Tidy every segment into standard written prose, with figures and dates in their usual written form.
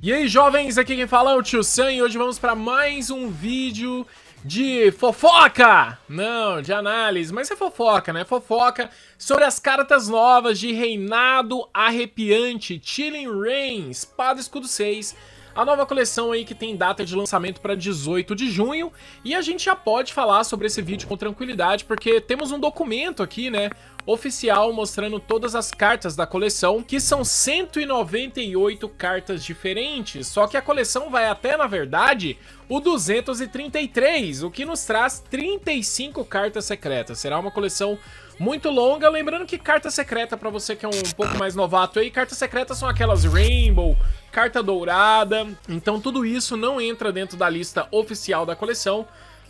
E aí, jovens, aqui quem fala é o Tio Sam e hoje vamos para mais um vídeo de fofoca! Não, de análise, mas é fofoca, né? Fofoca sobre as cartas novas de Reinado Arrepiante, Chilling Reign, Espada Escudo 6, a nova coleção aí que tem data de lançamento para 18 de junho, e a gente já pode falar sobre esse vídeo com tranquilidade, porque temos um documento aqui, né, oficial mostrando todas as cartas da coleção, que são 198 cartas diferentes, só que a coleção vai até, na verdade, o 233, o que nos traz 35 cartas secretas. Será uma coleção muito longa, lembrando que carta secreta, pra você que é um pouco mais novato aí, cartas secretas são aquelas Rainbow, carta dourada, então tudo isso não entra dentro da lista oficial da coleção,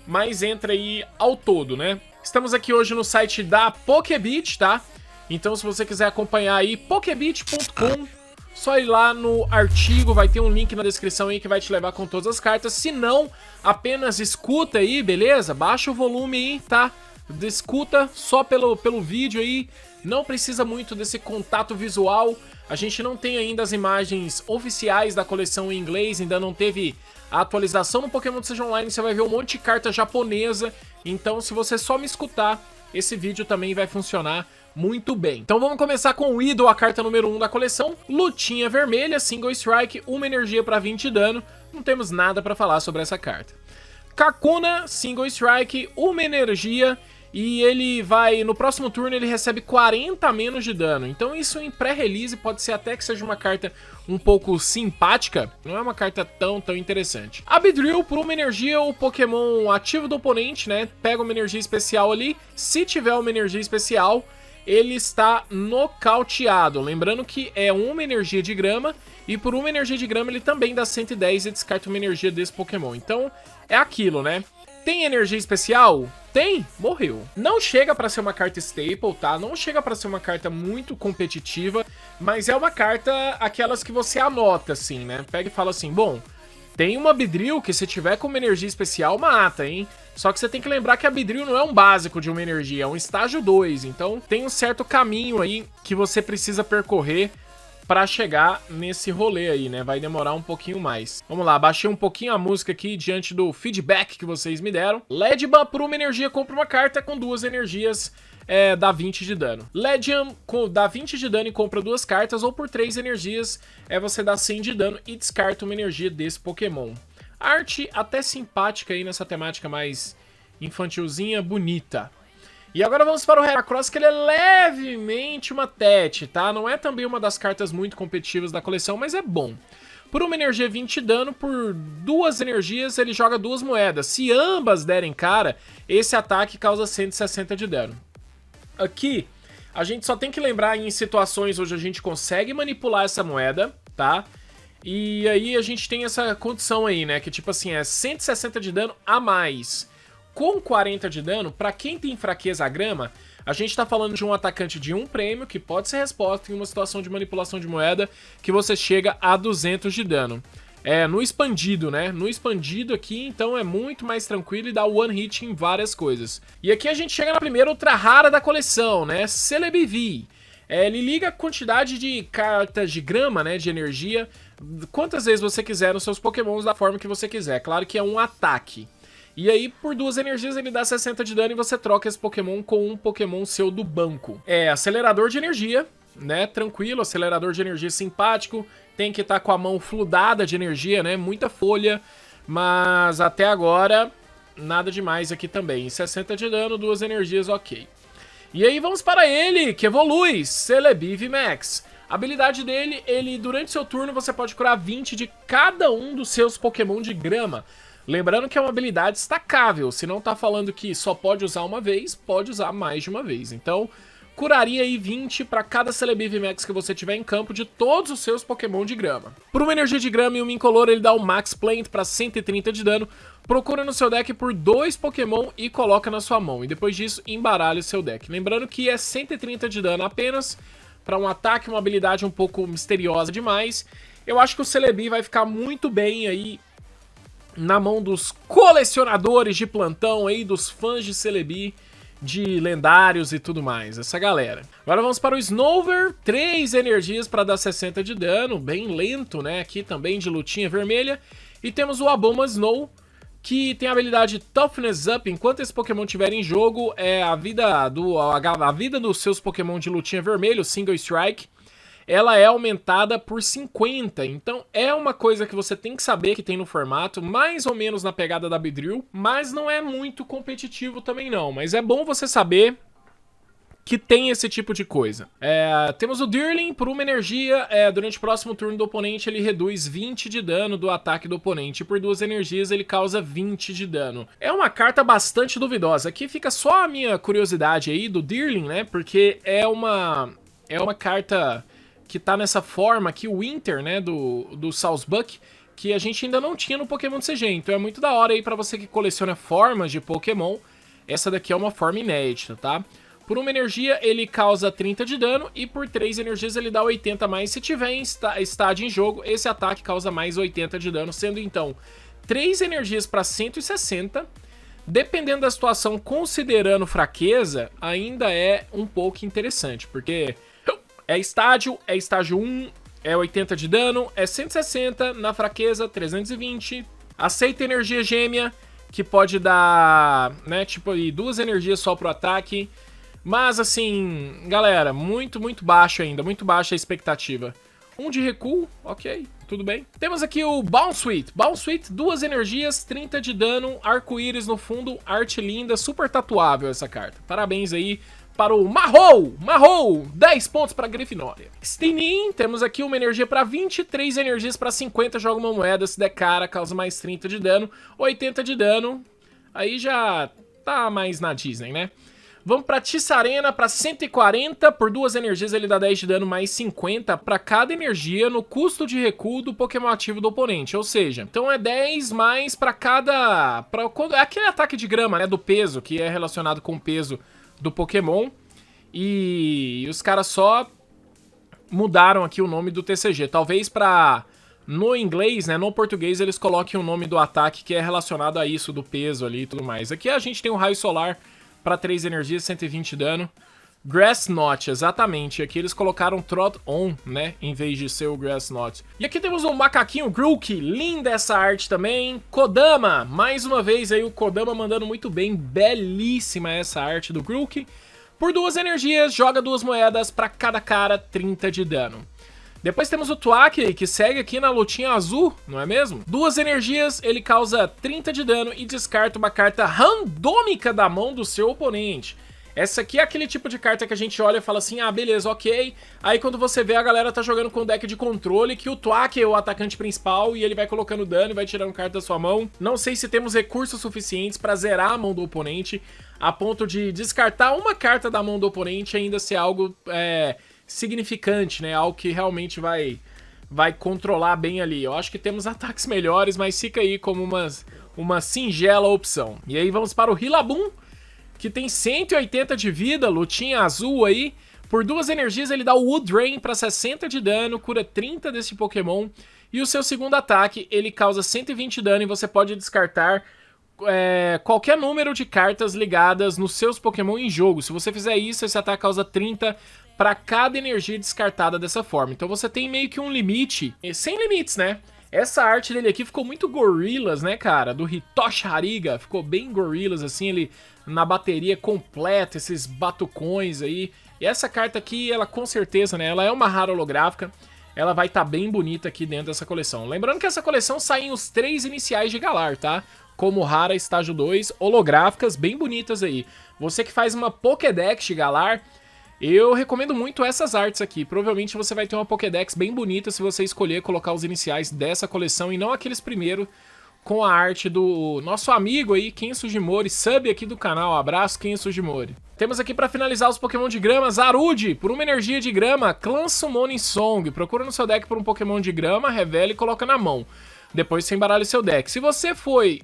mas entra aí ao todo, né? Estamos aqui hoje no site da Pokebit, tá? Então se você quiser acompanhar aí, pokebit.com, só ir lá no artigo, vai ter um link na descrição aí que vai te levar com todas as cartas. Se não, apenas escuta aí, beleza? Baixa o volume aí, tá? Escuta só pelo vídeo aí, não precisa muito desse contato visual. A gente não tem ainda as imagens oficiais da coleção em inglês, ainda não teve a atualização no Pokémon TCG Online, você vai ver um monte de carta japonesa, então se você só me escutar, esse vídeo também vai funcionar muito bem. Então vamos começar com o Idol, a carta número 1 da coleção, Lutinha Vermelha, Single Strike, 1 energia para 20 de dano, não temos nada para falar sobre essa carta. Kakuna, Single Strike, 1 energia, e ele vai, no próximo turno ele recebe 40 a menos de dano, então isso em pré-release pode ser até que seja uma carta um pouco simpática, não é uma carta tão interessante. Abedrill, por 1 energia, o Pokémon ativo do oponente, né, pega uma energia especial ali, se tiver uma energia especial, ele está nocauteado, lembrando que é 1 energia de grama, e por 1 energia de grama ele também dá 110 e descarta uma energia desse Pokémon, então é aquilo, né. Tem energia especial? Tem? Morreu. Não chega pra ser uma carta staple, tá? Não chega pra ser uma carta muito competitiva, mas é uma carta aquelas que você anota, assim, né? Pega e fala assim, bom, tem uma Beedrill que se tiver com uma energia especial, mata, hein? Só que você tem que lembrar que a Beedrill não é um básico de uma energia, é um estágio 2, então tem um certo caminho aí que você precisa percorrer pra chegar nesse rolê aí, né? Vai demorar um pouquinho mais. Vamos lá, baixei um pouquinho a música aqui diante do feedback que vocês me deram. Ledban, por 1 energia, compra uma carta com 2 energias, dá 20 de dano. Ledban, dá 20 de dano e compra 2 cartas, ou por 3 energias, você dá 100 de dano e descarta uma energia desse Pokémon. Arte até simpática aí nessa temática mais infantilzinha, bonita. E agora vamos para o Heracross, que ele é levemente uma tete, tá? Não é também uma das cartas muito competitivas da coleção, mas é bom. Por 1 energia 20 de dano, por 2 energias ele joga 2 moedas. Se ambas derem cara, esse ataque causa 160 de dano. Aqui, a gente só tem que lembrar em situações onde a gente consegue manipular essa moeda, tá? E aí a gente tem essa condição aí, né? Que tipo assim, é 160 de dano a mais. Com 40 de dano, pra quem tem fraqueza à grama, a gente tá falando de um atacante de 1 prêmio, que pode ser resposta em uma situação de manipulação de moeda, que você chega a 200 de dano. No expandido, né? No expandido aqui, então é muito mais tranquilo e dá one hit em várias coisas. E aqui a gente chega na primeira ultra rara da coleção, né? Celebi. Ele liga a quantidade de cartas de grama, né? De energia, quantas vezes você quiser nos seus pokémons da forma que você quiser. Claro que é um ataque. E aí, por 2 energias, ele dá 60 de dano e você troca esse Pokémon com um Pokémon seu do banco. Acelerador de energia, né? Tranquilo, acelerador de energia simpático. Tem que estar com a mão fludada de energia, né? Muita folha. Mas até agora, nada demais aqui também. 60 de dano, 2 energias, ok. E aí vamos para ele, que evolui, Celebi Max. A habilidade dele, durante seu turno, você pode curar 20 de cada um dos seus Pokémon de grama. Lembrando que é uma habilidade destacável, se não tá falando que só pode usar uma vez, pode usar mais de uma vez. Então, curaria aí 20 para cada Celebi Max que você tiver em campo de todos os seus Pokémon de grama. Por 1 energia de grama e 1 incolor, ele dá o Max Plant para 130 de dano, procura no seu deck por 2 Pokémon e coloca na sua mão. E depois disso, embaralha o seu deck. Lembrando que é 130 de dano apenas, para um ataque, uma habilidade um pouco misteriosa demais. Eu acho que o Celebi vai ficar muito bem aí na mão dos colecionadores de plantão aí, dos fãs de Celebi, de lendários e tudo mais, essa galera. Agora vamos para o Snover, 3 energias para dar 60 de dano, bem lento, né? Aqui também de lutinha vermelha. E temos o Aboma Snow, que tem a habilidade Toughness Up. Enquanto esse Pokémon estiver em jogo, a vida dos seus Pokémon de lutinha vermelho, Single Strike, ela é aumentada por 50. Então é uma coisa que você tem que saber que tem no formato, mais ou menos na pegada da Beedrill, mas não é muito competitivo também não. Mas é bom você saber que tem esse tipo de coisa. Temos o Deerling, por uma energia, durante o próximo turno do oponente ele reduz 20 de dano do ataque do oponente, e por 2 energias ele causa 20 de dano. É uma carta bastante duvidosa. Aqui fica só a minha curiosidade aí do Deerling, né, porque é uma carta que tá nessa forma aqui, o Winter, né, do Sawsbuck, que a gente ainda não tinha no Pokémon CG, então é muito da hora aí pra você que coleciona formas de Pokémon. Essa daqui é uma forma inédita, tá? Por uma energia, ele causa 30 de dano, e por 3 energias ele dá 80 a mais. Se tiver em estádio em jogo, esse ataque causa mais 80 de dano, sendo então 3 energias para 160. Dependendo da situação, considerando fraqueza, ainda é um pouco interessante, porque é estágio 1, é 80 de dano, é 160, na fraqueza 320. Aceita energia gêmea, que pode dar, né, tipo aí 2 energias só pro ataque. Mas assim, galera, muito baixo ainda, muito baixa a expectativa. 1 de recuo, ok, tudo bem. Temos aqui o Bounsweet. Bounsweet, 2 energias, 30 de dano, arco-íris no fundo, arte linda, super tatuável essa carta. Parabéns aí para o Marrow, 10 pontos para Grifinória. Stinin, temos aqui uma energia para 20, 3 energias para 50, joga uma moeda, se der cara, causa mais 30 de dano, 80 de dano, aí já tá mais na Disney, né? Vamos pra Tisarena, para 140, por 2 energias ele dá 10 de dano mais 50 para cada energia no custo de recuo do Pokémon ativo do oponente, ou seja, então é 10 mais para cada... é aquele ataque de grama, né, do peso, que é relacionado com o peso do Pokémon, e os caras só mudaram aqui o nome do TCG, talvez pra... no inglês, né, no português eles coloquem o nome do ataque que é relacionado a isso, do peso ali e tudo mais. Aqui a gente tem o Raio Solar para 3 energias, 120 dano. Grass Knot, exatamente. Aqui eles colocaram Trot On, né, em vez de ser o Grass Knot. E aqui temos o macaquinho Grookey, linda essa arte também. Kodama, mais uma vez aí o Kodama mandando muito bem, belíssima essa arte do Grookey. Por 2 energias, joga 2 moedas para cada cara, 30 de dano. Depois temos o Thwackey, que segue aqui na lutinha azul, não é mesmo? 2 energias, ele causa 30 de dano e descarta uma carta randômica da mão do seu oponente. Essa aqui é aquele tipo de carta que a gente olha e fala assim, ah, beleza, ok. Aí quando você vê, a galera tá jogando com deck de controle, que o Thwackey é o atacante principal e ele vai colocando dano e vai tirando carta da sua mão. Não sei se temos recursos suficientes pra zerar a mão do oponente, a ponto de descartar uma carta da mão do oponente e ainda ser algo significante, né? Algo que realmente vai controlar bem ali. Eu acho que temos ataques melhores, mas fica aí como uma singela opção. E aí vamos para o Rillaboom, que tem 180 de vida, lutinha azul aí. Por 2 energias ele dá o Wood Rain para 60 de dano, cura 30 desse Pokémon. E o seu segundo ataque, ele causa 120 de dano e você pode descartar qualquer número de cartas ligadas nos seus Pokémon em jogo. Se você fizer isso, esse ataque causa 30 para cada energia descartada dessa forma. Então você tem meio que um limite, sem limites, né? Essa arte dele aqui ficou muito Gorillaz, né, cara? Do Hitoshi Hariga, ficou bem Gorillaz, assim, ele na bateria completa, esses batucões aí. E essa carta aqui, ela com certeza, né, ela é uma rara holográfica, ela vai estar bem bonita aqui dentro dessa coleção. Lembrando que essa coleção saem os 3 iniciais de Galar, tá? Como rara, estágio 2, holográficas, bem bonitas aí. Você que faz uma Pokédex de Galar, eu recomendo muito essas artes aqui. Provavelmente você vai ter uma Pokédex bem bonita se você escolher colocar os iniciais dessa coleção e não aqueles primeiro com a arte do nosso amigo aí, Ken Sugimori, sub aqui do canal. Abraço, Ken Sugimori. Temos aqui pra finalizar os Pokémon de grama, Zarude, por uma energia de grama, Clan Summoning Song. Procura no seu deck por um Pokémon de grama, revela e coloca na mão. Depois você embaralha o seu deck. Se você foi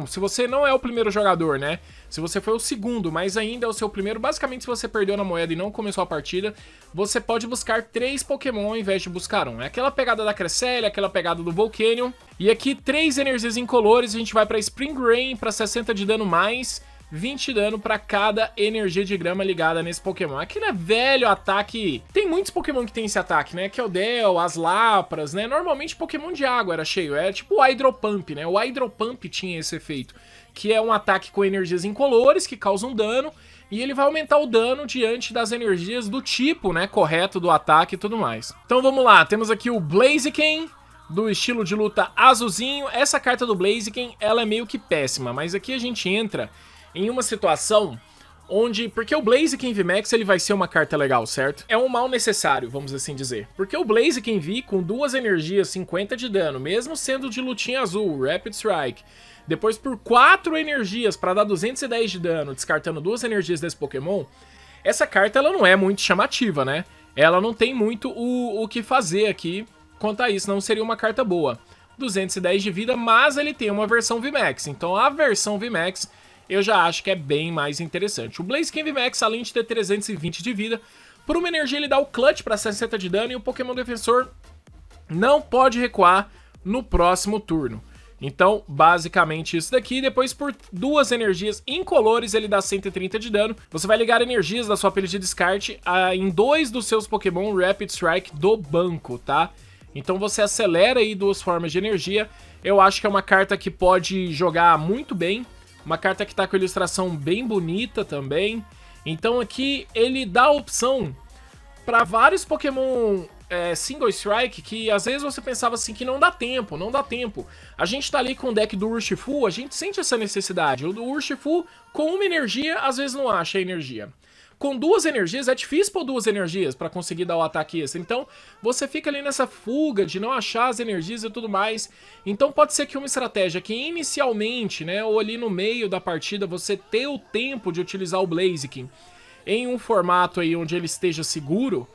se você não é o primeiro jogador, né? Se você foi o segundo, mas ainda é o seu primeiro, basicamente se você perdeu na moeda e não começou a partida, você pode buscar 3 Pokémon ao invés de buscar um. É aquela pegada da Cresselia, aquela pegada do Volcanion. E aqui 3 energias incolores, a gente vai pra Spring Rain pra 60 de dano mais 20 de dano pra cada energia de grama ligada nesse Pokémon. Aquele é velho ataque... Tem muitos Pokémon que tem esse ataque, né? Keldeo, as Lapras, né? Normalmente Pokémon de água era cheio. Era tipo o Hydropump, né? O Hydropump tinha esse efeito, que é um ataque com energias incolores que causam dano, e ele vai aumentar o dano diante das energias do tipo, né, correto do ataque e tudo mais. Então vamos lá, temos aqui o Blaziken, do estilo de luta azulzinho. Essa carta do Blaziken, ela é meio que péssima, mas aqui a gente entra em uma situação onde... Porque o Blaziken VMAX, ele vai ser uma carta legal, certo? É um mal necessário, vamos assim dizer. Porque o Blaziken V, com 2 energias, 50 de dano, mesmo sendo de lutinha azul, Rapid Strike, depois por 4 energias para dar 210 de dano, descartando 2 energias desse Pokémon, essa carta ela não é muito chamativa, né? Ela não tem muito o que fazer aqui quanto a isso, não seria uma carta boa. 210 de vida, mas ele tem uma versão VMAX, então a versão VMAX eu já acho que é bem mais interessante. O Blaziken VMAX, além de ter 320 de vida, por uma energia ele dá o Clutch para 60 de dano e o Pokémon Defensor não pode recuar no próximo turno. Então, basicamente isso daqui. Depois, por 2 energias incolores, ele dá 130 de dano. Você vai ligar energias da sua pilha de descarte em 2 dos seus Pokémon Rapid Strike do banco, tá? Então você acelera aí 2 formas de energia. Eu acho que é uma carta que pode jogar muito bem. Uma carta que tá com ilustração bem bonita também. Então aqui ele dá a opção para vários Pokémon... Single Strike, que às vezes você pensava assim que não dá tempo. A gente tá ali com o deck do Urshifu, a gente sente essa necessidade. O do Urshifu, com uma energia, às vezes não acha a energia. Com 2 energias, é difícil pôr 2 energias pra conseguir dar o ataque extra. Então, você fica ali nessa fuga de não achar as energias e tudo mais. Então, pode ser que uma estratégia que inicialmente, né, ou ali no meio da partida, você ter o tempo de utilizar o Blaziken em um formato aí onde ele esteja seguro,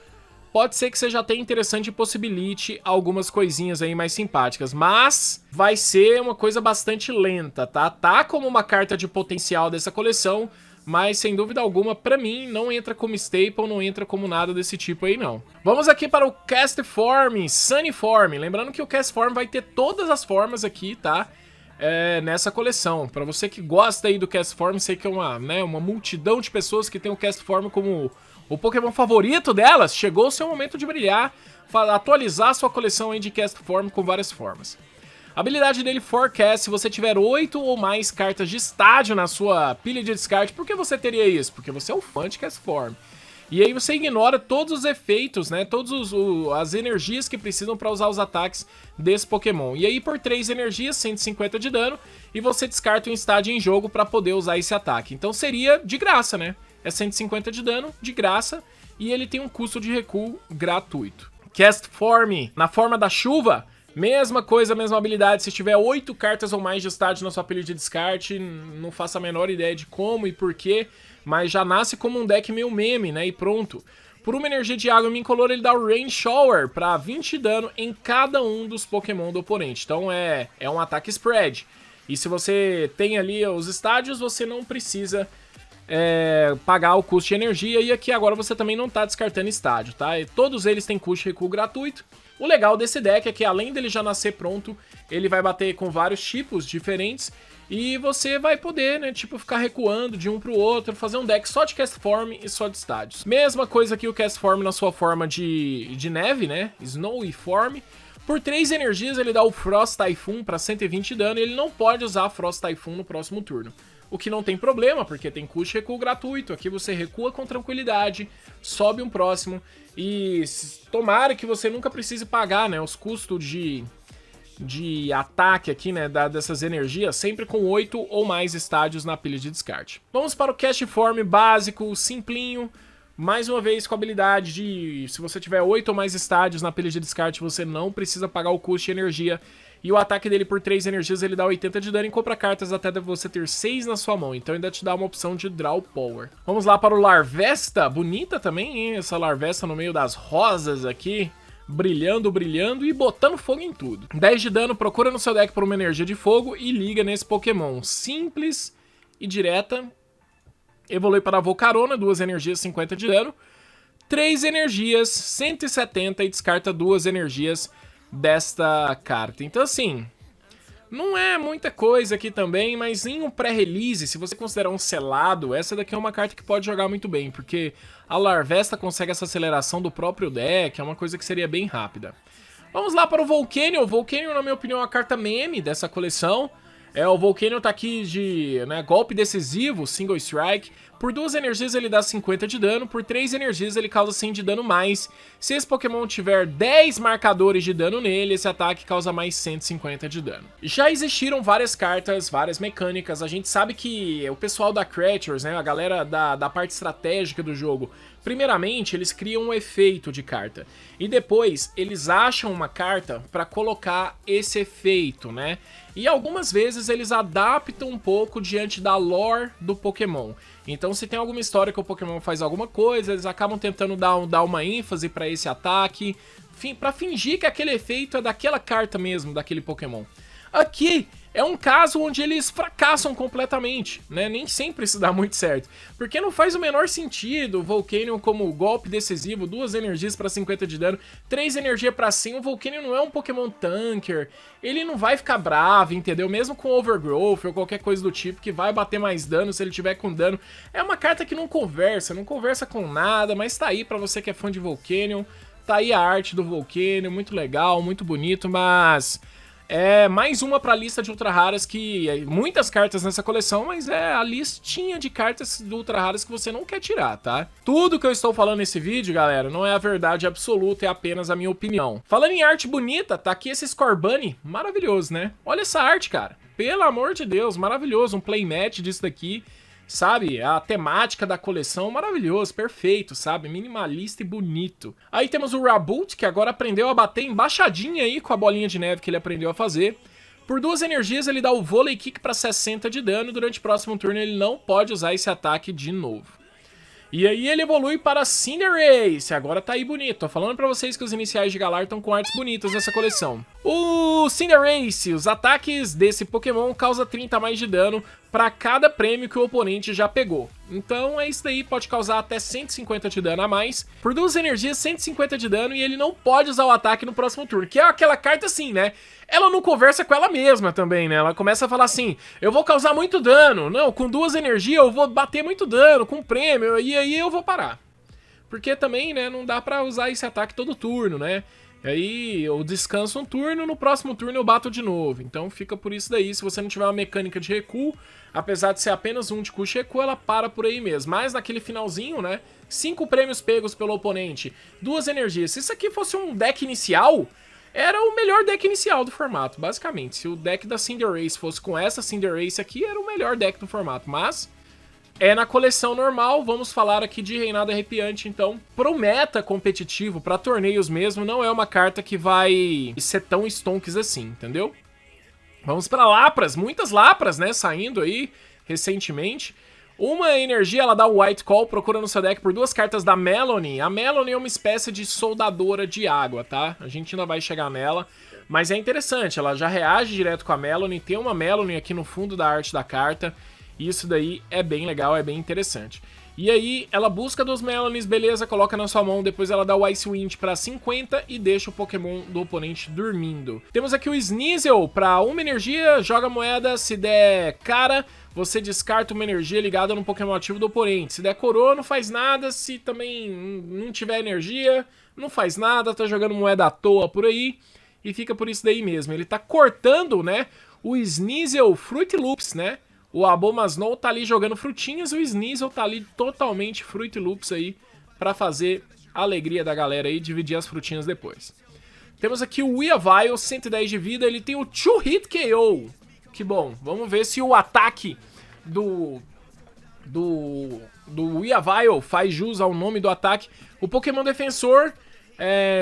pode ser que seja até interessante e possibilite algumas coisinhas aí mais simpáticas, mas vai ser uma coisa bastante lenta, tá? Tá como uma carta de potencial dessa coleção, mas sem dúvida alguma, pra mim, não entra como staple, não entra como nada desse tipo aí, não. Vamos aqui para o Castform, Sunnyform. Lembrando que o Castform vai ter todas as formas aqui, tá? Nessa coleção. Pra você que gosta aí do Castform, sei que é uma multidão de pessoas que tem o Castform como o Pokémon favorito delas. Chegou o seu momento de brilhar, atualizar sua coleção aí de Castform com várias formas. A habilidade dele, Forecast, se você tiver 8 ou mais cartas de estádio na sua pilha de descarte. Por que você teria isso? Porque você é um fã de Castform. E aí você ignora todos os efeitos, né? Todas as energias que precisam para usar os ataques desse Pokémon. E aí por 3 energias, 150 de dano, e você descarta um estádio em jogo para poder usar esse ataque. Então seria de graça, né? É 150 de dano, de graça, e ele tem um custo de recuo gratuito. Castform, na forma da chuva, mesma coisa, mesma habilidade. Se tiver 8 cartas ou mais de estádio na sua pilha de descarte, não faço a menor ideia de como e porquê, mas já nasce como um deck meio meme, né? E pronto. Por uma energia de água incolor, ele dá o Rain Shower para 20 de dano em cada um dos Pokémon do oponente. Então é um ataque spread. E se você tem ali os estádios, você não precisa pagar o custo de energia. E aqui agora você também não tá descartando estádio, tá? E todos eles têm custo de recuo gratuito. O legal desse deck é que além dele já nascer pronto, ele vai bater com vários tipos diferentes. E você vai poder, né, tipo, ficar recuando de um pro outro, fazer um deck só de Castform e só de estádios. Mesma coisa que o Castform na sua forma de neve, né, Snowy Form. Por 3 energias ele dá o Frost Typhoon para 120 de dano e ele não pode usar Frost Typhoon no próximo turno. O que não tem problema, porque tem custo de recuo gratuito. Aqui você recua com tranquilidade, sobe um próximo e tomara que você nunca precise pagar, né, os custos de ataque aqui, né, dessas energias, sempre com 8 ou mais estádios na pilha de descarte. Vamos para o Castform básico, simplinho, mais uma vez com a habilidade de, se você tiver 8 ou mais estádios na pilha de descarte, você não precisa pagar o custo de energia. E o ataque dele por 3 energias, ele dá 80 de dano e compra cartas até você ter 6 na sua mão. Então ainda te dá uma opção de Draw Power. Vamos lá para o Larvesta, bonita também, hein? Essa Larvesta no meio das rosas aqui. Brilhando, brilhando e botando fogo em tudo. 10 de dano, procura no seu deck por uma energia de fogo e liga nesse Pokémon. Simples e direta. Evolui para a Volcarona, 2 energias, 50 de dano. 3 energias, 170 e descarta 2 energias desta carta. Então assim, Não é muita coisa aqui também, mas em um pré-release, se você considerar um selado, essa daqui é uma carta que pode jogar muito bem, porque a Larvesta consegue essa aceleração do próprio deck, é uma coisa que seria bem rápida. Vamos lá para o Volcanion. O Volcanion, na minha opinião, é a carta meme dessa coleção. O Volcanion tá aqui de golpe decisivo, Single Strike. Por 2 energias ele dá 50 de dano, por 3 energias ele causa 100 de dano mais. Se esse Pokémon tiver 10 marcadores de dano nele, esse ataque causa mais 150 de dano. Já existiram várias cartas, várias mecânicas. A gente sabe que o pessoal da Creatures, a galera da parte estratégica do jogo, primeiramente eles criam um efeito de carta. E depois eles acham uma carta para colocar esse efeito, E algumas vezes eles adaptam um pouco diante da lore do Pokémon. Então se tem alguma história que o Pokémon faz alguma coisa, eles acabam tentando dar uma ênfase para esse ataque, para fingir que aquele efeito é daquela carta mesmo, daquele Pokémon. Aqui é um caso onde eles fracassam completamente, Nem sempre isso dá muito certo. Porque não faz o menor sentido o Volcanion como golpe decisivo, 2 energias para 50 de dano, 3 energias para 100. O Volcanion não é um Pokémon tanker, ele não vai ficar bravo, entendeu? Mesmo com Overgrowth ou qualquer coisa do tipo, que vai bater mais dano se ele tiver com dano. É uma carta que não conversa com nada, mas tá aí pra você que é fã de Volcanion. Tá aí a arte do Volcanion, muito legal, muito bonito, mas... é mais uma pra lista de ultra raras que... muitas cartas nessa coleção, mas é a listinha de cartas de ultra raras que você não quer tirar, tá? Tudo que eu estou falando nesse vídeo, galera, não é a verdade absoluta, é apenas a minha opinião. Falando em arte bonita, tá aqui esse Scorbunny, maravilhoso, Olha essa arte, cara. Pelo amor de Deus, maravilhoso. Um playmatch disso daqui, sabe? A temática da coleção, maravilhoso, perfeito, sabe? Minimalista e bonito. Aí temos o Raboot, que agora aprendeu a bater embaixadinha aí com a bolinha de neve que ele aprendeu a fazer. Por 2 energias ele dá o Volley Kick para 60 de dano, durante o próximo turno ele não pode usar esse ataque de novo. E aí ele evolui para Cinderace, agora tá aí bonito. Tô falando pra vocês que os iniciais de Galar estão com artes bonitas nessa coleção. O Cinderace, os ataques desse Pokémon causam 30 a mais de dano pra cada prêmio que o oponente já pegou. Então é isso daí, pode causar até 150 de dano a mais. Por 2 energias, 150 de dano e ele não pode usar o ataque no próximo turno. Que é aquela carta assim, Ela não conversa com ela mesma também, Ela começa a falar assim, eu vou causar muito dano. Não, com 2 energias eu vou bater muito dano, com prêmio, e aí eu vou parar. Porque também, não dá pra usar esse ataque todo turno, Aí eu descanso um turno, no próximo turno eu bato de novo. Então fica por isso daí, se você não tiver uma mecânica de recuo, apesar de ser apenas um de custo de recuo, ela para por aí mesmo. Mas naquele finalzinho, 5 prêmios pegos pelo oponente, 2 energias. Se isso aqui fosse um deck inicial, era o melhor deck inicial do formato, basicamente. Se o deck da Cinderace fosse com essa Cinderace aqui, era o melhor deck do formato, mas... é na coleção normal, vamos falar aqui de Reinado Arrepiante, então, pro meta competitivo, pra torneios mesmo, não é uma carta que vai ser tão stonks assim, entendeu? Vamos pra Lapras, muitas Lapras, saindo aí recentemente. Uma energia, ela dá o White Call, procura no seu deck por 2 cartas da Melony. A Melony é uma espécie de soldadora de água, tá? A gente ainda vai chegar nela, mas é interessante, ela já reage direto com a Melony, tem uma Melony aqui no fundo da arte da carta. Isso daí é bem legal, é bem interessante. E aí, ela busca 2 Melonies, beleza, coloca na sua mão, depois ela dá o Ice Wind para 50 e deixa o Pokémon do oponente dormindo. Temos aqui o Sneasel, para 1 energia, joga moeda, se der cara, você descarta uma energia ligada no Pokémon ativo do oponente. Se der coroa, não faz nada, se também não tiver energia, não faz nada, tá jogando moeda à toa por aí, e fica por isso daí mesmo. Ele tá cortando, o Sneasel Fruit Loops, O Abomasnow tá ali jogando frutinhas, o Sneasel tá ali totalmente Fruit Loops aí, pra fazer a alegria da galera aí, dividir as frutinhas depois. Temos aqui o Weavile, 110 de vida, ele tem o 2-hit KO. Que bom, vamos ver se o ataque do Weavile faz jus ao nome do ataque. O Pokémon Defensor,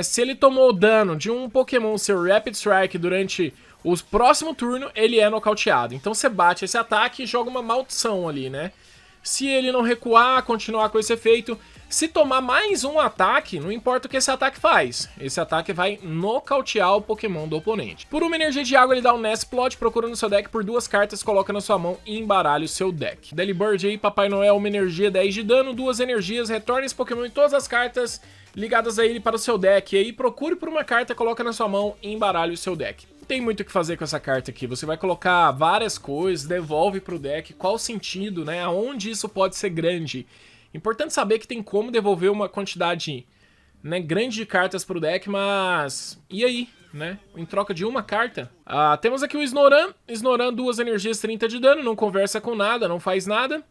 se ele tomou dano de um Pokémon ser Rapid Strike durante... o próximo turno, ele é nocauteado. Então você bate esse ataque e joga uma maldição ali, Se ele não recuar, continuar com esse efeito, se tomar mais um ataque, não importa o que esse ataque faz. Esse ataque vai nocautear o Pokémon do oponente. Por 1 energia de água, ele dá um Nestplot, procura no seu deck por 2 cartas, coloca na sua mão e embaralha o seu deck. Delibird aí, Papai Noel, 1 energia, 10 de dano, 2 energias, retorna esse Pokémon e todas as cartas ligadas a ele para o seu deck. E aí procure por uma carta, coloca na sua mão e embaralha o seu deck. tem muito o que fazer com essa carta aqui. Você vai colocar várias coisas, devolve pro deck. Qual o sentido, né? Aonde isso pode ser grande? Importante saber que tem como devolver uma quantidade, né, grande de cartas pro deck, mas... E aí, né? Em troca de uma carta. Temos aqui o Snoran. Snoran, 2 energias, 30 de dano. Não conversa com nada, não faz nada.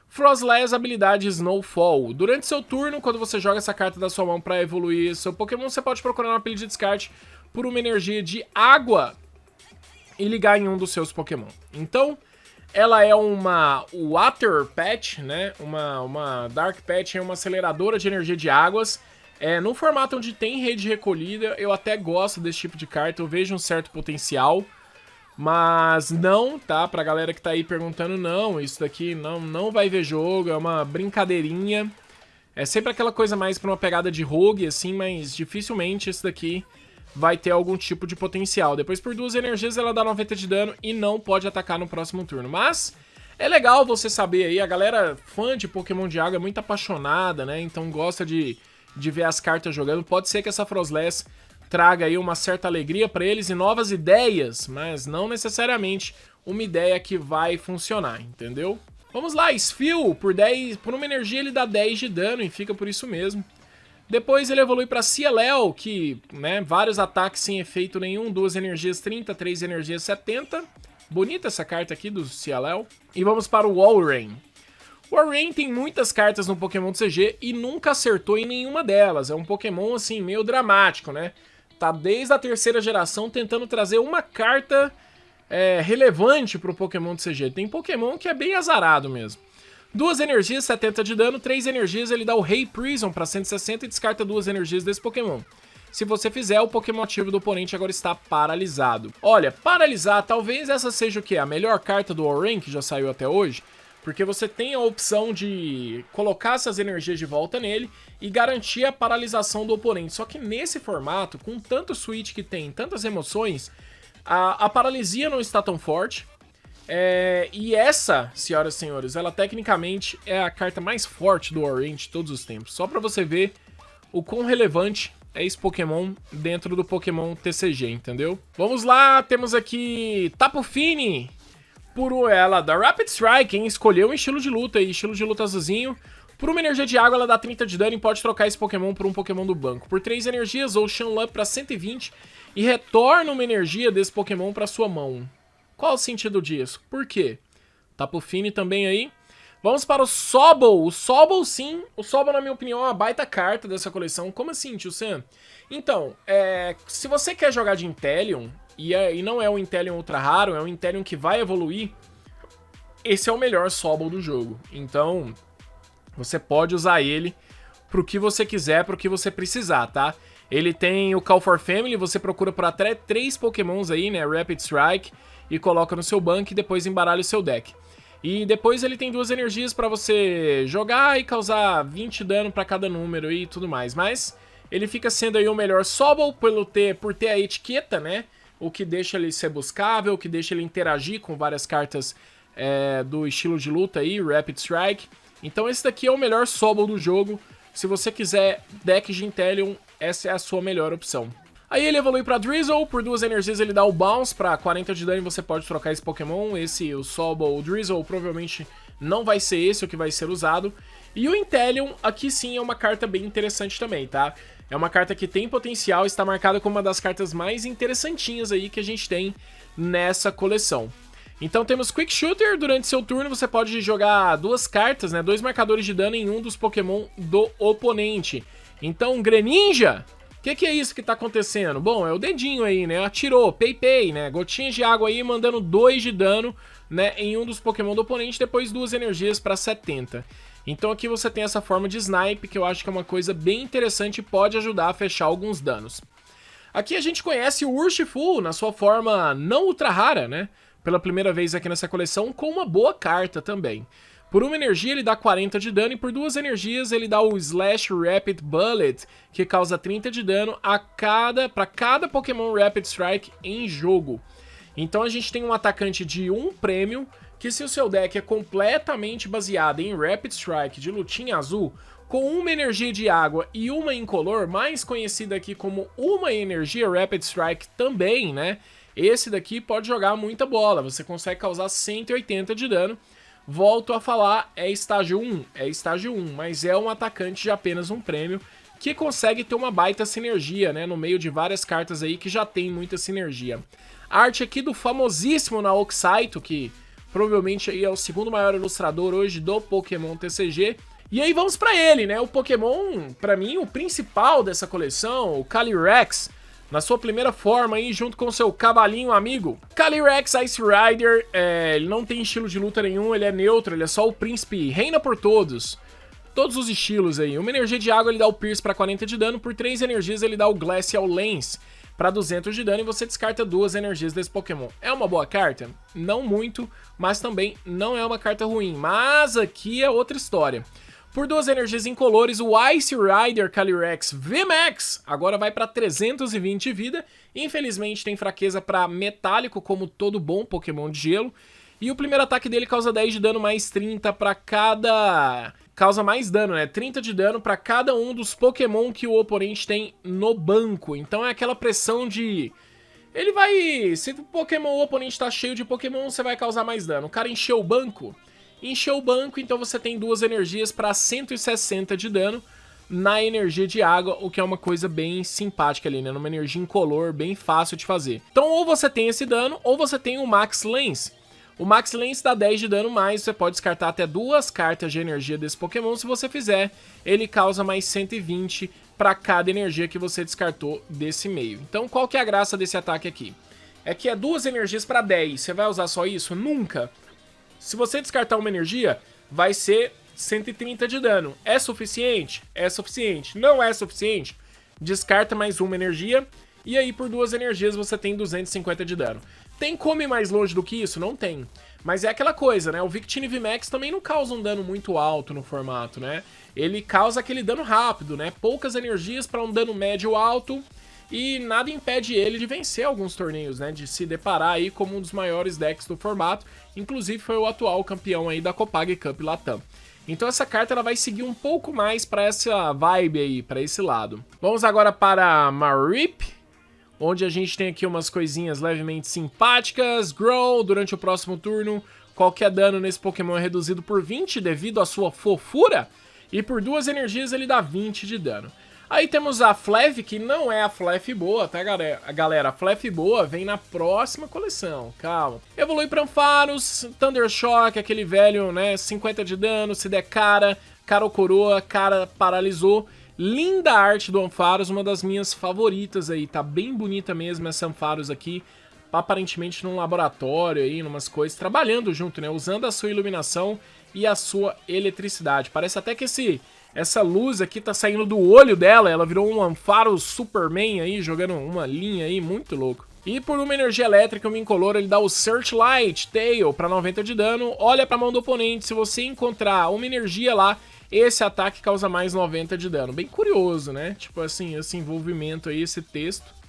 Frostlass, habilidade Snowfall. Durante seu turno, quando você joga essa carta da sua mão para evoluir seu Pokémon, você pode procurar uma pilha de descarte por uma energia de água e ligar em um dos seus Pokémon. Então, ela é uma Water Pet, né? Uma Dark Pet, é uma aceleradora de energia de águas. Num formato onde tem rede recolhida, eu até gosto desse tipo de carta, eu vejo um certo potencial. Mas não, tá? Pra galera que tá aí perguntando, não, isso daqui não vai ver jogo, é uma brincadeirinha. É sempre aquela coisa mais pra uma pegada de rogue, assim, mas dificilmente isso daqui vai ter algum tipo de potencial. Depois, por 2 energias, ela dá 90 de dano e não pode atacar no próximo turno. Mas é legal você saber aí, a galera fã de Pokémon de água é muito apaixonada, né? Então gosta de ver as cartas jogando. Pode ser que essa Frostlass traga aí uma certa alegria pra eles e novas ideias, mas não necessariamente uma ideia que vai funcionar, entendeu? Vamos lá, Spheal, por uma energia ele dá 10 de dano e fica por isso mesmo. Depois ele evolui pra Cialel, que, né, vários ataques sem efeito nenhum, 2 energias 30, 3 energias 70. Bonita essa carta aqui do Cialel. E vamos para o Walrein. O Walrein tem muitas cartas no Pokémon CG e nunca acertou em nenhuma delas. É um Pokémon, assim, meio dramático, né? Tá desde a 3ª geração tentando trazer uma carta relevante pro Pokémon do CG. Tem Pokémon que é bem azarado mesmo. 2 energias, 70 de dano, 3 energias, ele dá o Rei Prison para 160 e descarta 2 energias desse Pokémon. Se você fizer, o Pokémon ativo do oponente agora está paralisado. Olha, paralisar, talvez essa seja o quê? A melhor carta do Walrein que já saiu até hoje? Porque você tem a opção de colocar essas energias de volta nele e garantir a paralisação do oponente. Só que nesse formato, com tanto switch que tem, tantas emoções, a paralisia não está tão forte. E essa, senhoras e senhores, ela tecnicamente é a carta mais forte do Walrein de todos os tempos. Só pra você ver o quão relevante é esse Pokémon dentro do Pokémon TCG, entendeu? Vamos lá, temos aqui Tapu Fini. Por ela da Rapid Strike, hein? Escolheu um estilo de luta aí, estilo de luta azulzinho. Por uma energia de água, ela dá 30 de dano e pode trocar esse Pokémon por um Pokémon do banco. Por 3 energias, Ocean Love pra 120 e retorna uma energia desse Pokémon pra sua mão. Qual o sentido disso? Por quê? Tapu Fini também aí. Vamos para o Sobble. O Sobble, sim. O Sobble, na minha opinião, é uma baita carta dessa coleção. Como assim, tio Sam? Então, se você quer jogar de Inteleon, e não é um Inteleon ultra raro, é um Inteleon que vai evoluir, esse é o melhor Sobble do jogo. Então, você pode usar ele pro que você quiser, pro que você precisar, tá? Ele tem o Call for Family, você procura por até 3 Pokémons aí, né? Rapid Strike, e coloca no seu banco e depois embaralha o seu deck. E depois ele tem 2 energias pra você jogar e causar 20 dano pra cada número e tudo mais. Mas ele fica sendo aí o melhor Sobble por ter a etiqueta, né? O que deixa ele ser buscável, o que deixa ele interagir com várias cartas do estilo de luta aí, Rapid Strike. Então esse daqui é o melhor Sobble do jogo. Se você quiser deck de Inteleon, essa é a sua melhor opção. Aí ele evolui pra Drizzle, por 2 energias ele dá o Bounce pra 40 de dano e você pode trocar esse Pokémon. O Sobble, o Drizzle, provavelmente não vai ser esse o que vai ser usado. E o Inteleon, aqui sim é uma carta bem interessante também, tá? É uma carta que tem potencial, está marcada como uma das cartas mais interessantinhas aí que a gente tem nessa coleção. Então temos Quick Shooter, durante seu turno você pode jogar 2 cartas, né? 2 marcadores de dano em um dos Pokémon do oponente. Então, Greninja... O que é isso que tá acontecendo? Bom, é o dedinho aí, né? Atirou, pei, né? Gotinhas de água aí, mandando 2 de dano, né? Em um dos Pokémon do oponente, depois 2 energias pra 70. Então aqui você tem essa forma de snipe, que eu acho que é uma coisa bem interessante e pode ajudar a fechar alguns danos. Aqui a gente conhece o Urshifu na sua forma não ultra rara, né? Pela primeira vez aqui nessa coleção, com uma boa carta também. Por uma energia ele dá 40 de dano e por 2 energias ele dá o Slash Rapid Bullet, que causa 30 de dano para cada Pokémon Rapid Strike em jogo. Então a gente tem um atacante de 1 prêmio, que se o seu deck é completamente baseado em Rapid Strike de lutinha azul, com uma energia de água e uma incolor, mais conhecida aqui como uma energia Rapid Strike também, né? Esse daqui pode jogar muita bola, você consegue causar 180 de dano. Volto a falar, é estágio 1, mas é um atacante de apenas um prêmio que consegue ter uma baita sinergia, né, no meio de várias cartas aí que já tem muita sinergia. A arte aqui do famosíssimo Naoki Saito, que provavelmente aí é o segundo maior ilustrador hoje do Pokémon TCG. E aí vamos pra ele, né, o Pokémon, pra mim, o principal dessa coleção, o Calyrex, na sua primeira forma aí, junto com seu cavalinho amigo. Calyrex Ice Rider, ele não tem estilo de luta nenhum, ele é neutro, ele é só o príncipe, reina por todos. Todos os estilos aí. Uma energia de água ele dá o Pierce pra 40 de dano, por 3 energias ele dá o Glacial Lance pra 200 de dano e você descarta 2 energias desse Pokémon. É uma boa carta? Não muito, mas também não é uma carta ruim. Mas aqui é outra história. Por 2 energias incolores, o Ice Rider Calyrex VMAX agora vai para 320 vida. Infelizmente tem fraqueza para metálico, como todo bom Pokémon de gelo. E o primeiro ataque dele causa 10 de dano mais 30 para cada... Causa mais dano, né? 30 de dano para cada um dos Pokémon que o oponente tem no banco. Então é aquela pressão de... Ele vai... Se o oponente tá cheio de Pokémon, você vai causar mais dano. O cara encheu o banco... então você tem 2 energias para 160 de dano na energia de água, o que é uma coisa bem simpática ali, né? Numa energia incolor, bem fácil de fazer. Então ou você tem esse dano, ou você tem o Max Lance. O Max Lance dá 10 de dano mais, você pode descartar até 2 cartas de energia desse Pokémon. Se você fizer, ele causa mais 120 para cada energia que você descartou desse meio. Então qual que é a graça desse ataque aqui? É que é 2 energias para 10, você vai usar só isso? Nunca! Se você descartar uma energia, vai ser 130 de dano. É suficiente? É suficiente. Não é suficiente? Descarta mais uma energia e aí por 2 energias você tem 250 de dano. Tem como ir mais longe do que isso? Não tem. Mas é aquela coisa, né? O Victini VMAX também não causa um dano muito alto no formato, né? Ele causa aquele dano rápido, né? Poucas energias para um dano médio alto. E nada impede ele de vencer alguns torneios, né? De se deparar aí como um dos maiores decks do formato. Inclusive foi o atual campeão aí da Copag Cup Latam. Então essa carta ela vai seguir um pouco mais para essa vibe aí, para esse lado. Vamos agora para Marip, onde a gente tem aqui umas coisinhas levemente simpáticas. Grow, durante o próximo turno, qualquer dano nesse Pokémon é reduzido por 20 devido à sua fofura. E por 2 energias ele dá 20 de dano. Aí temos a Flef, que não é a Flef boa, tá, galera? A Flef boa vem na próxima coleção, calma. Evolui para Ampharos, Thunder Shock, aquele velho, né, 50 de dano, se der cara ou coroa, cara paralisou. Linda arte do Ampharos, uma das minhas favoritas aí, tá bem bonita mesmo essa Ampharos aqui. Aparentemente num laboratório aí, numas coisas, trabalhando junto, né, usando a sua iluminação e a sua eletricidade. Parece até que essa luz aqui tá saindo do olho dela, ela virou um Ampharos Superman aí, jogando uma linha aí, muito louco. E por uma energia elétrica, um incolor, ele dá o Searchlight Tail para 90 de dano, olha pra mão do oponente, se você encontrar uma energia lá, esse ataque causa mais 90 de dano. Bem curioso, né? Tipo assim, esse envolvimento aí, esse texto.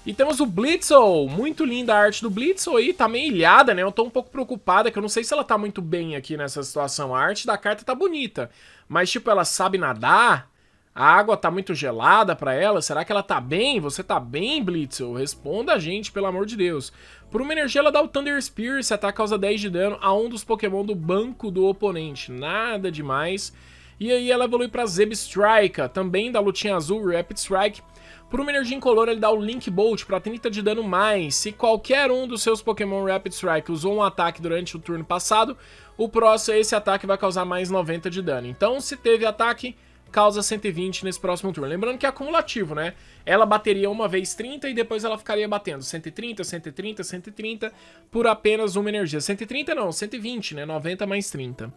E temos o Blitzle, muito linda a arte do Blitzle aí, tá meio ilhada, né? Eu tô um pouco preocupada, que eu não sei se ela tá muito bem aqui nessa situação. A arte da carta tá bonita, mas tipo, ela sabe nadar? A água tá muito gelada pra ela? Será que ela tá bem? Você tá bem, Blitzle? Responda a gente, pelo amor de Deus. Por uma energia, ela dá o Thunder Spear, esse ataque causa 10 de dano a um dos Pokémon do banco do oponente. Nada demais. E aí ela evolui pra Zebstrika, também da lutinha azul, Rapid Strike. Por uma energia incolor, ele dá o Link Bolt para 30 de dano mais. Se qualquer um dos seus Pokémon Rapid Strike usou um ataque durante o turno passado, esse ataque vai causar mais 90 de dano. Então, se teve ataque, causa 120 nesse próximo turno. Lembrando que é acumulativo, né? Ela bateria uma vez 30 e depois ela ficaria batendo 130, 130, 130 por apenas uma energia. 130 não, 120, né? 90 mais 30.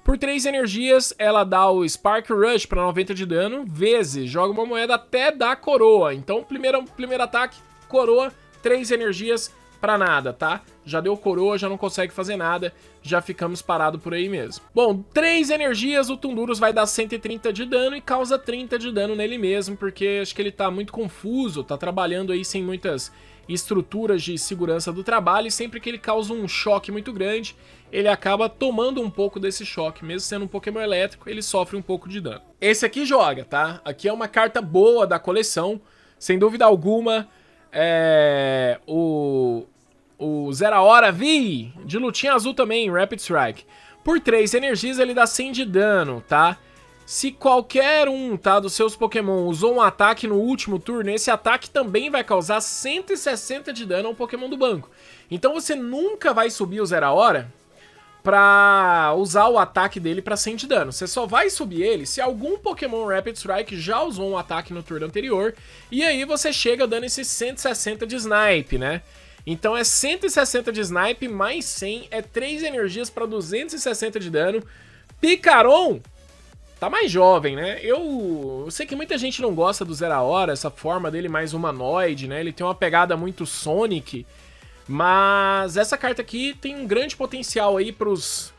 Por 3 energias, ela dá o Spark Rush para 90 de dano, vezes, joga uma moeda até dar coroa. Então, primeiro ataque, coroa, 3 energias para nada, tá? Já deu coroa, já não consegue fazer nada, já ficamos parados por aí mesmo. Bom, 3 energias, o Tundurus vai dar 130 de dano e causa 30 de dano nele mesmo, porque acho que ele tá muito confuso, tá trabalhando aí sem muitas estruturas de segurança do trabalho, e sempre que ele causa um choque muito grande, ele acaba tomando um pouco desse choque. Mesmo sendo um Pokémon elétrico, ele sofre um pouco de dano. Esse aqui joga, tá? Aqui é uma carta boa da coleção, sem dúvida alguma. o Zeraora V, de lutinha azul também, Rapid Strike. Por 3 energias ele dá 100 de dano, tá? Se qualquer um, tá, dos seus Pokémon usou um ataque no último turno, esse ataque também vai causar 160 de dano ao Pokémon do banco. Então você nunca vai subir o Zeraora pra usar o ataque dele pra 100 de dano. Você só vai subir ele se algum Pokémon Rapid Strike já usou um ataque no turno anterior, e aí você chega dando esses 160 de Snipe, né? Então é 160 de Snipe mais 100, é 3 energias pra 260 de dano. Picaron tá mais jovem, né? Eu sei que muita gente não gosta do Zeraora, essa forma dele mais humanoide, né? Ele tem uma pegada muito Sonic, mas essa carta aqui tem um grande potencial aí pros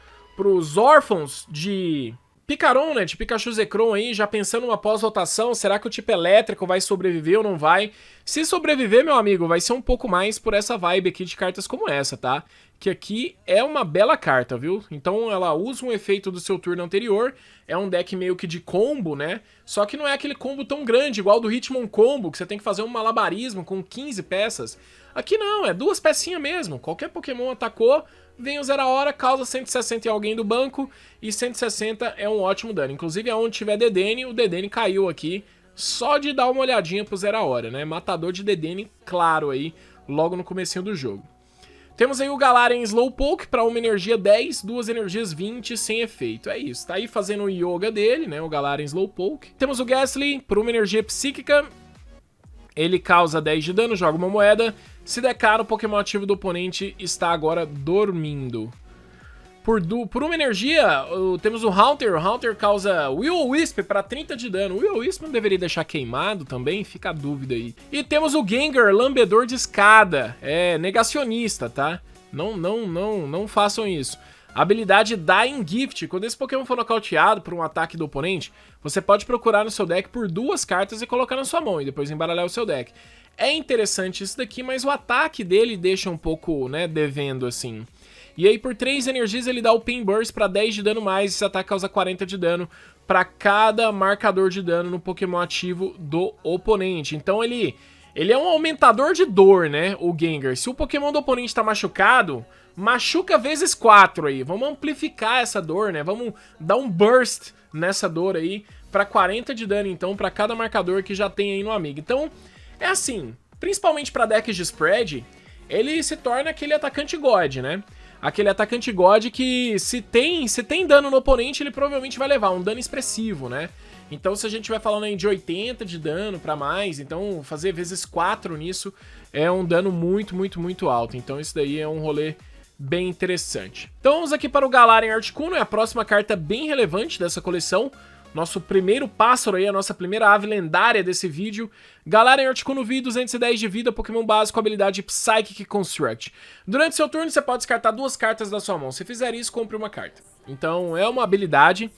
órfãos de Picaron, né? De Pikachu Zekrom aí, já pensando numa pós-rotação, será que o tipo elétrico vai sobreviver ou não vai? Se sobreviver, meu amigo, vai ser um pouco mais por essa vibe aqui de cartas como essa, tá? Que aqui é uma bela carta, viu? Então ela usa um efeito do seu turno anterior, é um deck meio que de combo, né? Só que não é aquele combo tão grande, igual do Hitmon Combo, que você tem que fazer um malabarismo com 15 peças. Aqui não, é 2 pecinhas mesmo. Qualquer Pokémon atacou, vem o Zeraora, causa 160 em alguém do banco, e 160 é um ótimo dano. Inclusive, aonde tiver Dedenne, o Dedenne caiu aqui, só de dar uma olhadinha pro Zeraora, né? Matador de Dedenne, claro aí, logo no comecinho do jogo. Temos aí o Galarian Slowpoke para uma energia 10, 2 energias 20, sem efeito. É isso, tá aí fazendo o yoga dele, né, o Galarian Slowpoke. Temos o Gastly por uma energia psíquica. Ele causa 10 de dano, joga uma moeda. Se der caro, o Pokémon ativo do oponente está agora dormindo. Por uma energia, temos o Haunter. O Haunter causa Will-O-Wisp para 30 de dano. O Will-O-Wisp não deveria deixar queimado também? Fica a dúvida aí. E temos o Gengar, lambedor de escada. É negacionista, tá? Não façam isso. A habilidade Dying Gift. Quando esse Pokémon for nocauteado por um ataque do oponente, você pode procurar no seu deck por 2 cartas e colocar na sua mão, e depois embaralhar o seu deck. É interessante isso daqui, mas o ataque dele deixa um pouco, né, devendo assim. E aí por 3 energias ele dá o Pin Burst para 10 de dano mais, esse ataque causa 40 de dano para cada marcador de dano no Pokémon ativo do oponente. Então ele é um aumentador de dor, né, o Gengar. Se o Pokémon do oponente tá machucado, machuca vezes 4 aí. Vamos amplificar essa dor, né, vamos dar um burst nessa dor aí para 40 de dano então para cada marcador que já tem aí no amigo. Então é assim, principalmente para decks de spread, ele se torna aquele atacante God, né? Aquele atacante God que se tem dano no oponente, ele provavelmente vai levar um dano expressivo, né? Então se a gente vai falando aí de 80 de dano pra mais, então fazer vezes 4 nisso é um dano muito alto. Então isso daí é um rolê bem interessante. Então vamos aqui para o Galarian Articuno, é a próxima carta bem relevante dessa coleção. Nosso primeiro pássaro aí, a nossa primeira ave lendária desse vídeo. Galarian Articuno V, 210 de vida, Pokémon básico, habilidade Psychic Construct. Durante seu turno você pode descartar 2 cartas da sua mão. Se fizer isso, compre uma carta. Então é uma habilidade,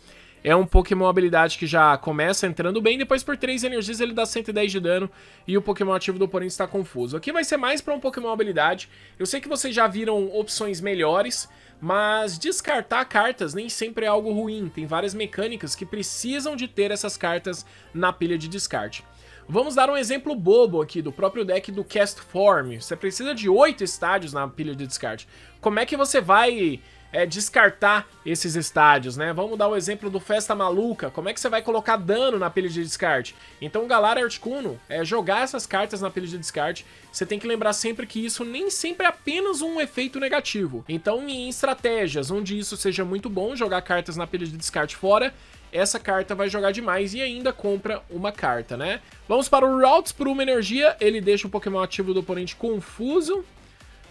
é um Pokémon habilidade que já começa entrando bem. Depois por 3 energias ele dá 110 de dano e o Pokémon ativo do oponente está confuso. Aqui vai ser mais para um Pokémon habilidade. Eu sei que vocês já viram opções melhores, mas descartar cartas nem sempre é algo ruim, tem várias mecânicas que precisam de ter essas cartas na pilha de descarte. Vamos dar um exemplo bobo aqui do próprio deck do Castform. Você precisa de 8 estádios na pilha de descarte. Como é que você vai descartar esses estádios, né? Vamos dar o exemplo do Festa Maluca. Como é que você vai colocar dano na pilha de descarte? Então, Galarian Articuno, jogar essas cartas na pilha de descarte, você tem que lembrar sempre que isso nem sempre é apenas um efeito negativo. Então, em estratégias onde isso seja muito bom, jogar cartas na pilha de descarte fora, essa carta vai jogar demais e ainda compra uma carta, né? Vamos para o Routes. Por uma energia, ele deixa o Pokémon ativo do oponente confuso.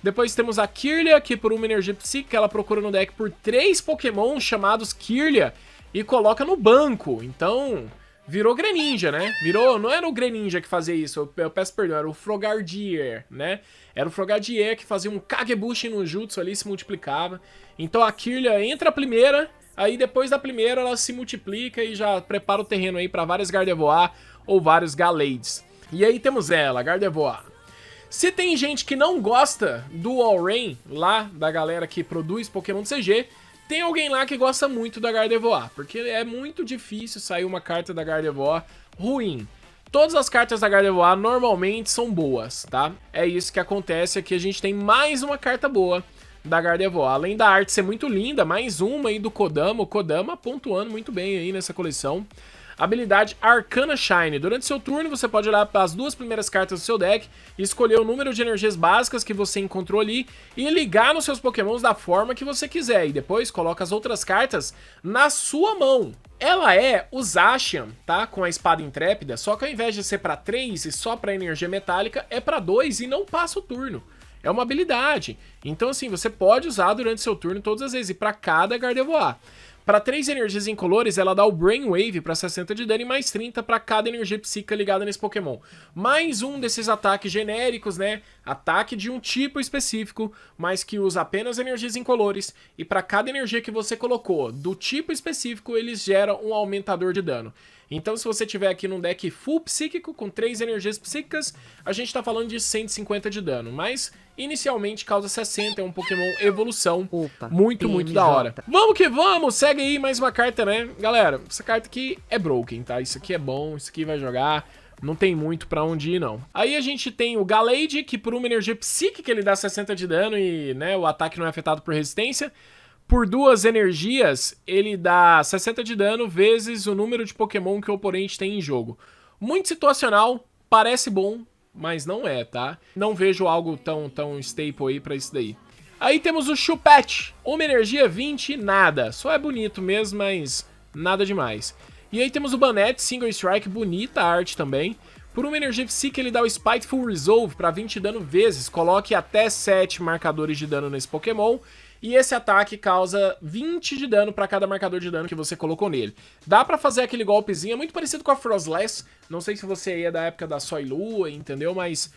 Depois temos a Kirlia, que por uma energia psíquica ela procura no deck por 3 Pokémon chamados Kirlia e coloca no banco. Então, virou Greninja, né? Não era o Greninja que fazia isso, eu peço perdão, era o Frogadier, né? Era o Frogadier que fazia um Kagebushi no Jutsu ali, se multiplicava. Então a Kirlia entra a primeira, aí depois da primeira ela se multiplica e já prepara o terreno aí para vários Gardevoir ou vários Galades. E aí temos ela, Gardevoir. Se tem gente que não gosta do All-Rain, lá da galera que produz Pokémon CG, tem alguém lá que gosta muito da Gardevoir, porque é muito difícil sair uma carta da Gardevoir ruim. Todas as cartas da Gardevoir normalmente são boas, tá? É isso que acontece aqui, a gente tem mais uma carta boa da Gardevoir. Além da arte ser muito linda, mais uma aí do Kodama. O Kodama pontuando muito bem aí nessa coleção. Habilidade Arcana Shine. Durante seu turno, você pode olhar para as duas primeiras cartas do seu deck e escolher o número de energias básicas que você encontrou ali e ligar nos seus pokémons da forma que você quiser. E depois coloca as outras cartas na sua mão. Ela é o Zacian, tá? Com a espada intrépida, só que ao invés de ser para 3 e só para energia metálica, é para 2 e não passa o turno. É uma habilidade. Então assim, você pode usar durante seu turno todas as vezes e para cada Gardevoir. Para 3 energias incolores, ela dá o Brainwave para 60 de dano e mais 30 para cada energia psíquica ligada nesse Pokémon. Mais um desses ataques genéricos, né? Ataque de um tipo específico, mas que usa apenas energias incolores. E para cada energia que você colocou do tipo específico, eles geram um aumentador de dano. Então se você tiver aqui num deck full psíquico, com 3 energias psíquicas, a gente tá falando de 150 de dano. Mas inicialmente causa 60, é um Pokémon evolução. Opa, muito PMJ. da hora. Vamos que vamos, segue aí mais uma carta, né? Galera, essa carta aqui é broken, tá? Isso aqui é bom, isso aqui vai jogar. Não tem muito pra onde ir, não. Aí a gente tem o Gallade, que por uma energia psíquica ele dá 60 de dano e, né, o ataque não é afetado por resistência. Por 2 energias, ele dá 60 de dano vezes o número de Pokémon que o oponente tem em jogo. Muito situacional, parece bom, mas não é, tá? Não vejo algo tão staple aí pra isso daí. Aí temos o Choupette, uma energia 20 nada. Só é bonito mesmo, mas nada demais. E aí temos o Banette, Single Strike, bonita arte também. Por uma energia psíquica ele dá o Spiteful Resolve para 20 dano vezes. Coloque até 7 marcadores de dano nesse Pokémon. E esse ataque causa 20 de dano para cada marcador de dano que você colocou nele. Dá pra fazer aquele golpezinho, é muito parecido com a Frostless. Não sei se você é da época da Soilua, entendeu? Mas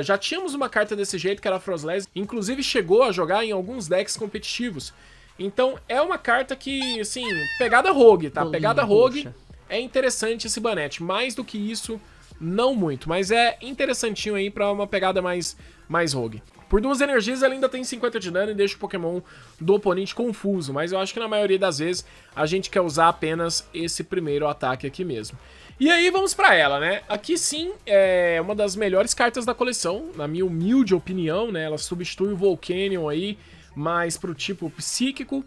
já tínhamos uma carta desse jeito, que era a Frostless. Inclusive chegou a jogar em alguns decks competitivos. Então é uma carta que, assim, pegada rogue, tá? Pegada rogue é interessante esse Banette. Mais do que isso, não muito. Mas é interessantinho aí pra uma pegada mais rogue. Por 2 energias ela ainda tem 50 de dano e deixa o Pokémon do oponente confuso, mas eu acho que na maioria das vezes a gente quer usar apenas esse primeiro ataque aqui mesmo. E aí vamos pra ela, né? Aqui sim é uma das melhores cartas da coleção, na minha humilde opinião, né? Ela substitui o Volcanion aí, mas pro tipo psíquico.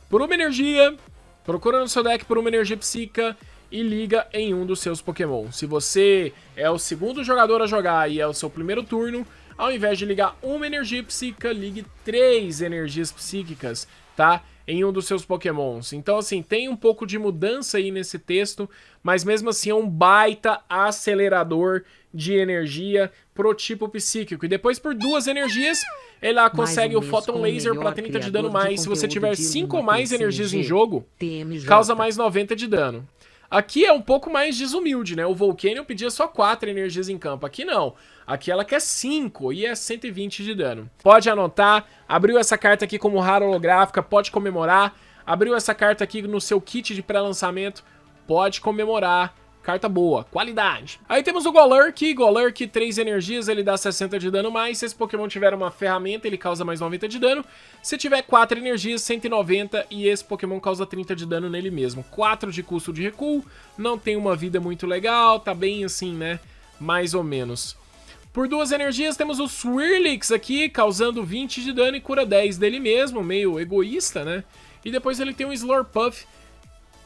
Por uma energia, procura no seu deck por uma energia psíquica e liga em um dos seus Pokémon. Se você é o segundo jogador a jogar e é o seu primeiro turno, ao invés de ligar uma energia psíquica, ligue 3 energias psíquicas, tá? Em um dos seus Pokémons. Então, assim, tem um pouco de mudança aí nesse texto, mas mesmo assim é um baita acelerador de energia pro tipo psíquico. E depois, por 2 energias, ela consegue o Photon Laser para 30 de dano mais. Se você tiver 5 ou mais energias em jogo, causa mais 90 de dano. Aqui é um pouco mais desumilde, né? O Volcanion pedia só 4 energias em campo. Aqui não. Aqui ela quer 5 e é 120 de dano. Pode anotar. Abriu essa carta aqui como rara holográfica, pode comemorar. Abriu essa carta aqui no seu kit de pré-lançamento, pode comemorar. Carta boa, qualidade. Aí temos o Golurk. Golurk, 3 energias, ele dá 60 de dano mais. Se esse Pokémon tiver uma ferramenta, ele causa mais 90 de dano. Se tiver 4 energias, 190. E esse Pokémon causa 30 de dano nele mesmo. 4 de custo de recuo. Não tem uma vida muito legal. Tá bem assim, né? Mais ou menos. Por 2 energias, temos o Swirlix aqui, causando 20 de dano e cura 10 dele mesmo. Meio egoísta, né? E depois ele tem um Slurpuff.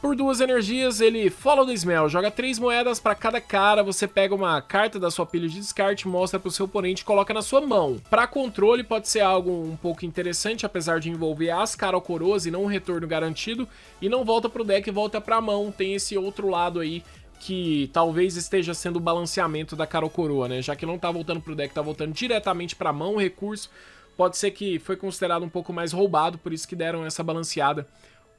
Por 2 energias, ele Follow the Smell, joga 3 moedas para cada cara, você pega uma carta da sua pilha de descarte, mostra para o seu oponente e coloca na sua mão. Para controle pode ser algo um pouco interessante, apesar de envolver as Carocoroas e não um retorno garantido, e não volta pro deck, volta pra mão. Tem esse outro lado aí que talvez esteja sendo o balanceamento da Carocoroa, né? Já que não tá voltando pro deck, tá voltando diretamente pra mão o recurso, pode ser que foi considerado um pouco mais roubado, por isso que deram essa balanceada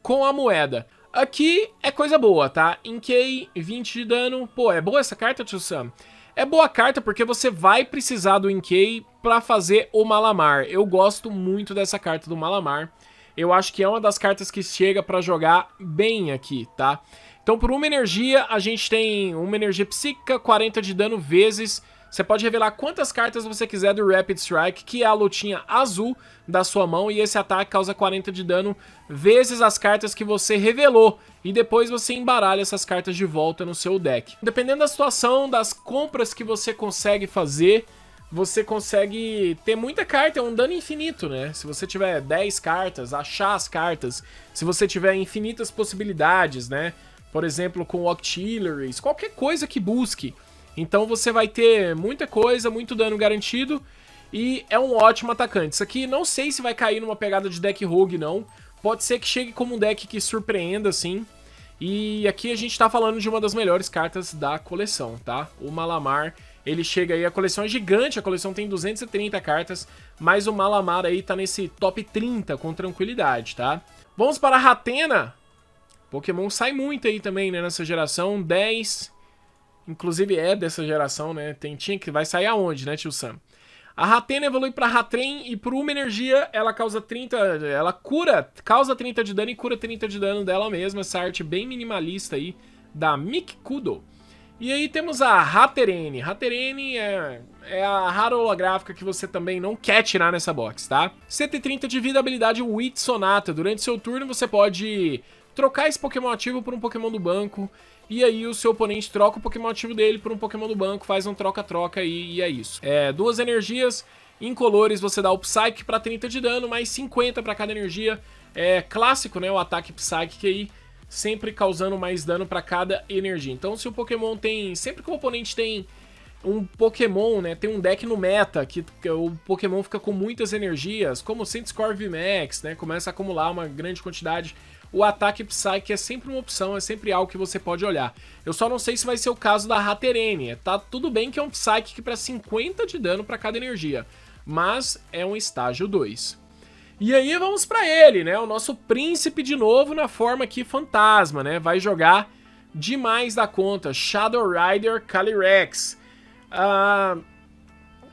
com a moeda. Aqui é coisa boa, tá? Inkay, 20 de dano. Pô, é boa essa carta, Tio Sam? É boa carta porque você vai precisar do Inkay pra fazer o Malamar. Eu gosto muito dessa carta do Malamar. Eu acho que é uma das cartas que chega pra jogar bem aqui, tá? Então por uma energia, a gente tem uma energia psíquica, 40 de dano vezes Você pode revelar quantas cartas você quiser do Rapid Strike, que é a lutinha azul da sua mão, e esse ataque causa 40 de dano vezes as cartas que você revelou, e depois você embaralha essas cartas de volta no seu deck. Dependendo da situação, das compras que você consegue fazer, você consegue ter muita carta, é um dano infinito, né? Se você tiver 10 cartas, achar as cartas, se você tiver infinitas possibilidades, né? Por exemplo, com Octilleries, qualquer coisa que busque. Então você vai ter muita coisa, muito dano garantido e é um ótimo atacante. Isso aqui não sei se vai cair numa pegada de deck rogue não, pode ser que chegue como um deck que surpreenda assim. E aqui a gente tá falando de uma das melhores cartas da coleção, tá? O Malamar, ele chega aí, a coleção é gigante, a coleção tem 230 cartas, mas o Malamar aí tá nesse top 30 com tranquilidade, tá? Vamos para a Rattena. Pokémon sai muito aí também, né, nessa geração, 10... Inclusive é dessa geração, né? Vai sair aonde, né, tio Sam? A Rattena evolui pra Hattrem e por uma energia ela causa 30... Ela causa 30 de dano e cura 30 de dano dela mesma. Essa arte bem minimalista aí da Mikkudo. E aí temos a Hatterene. Hatterene é a rara holográfica que você também não quer tirar nessa box, tá? 130 de vida, habilidade Wit Sonata. Durante seu turno você pode trocar esse Pokémon ativo por um Pokémon do banco. E aí o seu oponente troca o Pokémon ativo dele por um Pokémon do banco, faz um troca-troca e é isso. Duas energias, incolores você dá o Psychic para 30 de dano, mais 50 para cada energia. É clássico, né, o ataque Psychic aí, sempre causando mais dano para cada energia. Então se o Pokémon tem... Sempre que o oponente tem um Pokémon, né, tem um deck no meta, que o Pokémon fica com muitas energias, como o Centiskorn VMAX, né, começa a acumular uma grande quantidade... O ataque Psychic é sempre uma opção, é sempre algo que você pode olhar. Eu só não sei se vai ser o caso da Hatterene. Tá tudo bem que é um Psychic para 50 de dano para cada energia, mas é um estágio 2. E aí vamos para ele, né? O nosso príncipe de novo na forma aqui fantasma, né? Vai jogar demais da conta. Shadow Rider Calyrex.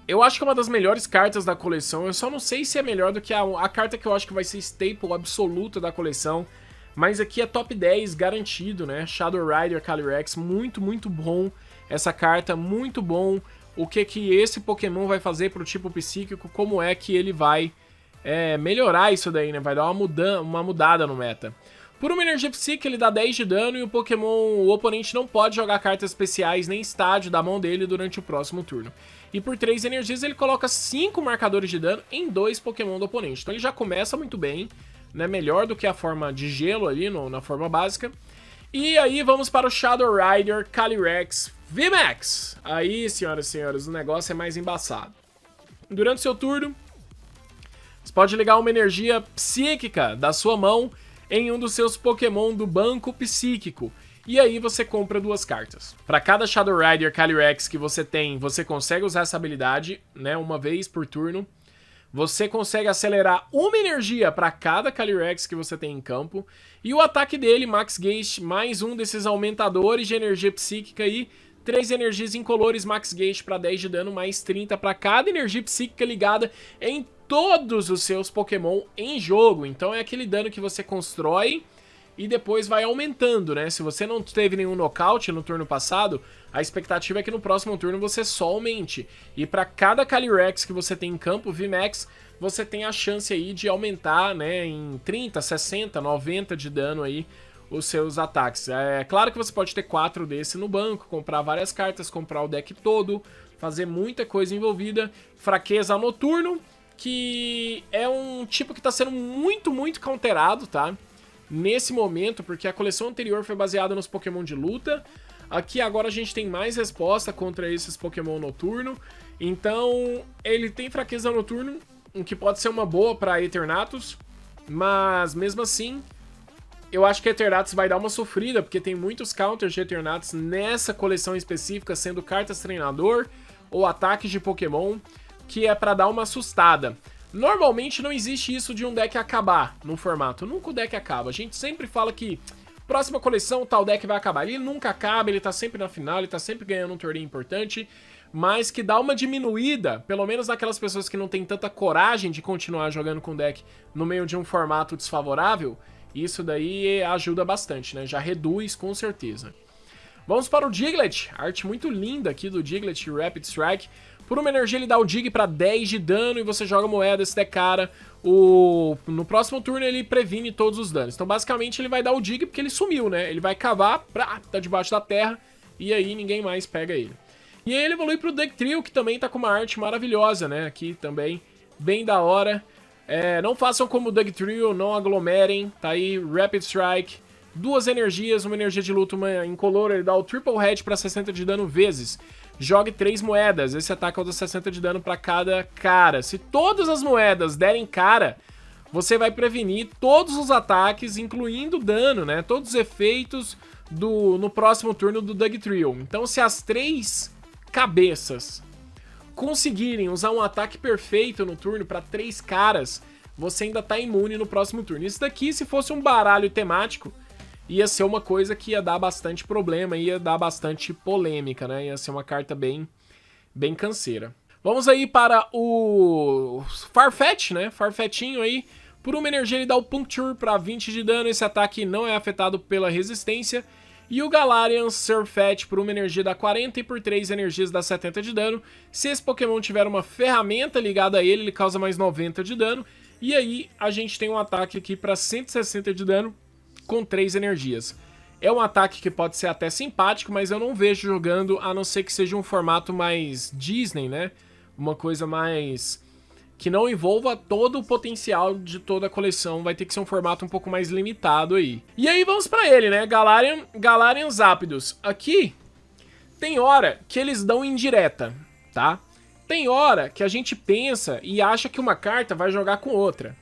Eu acho que é uma das melhores cartas da coleção. Eu só não sei se é melhor do que a carta que eu acho que vai ser staple absoluta da coleção. Mas aqui é top 10 garantido, né? Shadow Rider Calyrex, muito, muito bom essa carta, muito bom. O que esse Pokémon vai fazer pro tipo psíquico, como é que ele vai melhorar isso daí, né? Vai dar uma mudada no meta. Por uma energia psíquica ele dá 10 de dano e o oponente não pode jogar cartas especiais nem estádio da mão dele durante o próximo turno. E por 3 energias ele coloca 5 marcadores de dano em 2 Pokémon do oponente. Então ele já começa muito bem, né? Melhor do que a forma de gelo ali na forma básica. E aí vamos para o Shadow Rider Calyrex VMAX. Aí, senhoras e senhores, o negócio é mais embaçado. Durante seu turno, você pode ligar uma energia psíquica da sua mão em um dos seus Pokémon do banco psíquico. E aí você compra 2 cartas. Para cada Shadow Rider Calyrex que você tem, você consegue usar essa habilidade, né, uma vez por turno. Você consegue acelerar uma energia para cada Calyrex que você tem em campo. E o ataque dele, Max Gate, mais um desses aumentadores de energia psíquica aí. 3 energias incolores, Max Gate para 10 de dano, mais 30 para cada energia psíquica ligada em todos os seus Pokémon em jogo. Então é aquele dano que você constrói e depois vai aumentando, né? Se você não teve nenhum nocaute no turno passado, a expectativa é que no próximo turno você só aumente. E para cada Calyrex que você tem em campo, VMAX, você tem a chance aí de aumentar, né, em 30, 60, 90 de dano aí os seus ataques. É claro que você pode ter 4 desse no banco, comprar várias cartas, comprar o deck todo, fazer muita coisa envolvida. Fraqueza noturno, que é um tipo que está sendo muito, muito counterado, tá? Nesse momento, porque a coleção anterior foi baseada nos Pokémon de luta. Aqui agora a gente tem mais resposta contra esses Pokémon noturno. Então, ele tem fraqueza noturno, o que pode ser uma boa para Eternatus. Mas, mesmo assim, eu acho que Eternatus vai dar uma sofrida, porque tem muitos counters de Eternatus nessa coleção específica, sendo cartas treinador ou ataques de Pokémon, que é para dar uma assustada. Normalmente não existe isso de um deck acabar no formato, nunca o deck acaba. A gente sempre fala que próxima coleção tal deck vai acabar. Ele nunca acaba, ele tá sempre na final, ele tá sempre ganhando um torneio importante, mas que dá uma diminuída, pelo menos naquelas pessoas que não tem tanta coragem de continuar jogando com o deck no meio de um formato desfavorável. Isso daí ajuda bastante, né? Já reduz com certeza. Vamos para o Diglett, arte muito linda aqui do Diglett Rapid Strike. Por uma energia ele dá o Dig para 10 de dano e você joga moeda, se der cara, no próximo turno ele previne todos os danos. Então basicamente ele vai dar o Dig porque ele sumiu, né? Ele vai cavar, tá debaixo da terra e aí ninguém mais pega ele. E aí ele evolui pro Dugtrio, que também tá com uma arte maravilhosa, né? Aqui também, bem da hora. Não façam como o Dugtrio, não aglomerem, tá aí, Rapid Strike. 2 energias, uma energia de luta, uma incolor, ele dá o Triple Head pra 60 de dano vezes. Jogue 3 moedas, esse ataque causa 60 de dano pra cada cara. Se todas as moedas derem cara, você vai prevenir todos os ataques, incluindo dano, né? Todos os efeitos no próximo turno do Dugtrio. Então se as 3 cabeças conseguirem usar um ataque perfeito no turno pra 3 caras, você ainda tá imune no próximo turno. Isso daqui, se fosse um baralho temático, ia ser uma coisa que ia dar bastante problema, ia dar bastante polêmica, né? Ia ser uma carta bem canseira. Vamos aí para o Farfetch, né? Farfetchinho aí. Por uma energia ele dá o Puncture para 20 de dano, esse ataque não é afetado pela resistência. E o Galarian Surfetch por uma energia dá 40 e por 3 energias dá 70 de dano. Se esse Pokémon tiver uma ferramenta ligada a ele, ele causa mais 90 de dano. E aí a gente tem um ataque aqui para 160 de dano, com 3 energias. É um ataque que pode ser até simpático, mas eu não vejo jogando, a não ser que seja um formato mais Disney, né? Uma coisa mais... que não envolva todo o potencial de toda a coleção, vai ter que ser um formato um pouco mais limitado aí. E aí vamos pra ele, né? Galarian Zapdos. Aqui, tem hora que eles dão indireta, tá? Tem hora que a gente pensa e acha que uma carta vai jogar com outra.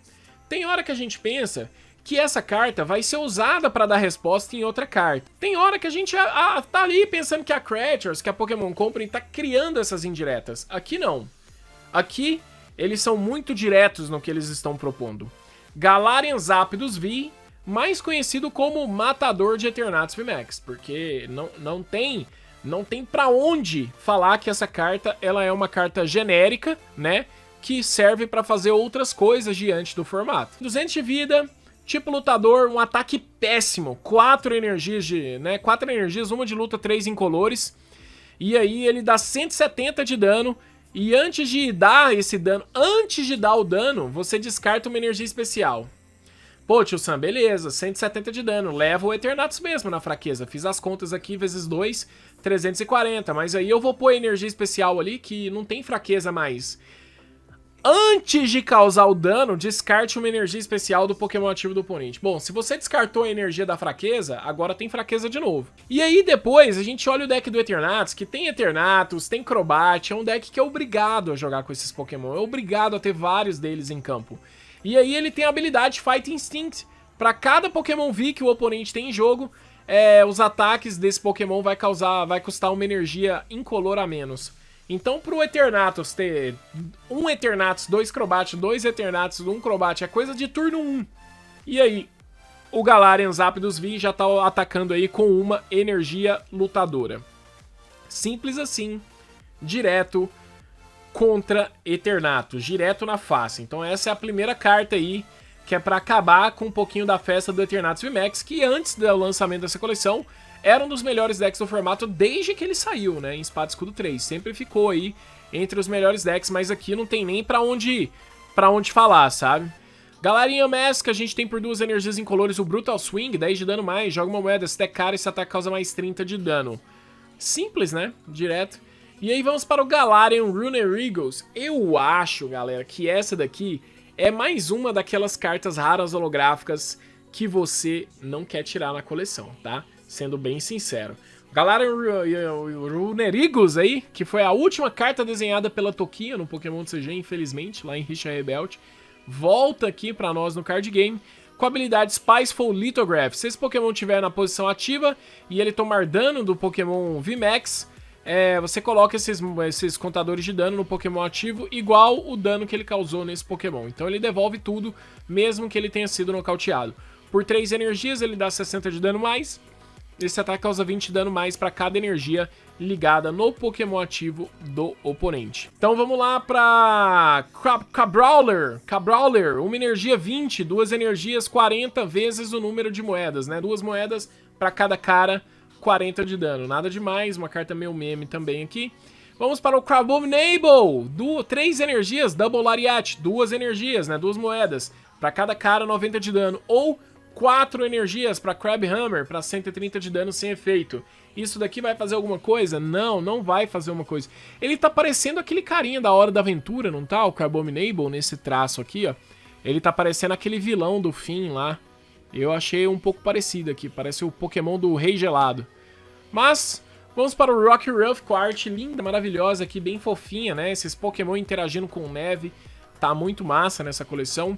Tem hora que a gente pensa que essa carta vai ser usada para dar resposta em outra carta. Tem hora que a gente tá ali pensando que a Creatures, que a Pokémon Company tá criando essas indiretas. Aqui não. Aqui, eles são muito diretos no que eles estão propondo. Galarian Zapdos V, mais conhecido como Matador de Eternatus VMAX, porque não tem pra onde falar que essa carta ela é uma carta genérica, né? Que serve pra fazer outras coisas diante do formato. 200 de vida... Tipo lutador, um ataque péssimo, 4 energias, né? 4 energias, uma de luta, 3 incolores. E aí ele dá 170 de dano. E antes de dar esse dano, antes de dar o dano, você descarta uma energia especial. Pô, tio Sam, beleza, 170 de dano, leva o Eternatus mesmo na fraqueza. Fiz as contas aqui, vezes 2, 340. Mas aí eu vou pôr energia especial ali, que não tem fraqueza mais. Antes de causar o dano, descarte uma energia especial do Pokémon ativo do oponente. Bom, se você descartou a energia da fraqueza, agora tem fraqueza de novo. E aí depois a gente olha o deck do Eternatus, que tem Eternatus, tem Crobat, é um deck que é obrigado a jogar com esses Pokémon, é obrigado a ter vários deles em campo. E aí ele tem a habilidade Fight Instinct. Pra cada Pokémon V que o oponente tem em jogo, os ataques desse Pokémon vai custar uma energia incolor a menos. Então, pro Eternatus ter um Eternatus, 2 Crobat, 2 Eternatus, 1 Crobat, é coisa de turno 1. E aí, o Galarian Zapdos V já tá atacando aí com uma energia lutadora. Simples assim, direto contra Eternatus, direto na face. Então essa é a primeira carta aí, que é pra acabar com um pouquinho da festa do Eternatus VMAX, que antes do lançamento dessa coleção... era um dos melhores decks do formato desde que ele saiu, né, em Espada e Escudo 3. Sempre ficou aí entre os melhores decks, mas aqui não tem nem pra onde falar, sabe? Galarian Mask, a gente tem por 2 energias incolores o Brutal Swing, 10 de dano mais, joga uma moeda, se der cara, esse ataque causa mais 30 de dano. Simples, né? Direto. E aí vamos para o Galarian Runeriggles. Eu acho, galera, que essa daqui é mais uma daquelas cartas raras holográficas que você não quer tirar na coleção, tá? Sendo bem sincero. Galarian Runeriggles aí, que foi a última carta desenhada pela Toquinha no Pokémon CG, infelizmente, lá em Richa Rebelde, volta aqui pra nós no card game, com a habilidade Spiceful Lithograph. Se esse Pokémon estiver na posição ativa e ele tomar dano do Pokémon VMAX, você coloca esses contadores de dano no Pokémon ativo, igual o dano que ele causou nesse Pokémon. Então ele devolve tudo, mesmo que ele tenha sido nocauteado. Por 3 energias ele dá 60 de dano mais. Esse ataque causa 20 de dano mais para cada energia ligada no Pokémon ativo do oponente. Então vamos lá para Cabrawler, uma energia 20, 2 energias 40 vezes o número de moedas, né? 2 moedas para cada cara 40 de dano. Nada demais, uma carta meio meme também aqui. Vamos para o Crabominable, 3 energias, Double Lariat, 2 energias, né, 2 moedas, para cada cara 90 de dano, ou 4 energias para Crabhammer, para 130 de dano sem efeito. Isso daqui vai fazer alguma coisa? Não, não vai fazer uma coisa. Ele tá parecendo aquele carinha da Hora da Aventura, não tá? O Crabominable, nesse traço aqui, ó. Ele tá parecendo aquele vilão do fim lá. Eu achei um pouco parecido aqui, parece o Pokémon do Rei Gelado. Mas vamos para o Rockruff com a arte linda, maravilhosa aqui, bem fofinha, né? Esses Pokémon interagindo com neve, tá muito massa nessa coleção.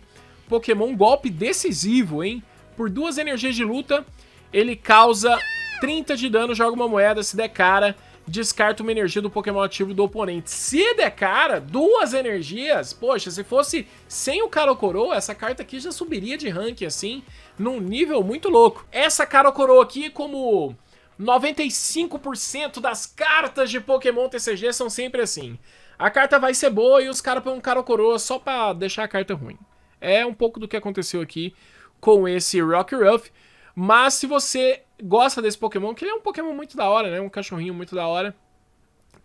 Pokémon golpe decisivo, hein? Por 2 energias de luta, ele causa 30 de dano, joga uma moeda, se der cara, descarta uma energia do Pokémon ativo do oponente. Se der cara, 2 energias, poxa, se fosse sem o Cara ou Coroa, essa carta aqui já subiria de rank, assim, num nível muito louco. Essa Cara ou Coroa aqui, como 95% das cartas de Pokémon TCG são sempre assim. A carta vai ser boa e os caras põem um Cara ou Coroa só pra deixar a carta ruim. É um pouco do que aconteceu aqui com esse Rockruff. Mas se você gosta desse Pokémon, que ele é um Pokémon muito da hora, né? Um cachorrinho muito da hora.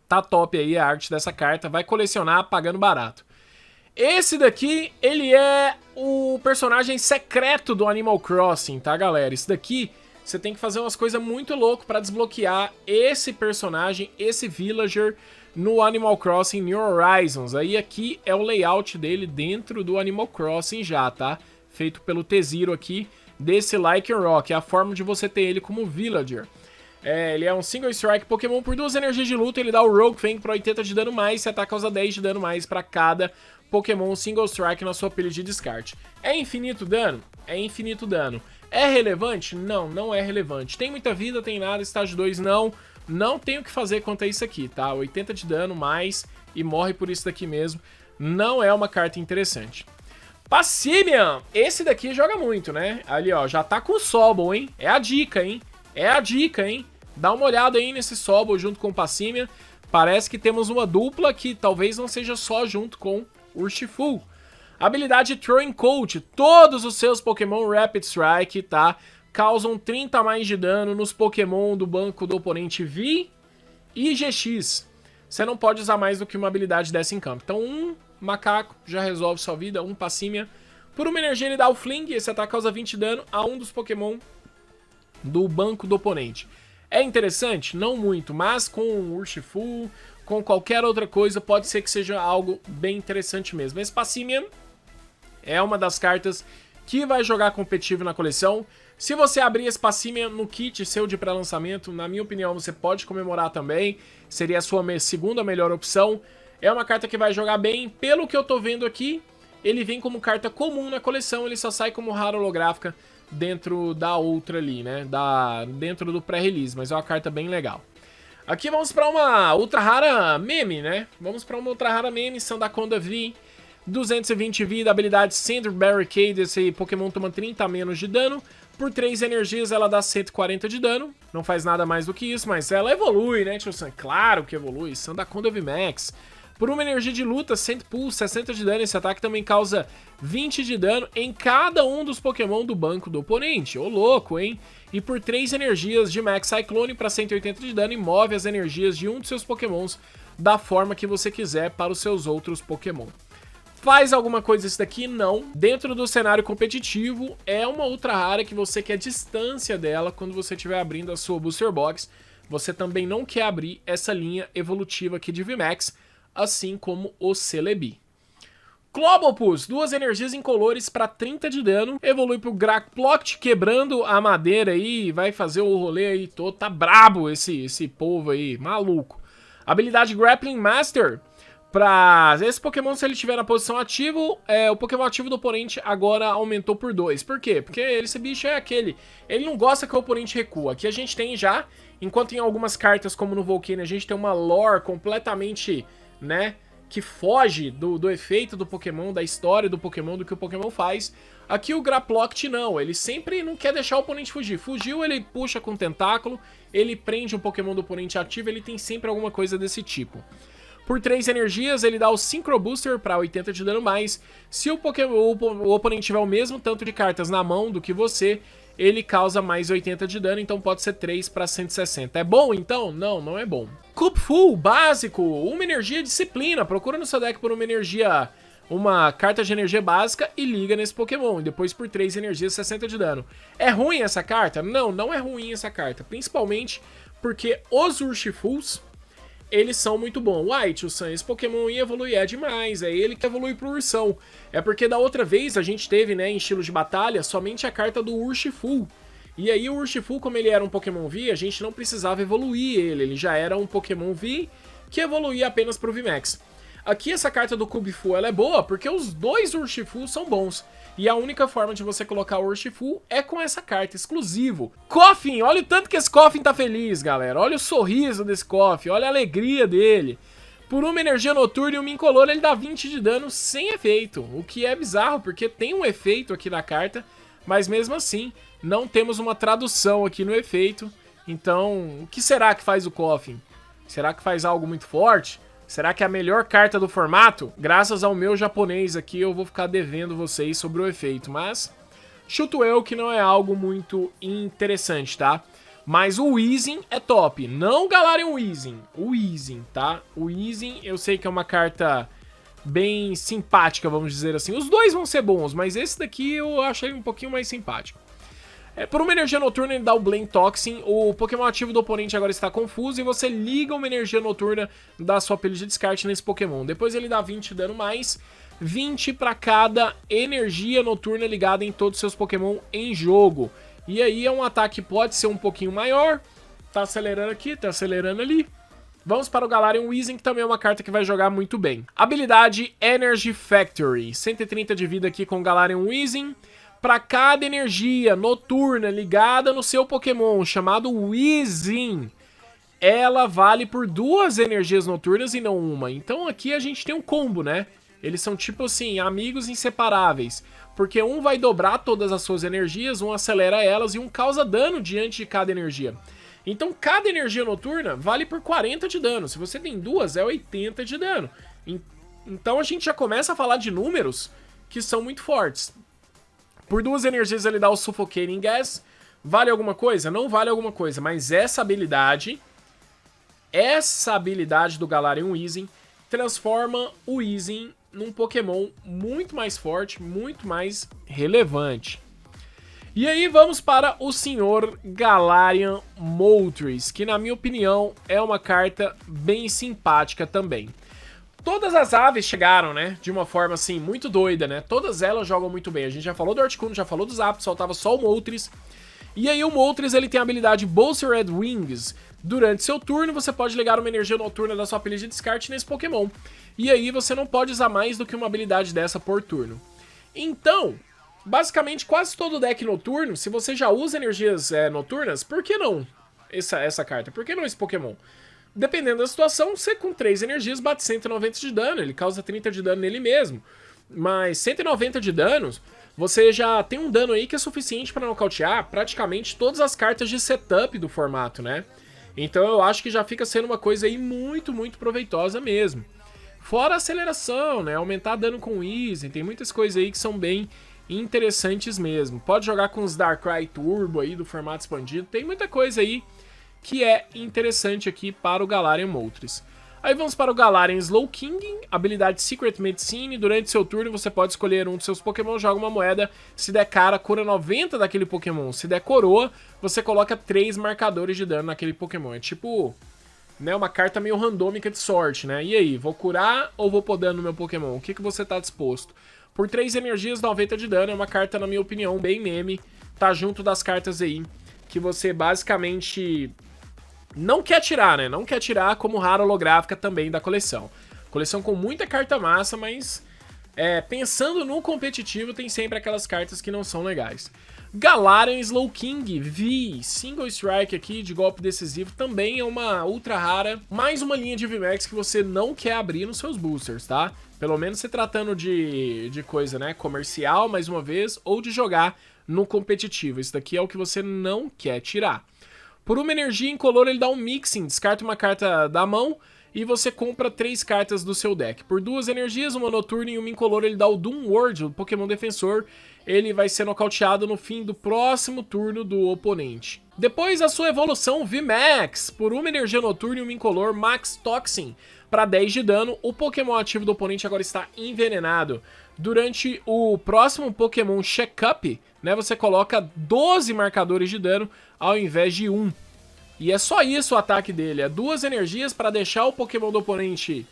Tá top aí a arte dessa carta. Vai colecionar pagando barato. Esse daqui, ele é o personagem secreto do Animal Crossing, tá, galera? Esse daqui, você tem que fazer umas coisas muito loucas pra desbloquear esse personagem, esse villager, no Animal Crossing New Horizons. Aí aqui é o layout dele dentro do Animal Crossing já, tá? Feito pelo T-Zero aqui, desse Lycanroc, é a forma de você ter ele como villager. Ele é um single strike Pokémon, por 2 energias de luta ele dá o Rogue Fang para 80 de dano mais, se ataca causa 10 de dano mais para cada Pokémon single strike na sua pilha de descarte. É infinito dano? É infinito dano. É relevante? Não, não é relevante. Tem muita vida, tem nada, estágio 2 não tem o que fazer quanto a isso aqui, tá? 80 de dano mais e morre por isso daqui mesmo. Não é uma carta interessante. Passimian, esse daqui joga muito, né? Ali, ó, já tá com o Sobble, hein? É a dica, hein? É a dica, hein? Dá uma olhada aí nesse Sobble junto com o Passimian. Parece que temos uma dupla que talvez não seja só junto com o Urshifu. Habilidade Throwing Coat. Todos os seus Pokémon Rapid Strike, tá? Causam 30 a mais de dano nos Pokémon do banco do oponente V e GX. Você não pode usar mais do que uma habilidade dessa em campo. Então, um macaco já resolve sua vida, um Passimian. Por uma energia ele dá o Fling, esse ataque causa 20 de dano a um dos Pokémon do banco do oponente. É interessante? Não muito, mas com o Urshifu, com qualquer outra coisa, pode ser que seja algo bem interessante mesmo. Esse Passimian é uma das cartas que vai jogar competitivo na coleção. Se você abrir esse Passimian no kit seu de pré-lançamento, na minha opinião, você pode comemorar também. Seria a sua segunda melhor opção. É uma carta que vai jogar bem. Pelo que eu tô vendo aqui, ele vem como carta comum na coleção. Ele só sai como rara holográfica dentro da outra ali, né? Dentro do pré-release, mas é uma carta bem legal. Aqui vamos para uma ultra rara meme, né? Vamos para uma ultra rara meme, Sandaconda V. 220 vida, habilidade Cinder Barricade, esse Pokémon toma 30 a menos de dano. Por 3 energias ela dá 140 de dano, não faz nada mais do que isso, mas ela evolui, né, tio Sam? Claro que evolui, Sandaconda VMAX. Por uma energia de luta, 100 pulse, 60 de dano, esse ataque também causa 20 de dano em cada um dos Pokémon do banco do oponente. Ô louco, hein? E por 3 energias de Max Cyclone para 180 de dano e move as energias de um dos seus Pokémons da forma que você quiser para os seus outros Pokémon. Faz alguma coisa isso daqui? Não. Dentro do cenário competitivo, é uma ultra rara que você quer distância dela quando você estiver abrindo a sua Booster Box. Você também não quer abrir essa linha evolutiva aqui de VMAX, assim como o Celebi. Clobopus, 2 energias incolores para 30 de dano, evolui pro Graploct, quebrando a madeira aí, vai fazer o rolê aí todo, tá brabo esse povo aí, maluco. Habilidade Grappling Master. Pra esse Pokémon, se ele estiver na posição ativa, o Pokémon ativo do oponente agora aumentou por 2. Por quê? Porque esse bicho é aquele. Ele não gosta que o oponente recua. Aqui a gente tem já, enquanto em algumas cartas, como no Volcano, a gente tem uma lore completamente, né, que foge do efeito do Pokémon, da história do Pokémon, do que o Pokémon faz. Aqui o Graploct não, ele sempre não quer deixar o oponente fugir. Fugiu, ele puxa com o tentáculo, ele prende um Pokémon do oponente ativo, ele tem sempre alguma coisa desse tipo. Por 3 energias, ele dá o Synchro Booster para 80 de dano mais. Se o oponente tiver o mesmo tanto de cartas na mão do que você, ele causa mais 80 de dano, então pode ser 3 para 160. É bom então? Não, não é bom. Cup Full, básico, uma energia disciplina. Procura no seu deck por uma carta de energia básica e liga nesse Pokémon. E depois por 3 energias, 60 de dano. É ruim essa carta? Não, não é ruim essa carta. Principalmente porque os Urshifus, eles são muito bons. Uai, tio Sam, esse Pokémon ia evoluir, é demais, é ele que evolui pro Ursão. É porque da outra vez a gente teve, né, em estilo de batalha, somente a carta do Urshifu. E aí o Urshifu, como ele era um Pokémon V, a gente não precisava evoluir ele já era um Pokémon V que evoluía apenas pro VMAX. Aqui essa carta do Kubfu, ela é boa porque os dois Urshifu são bons. E a única forma de você colocar o Urshifu é com essa carta, exclusivo. Koffing, olha o tanto que esse Koffing tá feliz, galera. Olha o sorriso desse Koffing, olha a alegria dele. Por uma energia noturna e um incolor, ele dá 20 de dano sem efeito. O que é bizarro, porque tem um efeito aqui na carta, mas mesmo assim, não temos uma tradução aqui no efeito. Então, o que será que faz o Koffing? Será que faz algo muito forte? Será que é a melhor carta do formato? Graças ao meu japonês aqui, eu vou ficar devendo vocês sobre o efeito, mas chuto eu que não é algo muito interessante, tá? Mas o Weezing é top, não o Galarian Weezing, o Weezing, tá? O Weezing eu sei que é uma carta bem simpática, vamos dizer assim. Os dois vão ser bons, mas esse daqui eu achei um pouquinho mais simpático. Por uma energia noturna ele dá o Blame Toxin, o Pokémon ativo do oponente agora está confuso e você liga uma energia noturna da sua pilha de descarte nesse Pokémon. Depois ele dá 20 de dano mais, 20 para cada energia noturna ligada em todos os seus Pokémon em jogo. E aí é um ataque que pode ser um pouquinho maior, tá acelerando aqui, tá acelerando ali. Vamos para o Galarian Weezing, que também é uma carta que vai jogar muito bem. Habilidade Energy Factory, 130 de vida aqui com o Galarian Weezing. Para cada energia noturna ligada no seu Pokémon, chamado Weezing, ela vale por 2 energias noturnas e não uma. Então aqui a gente tem um combo, né? Eles são tipo assim, amigos inseparáveis. Porque um vai dobrar todas as suas energias, um acelera elas e um causa dano diante de cada energia. Então cada energia noturna vale por 40 de dano. Se você tem 2, é 80 de dano. Então a gente já começa a falar de números que são muito fortes. Por 2 energias ele dá o Suffocating Gas. Vale alguma coisa? Não vale alguma coisa, mas essa habilidade do Galarian Weezing transforma o Weezing num Pokémon muito mais forte, muito mais relevante. E aí vamos para o senhor Galarian Moltres, que na minha opinião é uma carta bem simpática também. Todas as aves chegaram, né, de uma forma assim, muito doida, né, todas elas jogam muito bem. A gente já falou do Articuno, já falou do Zapdos, faltava só o Moltres. E aí o Moltres, ele tem a habilidade Bolstered Wings. Durante seu turno, você pode ligar uma energia noturna da sua pilha de descarte nesse Pokémon. E aí você não pode usar mais do que uma habilidade dessa por turno. Então, basicamente quase todo deck noturno, se você já usa energias noturnas, por que não essa carta? Por que não esse Pokémon? Dependendo da situação, você com 3 energias bate 190 de dano, ele causa 30 de dano nele mesmo. Mas 190 de danos, você já tem um dano aí que é suficiente para nocautear praticamente todas as cartas de setup do formato, né? Então eu acho que já fica sendo uma coisa aí muito, muito proveitosa mesmo. Fora a aceleração, né? Aumentar dano com Weezing, tem muitas coisas aí que são bem interessantes mesmo. Pode jogar com os Darkrai Turbo aí do formato expandido, tem muita coisa aí que é interessante aqui para o Galarian Moltres. Aí vamos para o Galarian Slowking, habilidade Secret Medicine. Durante seu turno você pode escolher um dos seus Pokémon, joga uma moeda, se der cara, cura 90 daquele Pokémon. Se der coroa, você coloca 3 marcadores de dano naquele Pokémon. É tipo, né, uma carta meio randômica de sorte, né? E aí, vou curar ou vou pôr dano no meu Pokémon? O que você tá disposto? Por 3 energias, 90 de dano, é uma carta, na minha opinião, bem meme. Tá junto das cartas aí que você basicamente não quer tirar, né? Não quer tirar como rara holográfica também da coleção. Coleção com muita carta massa, mas pensando no competitivo, tem sempre aquelas cartas que não são legais. Galarian Slowking V, Single Strike aqui de golpe decisivo, também é uma ultra rara. Mais uma linha de VMAX que você não quer abrir nos seus boosters, tá? Pelo menos se tratando de coisa, né? Comercial, mais uma vez, ou de jogar no competitivo. Isso daqui é o que você não quer tirar. Por uma energia incolor, ele dá um Mixing, descarta uma carta da mão e você compra 3 cartas do seu deck. Por 2 energias, uma noturna e uma incolor, ele dá o Doom Ward, o Pokémon defensor. Ele vai ser nocauteado no fim do próximo turno do oponente. Depois a sua evolução VMAX, por uma energia noturna e uma incolor, Max Toxin, para 10 de dano, o Pokémon ativo do oponente agora está envenenado. Durante o próximo Pokémon Check-up, né, você coloca 12 marcadores de dano ao invés de 1. E é só isso o ataque dele, é 2 energias para deixar o Pokémon do oponente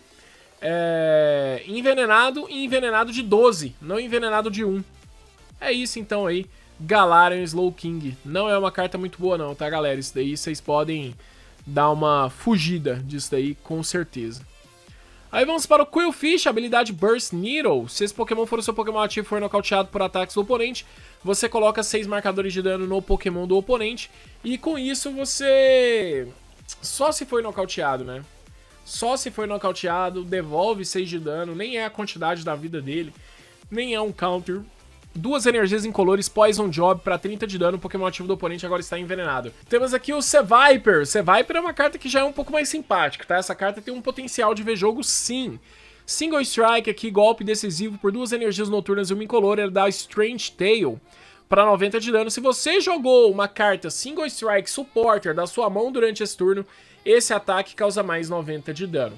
envenenado e envenenado de 12, não envenenado de 1. É isso então aí, Galarian Slowking. Não é uma carta muito boa não, tá galera? Isso daí vocês podem dar uma fugida disso daí com certeza. Aí vamos para o Qwilfish, habilidade Burst Needle. Se esse Pokémon for o seu Pokémon ativo e for nocauteado por ataques do oponente, você coloca 6 marcadores de dano no Pokémon do oponente. E com isso você... Só se foi nocauteado, né? Só se foi nocauteado, devolve 6 de dano, nem é a quantidade da vida dele, nem é um counter. 2 energias incolores, Poison Job para 30 de dano, o Pokémon ativo do oponente agora está envenenado. Temos aqui o Seviper. O Seviper é uma carta que já é um pouco mais simpática, tá? Essa carta tem um potencial de ver jogo sim. Single Strike aqui, golpe decisivo por 2 energias noturnas e uma incolor, ele dá Strange Tail para 90 de dano. Se você jogou uma carta Single Strike Supporter da sua mão durante esse turno, esse ataque causa mais 90 de dano.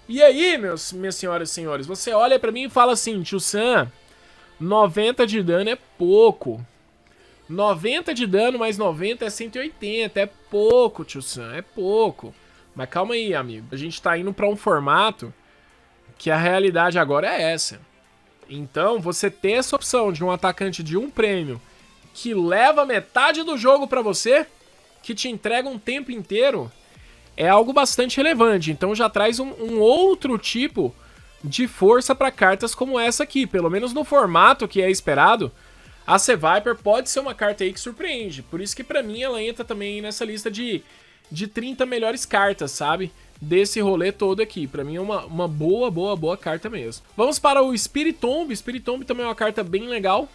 E aí, minhas senhoras e senhores, você olha pra mim e fala assim, tio Sam, 90 de dano é pouco. 90 de dano mais 90 é 180. É pouco, tio Sam, é pouco. Mas calma aí, amigo. A gente tá indo pra um formato que a realidade agora é essa. Então, você ter essa opção de um atacante de 1 prêmio que leva metade do jogo pra você, que te entrega um tempo inteiro, é algo bastante relevante. Então já traz um outro tipo de força para cartas como essa aqui. Pelo menos no formato que é esperado, a Seviper pode ser uma carta aí que surpreende. Por isso que pra mim ela entra também nessa lista de 30 melhores cartas, sabe? Desse rolê todo aqui. Pra mim é uma boa carta mesmo. Vamos para o Spiritomb. Spiritomb também é uma carta bem legal.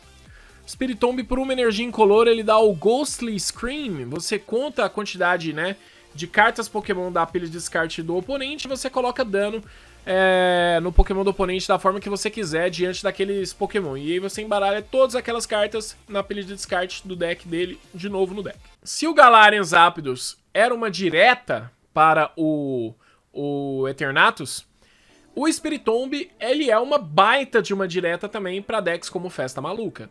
Spiritomb, por uma energia incolor, ele dá o Ghostly Scream. Você conta a quantidade, né, de cartas Pokémon da pilha de descarte do oponente e você coloca dano no Pokémon do oponente da forma que você quiser diante daqueles Pokémon. E aí você embaralha todas aquelas cartas na pilha de descarte do deck dele de novo no deck. Se o Galarian Zapdos era uma direta para o Eternatus, o Spiritomb, ele é uma baita de uma direta também para decks como Festa Maluca.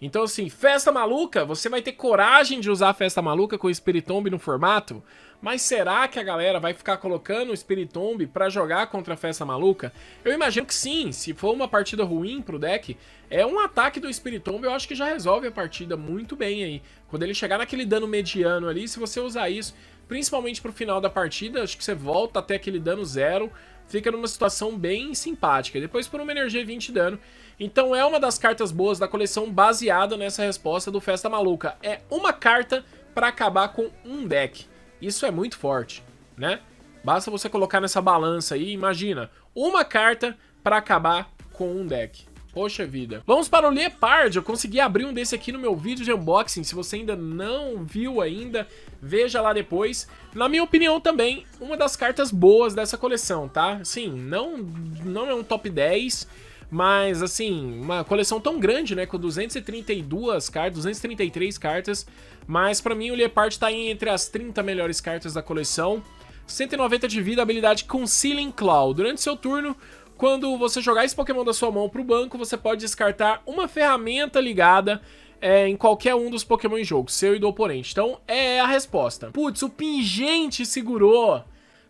Então assim, Festa Maluca, você vai ter coragem de usar Festa Maluca com o Spiritomb no formato? Mas será que a galera vai ficar colocando o Spiritomb pra jogar contra a Festa Maluca? Eu imagino que sim, se for uma partida ruim pro deck, um ataque do Spiritomb eu acho que já resolve a partida muito bem aí. Quando ele chegar naquele dano mediano ali, se você usar isso, principalmente pro final da partida, acho que você volta até aquele dano 0, fica numa situação bem simpática. Depois por uma energia 20 de dano. Então é uma das cartas boas da coleção baseada nessa resposta do Festa Maluca. É uma carta pra acabar com um deck. Isso é muito forte, né? Basta você colocar nessa balança aí, imagina, uma carta pra acabar com um deck. Poxa vida. Vamos para o Liepard. Eu consegui abrir um desse aqui no meu vídeo de unboxing. Se você ainda não viu ainda, veja lá depois. Na minha opinião também, uma das cartas boas dessa coleção, tá? Sim, não é um top 10, mas assim, uma coleção tão grande, né? Com 232 cartas, 233 cartas. Mas pra mim o Liepard tá entre as 30 melhores cartas da coleção. 190 de vida, habilidade Concealing Claw. Durante seu turno, quando você jogar esse Pokémon da sua mão pro banco, você pode descartar uma ferramenta ligada em qualquer um dos Pokémon em jogo, seu e do oponente. Então é a resposta. Putz, o Pingente segurou.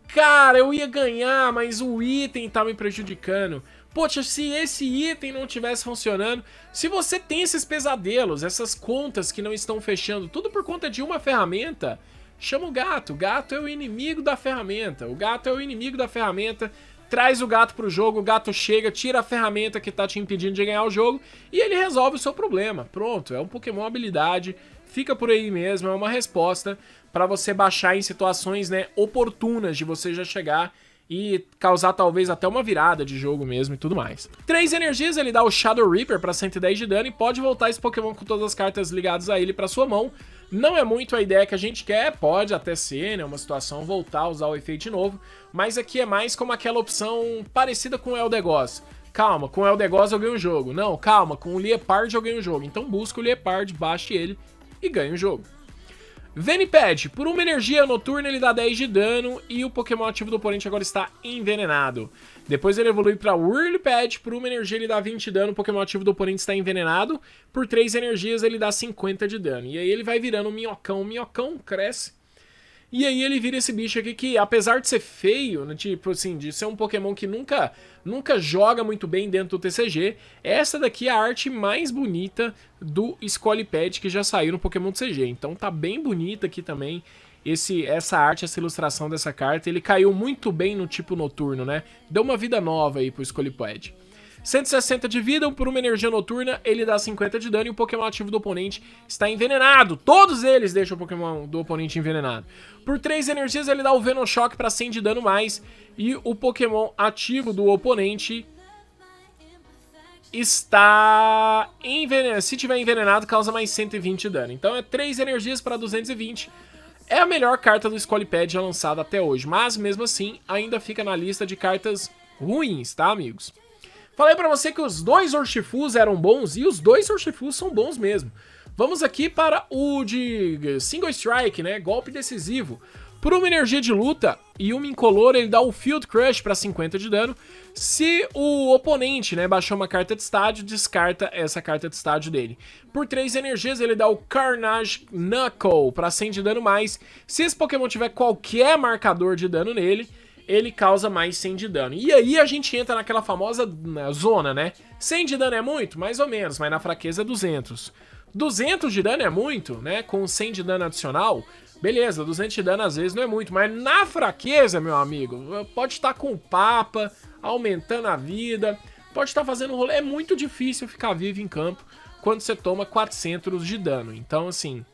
Cara, eu ia ganhar, mas o item tá me prejudicando. Poxa, se esse item não tivesse funcionando... Se você tem esses pesadelos, essas contas que não estão fechando, tudo por conta de uma ferramenta, chama o gato. O gato é o inimigo da ferramenta. O gato é o inimigo da ferramenta. Traz o gato pro jogo, o gato chega, tira a ferramenta que tá te impedindo de ganhar o jogo e ele resolve o seu problema. Pronto, é um Pokémon habilidade, fica por aí mesmo, é uma resposta pra você baixar em situações, né, oportunas de você já chegar e causar talvez até uma virada de jogo mesmo e tudo mais. 3 energias, ele dá o Shadow Reaper para 110 de dano e pode voltar esse Pokémon com todas as cartas ligadas a ele para sua mão. Não é muito a ideia que a gente quer, pode até ser, né, uma situação voltar a usar o efeito de novo, mas aqui é mais como aquela opção parecida com o Eldegoss. Calma, com o Eldegoss eu ganho o jogo. Não, calma, com o Liepard eu ganho o jogo. Então busca o Liepard, baixe ele e ganha o jogo. Venipede, por uma energia noturna ele dá 10 de dano e o Pokémon ativo do oponente agora está envenenado. Depois ele evolui para Whirlipede, por uma energia ele dá 20 de dano, o Pokémon ativo do oponente está envenenado. Por 3 energias ele dá 50 de dano. E aí ele vai virando um minhocão, o minhocão cresce. E aí ele vira esse bicho aqui que, apesar de ser feio, né, tipo assim, de ser um Pokémon que nunca joga muito bem dentro do TCG, essa daqui é a arte mais bonita do Scolipede que já saiu no Pokémon TCG. Então tá bem bonita aqui também essa arte, essa ilustração dessa carta. Ele caiu muito bem no tipo noturno, né? Deu uma vida nova aí pro Scolipede. 160 de vida, por uma energia noturna, ele dá 50 de dano e o Pokémon ativo do oponente está envenenado. Todos eles deixam o Pokémon do oponente envenenado. Por 3 energias, ele dá o Venoshock para 100 de dano mais e o Pokémon ativo do oponente está envenenado. Se tiver envenenado, causa mais 120 de dano. Então é 3 energias para 220. É a melhor carta do Scolipede já lançada até hoje, mas mesmo assim ainda fica na lista de cartas ruins, tá, amigos? Falei pra você que os 2 Urshifus eram bons, e os 2 Urshifus são bons mesmo. Vamos aqui para o de Single Strike, né? Golpe decisivo. Por uma energia de luta e uma incolor, ele dá o Field Crush para 50 de dano. Se o oponente, né, baixou uma carta de estádio, descarta essa carta de estádio dele. Por 3 energias, ele dá o Carnage Knuckle para 100 de dano mais. Se esse Pokémon tiver qualquer marcador de dano nele, ele causa mais 100 de dano. E aí a gente entra naquela famosa zona, né? 100 de dano é muito? Mais ou menos, mas na fraqueza é 200. 200 de dano é muito, né? Com 100 de dano adicional, beleza, 200 de dano às vezes não é muito, mas na fraqueza, meu amigo, pode estar com papa, aumentando a vida, pode estar fazendo rolê. É muito difícil ficar vivo em campo quando você toma 400 de dano. Então, assim,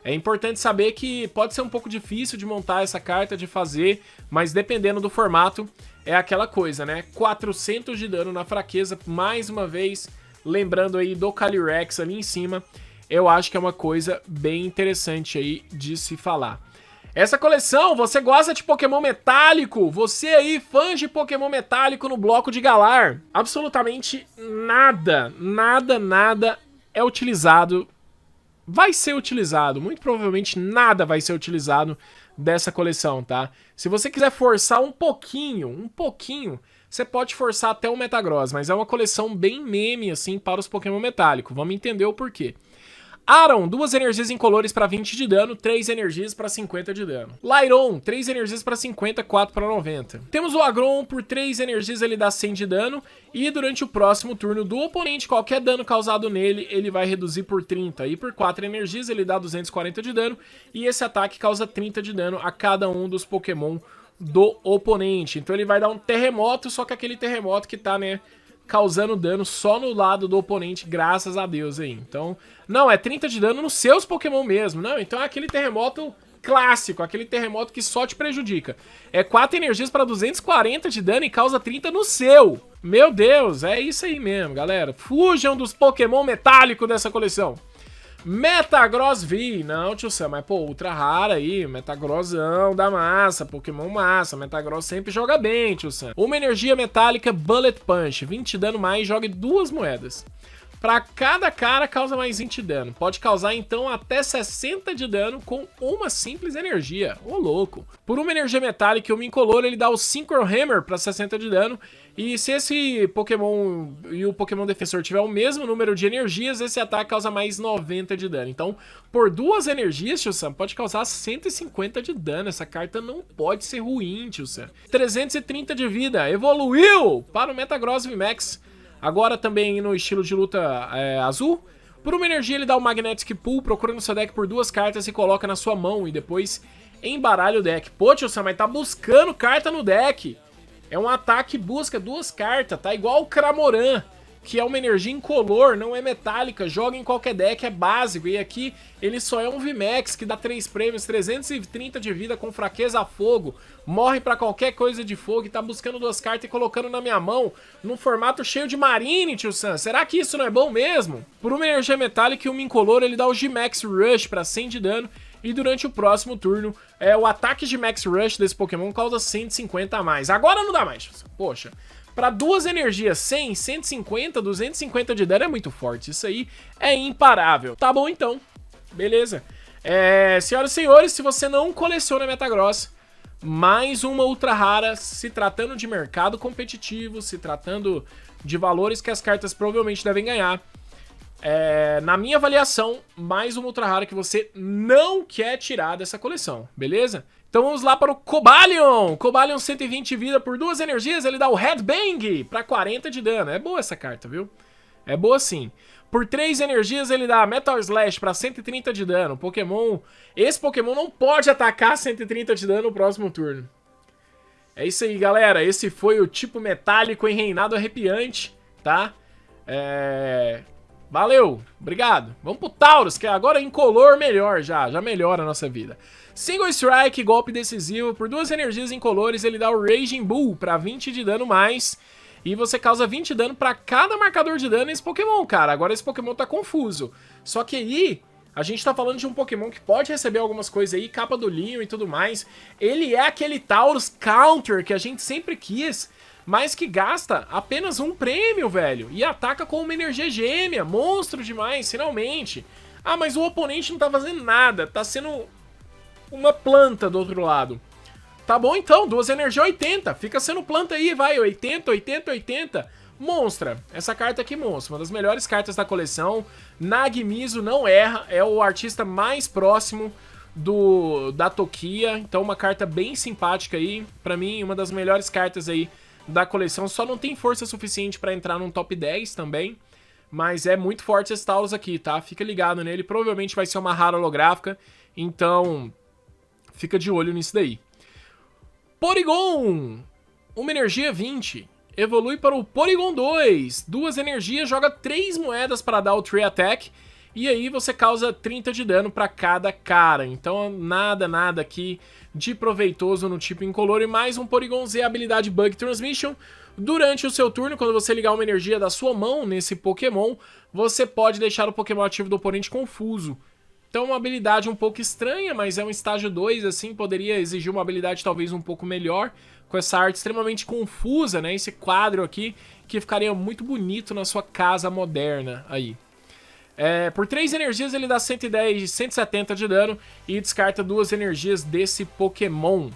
é importante saber que pode ser um pouco difícil de montar essa carta, de fazer, mas dependendo do formato, é aquela coisa, né? 400 de dano na fraqueza, mais uma vez, lembrando aí do Calyrex ali em cima, eu acho que é uma coisa bem interessante aí de se falar. Essa coleção, você gosta de Pokémon metálico? Você aí, fã de Pokémon metálico no bloco de Galar? Absolutamente nada é utilizado. Vai ser utilizado, muito provavelmente nada vai ser utilizado dessa coleção, tá? Se você quiser forçar um pouquinho, você pode forçar até o Metagross, mas é uma coleção bem meme, assim, para os Pokémon metálicos. Vamos entender o porquê. Aron, 2 energias incolores para 20 de dano, 3 energias para 50 de dano. Lairon, 3 energias para 50, 4 para 90. Temos o Agron, por 3 energias ele dá 100 de dano, e durante o próximo turno do oponente, qualquer dano causado nele, ele vai reduzir por 30. E por 4 energias ele dá 240 de dano, e esse ataque causa 30 de dano a cada um dos Pokémon do oponente. Então ele vai dar um terremoto, só que aquele terremoto que tá, né, causando dano só no lado do oponente, graças a Deus aí. Então, não, é 30 de dano nos seus Pokémon mesmo. Não, então é aquele terremoto clássico, aquele terremoto que só te prejudica. É 4 energias para 240 de dano e causa 30 no seu. Meu Deus, é isso aí mesmo, galera. Fujam dos Pokémon metálicos dessa coleção. Metagross V, não, tio Sam, mas pô, ultra rara aí, Metagrossão da massa, Pokémon massa, Metagross sempre joga bem, tio Sam. Uma energia metálica Bullet Punch, 20 de dano mais, jogue 2 moedas. Pra cada cara causa mais 20 de dano, pode causar então até 60 de dano com uma simples energia, ô louco. Por uma energia metálica e uma incolor, ele dá o Synchro Hammer pra 60 de dano, e se esse Pokémon e o Pokémon defensor tiver o mesmo número de energias, esse ataque causa mais 90 de dano. Então, por 2 energias, tio Sam, pode causar 150 de dano. Essa carta não pode ser ruim, tio Sam. 330 de vida, evoluiu para o Metagross VMAX. Agora também no estilo de luta azul. Por uma energia ele dá o Magnetic Pull, procura no seu deck por 2 cartas e coloca na sua mão e depois embaralha o deck. Pô, tio Sam, mas tá buscando carta no deck. É um ataque que busca 2 cartas, tá igual o Cramoran. que é uma energia incolor, não é metálica, joga em qualquer deck, é básico. E aqui ele só é um VMAX que dá 3 prêmios, 330 de vida com fraqueza a fogo, morre pra qualquer coisa de fogo e tá buscando 2 cartas e colocando na minha mão num formato cheio de Marine, tio Sam. Será que isso não é bom mesmo? Por uma energia metálica e uma incolor, ele dá o G-Max Rush pra 100 de dano. E durante o próximo turno, o ataque de Max Rush desse Pokémon causa 150 a mais. Agora não dá mais, tio Sam. Poxa. Pra 2 energias, 100, 150, 250 de dano é muito forte. Isso aí é imparável. Tá bom, então. Beleza. Senhoras e senhores, se você não coleciona Metagross, mais uma ultra rara, se tratando de mercado competitivo, se tratando de valores que as cartas provavelmente devem ganhar. Na minha avaliação, mais uma ultra rara que você não quer tirar dessa coleção, beleza? Então vamos lá para o Cobalion. Cobalion 120 vida por 2 energias, ele dá o Headbang para 40 de dano. É boa essa carta, viu? É boa sim. Por 3 energias ele dá Metal Slash para 130 de dano. Esse Pokémon não pode atacar 130 de dano no próximo turno. É isso aí, galera. Esse foi o tipo metálico em Reinado Arrepiante, tá? Valeu, obrigado. Vamos pro Tauros, que agora em color melhor já melhora a nossa vida. Single Strike, golpe decisivo, por 2 energias incolores ele dá o Raging Bull para 20 de dano mais. E você causa 20 de dano para cada marcador de dano nesse Pokémon, cara. Agora esse Pokémon tá confuso. Só que aí, a gente tá falando de um Pokémon que pode receber algumas coisas aí, capa do Leon e tudo mais. Ele é aquele Tauros Counter que a gente sempre quis, mas que gasta apenas um prêmio, velho. E ataca com uma energia gêmea. Monstro demais, finalmente. Ah, mas o oponente não tá fazendo nada. Tá sendo uma planta do outro lado. Tá bom então, 2 energias 80. Fica sendo planta aí, vai. 80, 80, 80. Monstra. Essa carta aqui monstra. Uma das melhores cartas da coleção. Nagimizo não erra. É o artista mais próximo da Tokia. Então uma carta bem simpática aí. Pra mim, uma das melhores cartas aí da coleção. Só não tem força suficiente pra entrar num top 10 também. Mas é muito forte esse Tauros aqui, tá? Fica ligado nele. Provavelmente vai ser uma rara holográfica. Então, fica de olho nisso daí. Porygon! Uma energia 20. Evolui para o Porygon 2. 2 energias, joga 3 moedas para dar o Tree Attack. E aí você causa 30 de dano para cada cara. Então nada aqui de proveitoso no tipo incolor. E mais um Porygon Z, habilidade Bug Transmission. Durante o seu turno, quando você ligar uma energia da sua mão nesse Pokémon, você pode deixar o Pokémon ativo do oponente confuso. Então é uma habilidade um pouco estranha, mas é um estágio 2, assim, poderia exigir uma habilidade talvez um pouco melhor, com essa arte extremamente confusa, né, esse quadro aqui, que ficaria muito bonito na sua casa moderna aí. Por 3 energias ele dá 110, 170 de dano e descarta 2 energias desse Pokémon.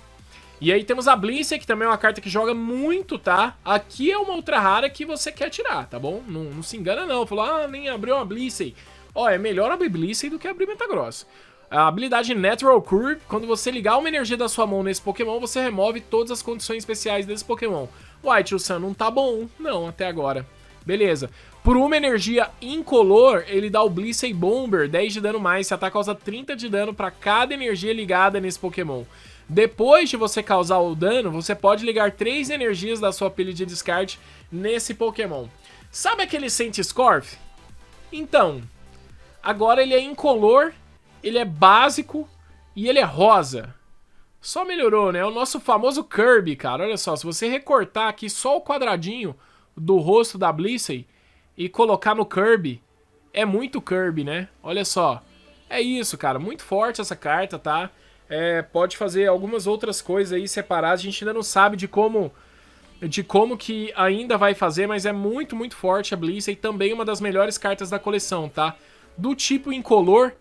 E aí temos a Blissey, que também é uma carta que joga muito, tá? Aqui é uma ultra rara que você quer tirar, tá bom? Não se engana não, falou, nem abriu uma Blissey. Ó, é melhor abrir Blissey do que abrir Metagross. A habilidade Natural Curve, quando você ligar uma energia da sua mão nesse Pokémon, você remove todas as condições especiais desse Pokémon. Uai, tio Sam, não tá bom. Não, até agora. Beleza. Por uma energia incolor, ele dá o Blissey Bomber, 10 de dano mais. Esse ataque causa 30 de dano para cada energia ligada nesse Pokémon. Depois de você causar o dano, você pode ligar 3 energias da sua pilha de descarte nesse Pokémon. Sabe aquele Centiskorf? Então, agora ele é incolor, ele é básico e ele é rosa. Só melhorou, né? É o nosso famoso Kirby, cara. Olha só, se você recortar aqui só o quadradinho do rosto da Blissey e colocar no Kirby, é muito Kirby, né? Olha só. É isso, cara. Muito forte essa carta, tá? Pode fazer algumas outras coisas aí separadas. A gente ainda não sabe de como que ainda vai fazer, mas é muito, muito forte a Blissey. Também uma das melhores cartas da coleção, tá? Do tipo incolor,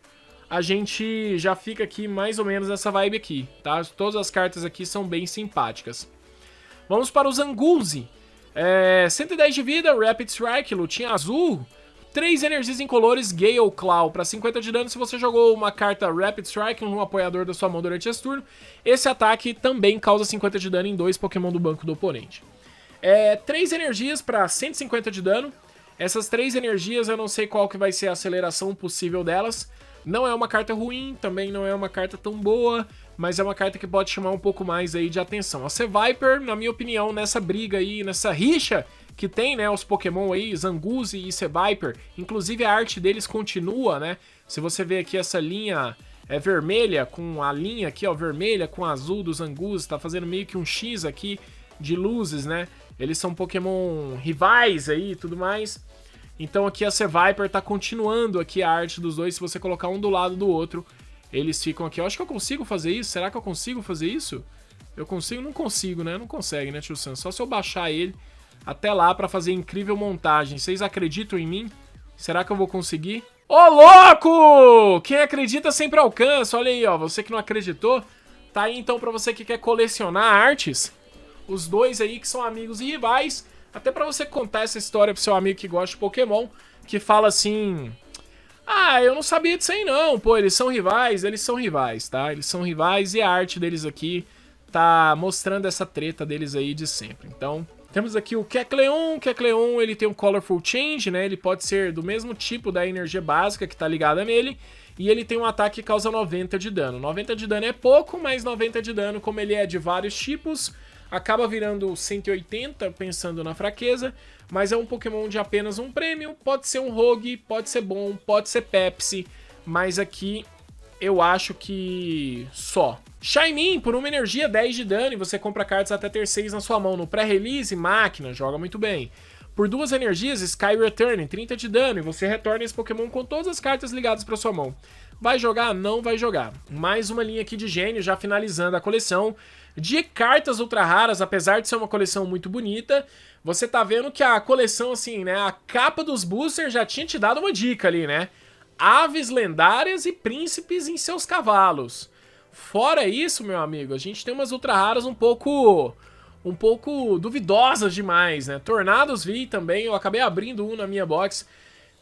a gente já fica aqui mais ou menos nessa vibe aqui, tá? Todas as cartas aqui são bem simpáticas. Vamos para o Zangoose. 110 de vida, Rapid Strike, lutinha azul. 3 energias incolores, Gale Claw para 50 de dano. Se você jogou uma carta Rapid Strike no apoiador da sua mão durante esse turno, esse ataque também causa 50 de dano em 2 Pokémon do banco do oponente. 3 energias para 150 de dano. Essas 3 energias eu não sei qual que vai ser a aceleração possível delas. Não é uma carta ruim, também não é uma carta tão boa, mas é uma carta que pode chamar um pouco mais aí de atenção. A Seviper, na minha opinião, nessa briga aí, nessa rixa que tem, né, os Pokémon aí, Zangoose e Seviper. Inclusive a arte deles continua, né? Se você ver aqui essa linha vermelha, com a linha aqui, ó, vermelha com azul do Zangoose, tá fazendo meio que um X aqui de luzes, né? Eles são Pokémon rivais aí e tudo mais. Então aqui a Seviper tá continuando aqui a arte dos dois. Se você colocar um do lado do outro, eles ficam aqui. Eu acho que eu consigo fazer isso. Será que eu consigo fazer isso? Eu consigo? Não consigo, né? Não consegue, né, tio Sam? Só se eu baixar ele até lá pra fazer incrível montagem. Vocês acreditam em mim? Será que eu vou conseguir? Ô, louco! Quem acredita sempre alcança. Olha aí, ó. Você que não acreditou, tá aí então pra você que quer colecionar artes. Os dois aí que são amigos e rivais. Até pra você contar essa história pro seu amigo que gosta de Pokémon, que fala assim... Ah, eu não sabia disso aí não. Pô, eles são rivais, tá? Eles são rivais e a arte deles aqui tá mostrando essa treta deles aí de sempre. Então, temos aqui o Kecleon. O Kecleon, ele tem um Colorful Change, né? Ele pode ser do mesmo tipo da energia básica que tá ligada nele. E ele tem um ataque que causa 90 de dano. 90 de dano é pouco, mas 90 de dano, como ele é de vários tipos... Acaba virando 180, pensando na fraqueza, mas é um Pokémon de apenas um prêmio, pode ser um Rogue, pode ser bom, pode ser Pepsi, mas aqui eu acho que só. Shaymin, por uma energia 10 de dano e você compra cartas até ter 6 na sua mão. No pré-release, máquina, joga muito bem. Por 2 energias, Sky Return, 30 de dano e você retorna esse Pokémon com todas as cartas ligadas para sua mão. Vai jogar? Não vai jogar. Mais uma linha aqui de gênio, já finalizando a coleção de cartas ultra raras, apesar de ser uma coleção muito bonita. Você tá vendo que a coleção, assim, né, a capa dos boosters já tinha te dado uma dica ali, né? Aves lendárias e príncipes em seus cavalos. Fora isso, meu amigo, a gente tem umas ultra raras um pouco duvidosas demais, né? Tornados vi também, eu acabei abrindo um na minha box.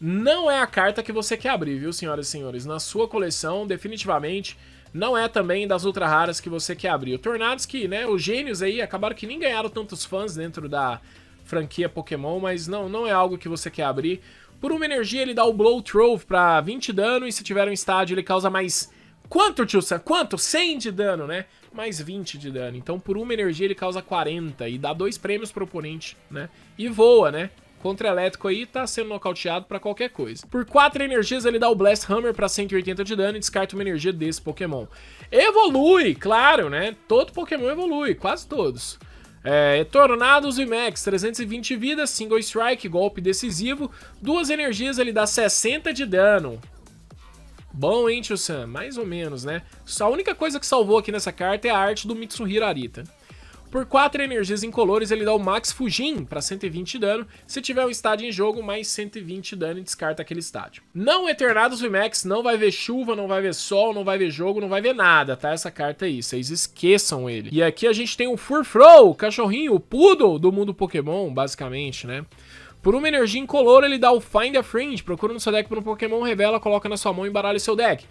Não é a carta que você quer abrir, viu, senhoras e senhores? Na sua coleção, definitivamente, não é também das ultra raras que você quer abrir. O Tornados que, né, os gênios aí acabaram que nem ganharam tantos fãs dentro da franquia Pokémon, mas não é algo que você quer abrir. Por uma energia ele dá o Blow Trove pra 20 dano e se tiver um estádio ele causa mais... Quanto, tio Sam? Quanto? 100 de dano, né? Mais 20 de dano. Então por uma energia ele causa 40 e dá 2 prêmios pro oponente, né? E voa, né? Contra elétrico aí, tá sendo nocauteado pra qualquer coisa. Por 4 energias, ele dá o Blast Hammer pra 180 de dano e descarta uma energia desse Pokémon. Evolui, claro, né? Todo Pokémon evolui, quase todos. Tornados e Max, 320 vidas, Single Strike, golpe decisivo. 2 energias, ele dá 60 de dano. Bom, hein, tio Sam? Mais ou menos, né? A única coisa que salvou aqui nessa carta é a arte do Mitsuhiro Arita. Por 4 energias incolores, ele dá o Max Fujin para 120 de dano. Se tiver um estádio em jogo, mais 120 de dano e descarta aquele estádio. Não Eternados VMAX, não vai ver chuva, não vai ver sol, não vai ver jogo, não vai ver nada, tá? Essa carta aí, vocês esqueçam ele. E aqui a gente tem o Furfrou, o cachorrinho, o Poodle do mundo Pokémon, basicamente, né? Por uma energia incolor, ele dá o Find a Friend. Procura no seu deck por um Pokémon, revela, coloca na sua mão e embaralha seu deck.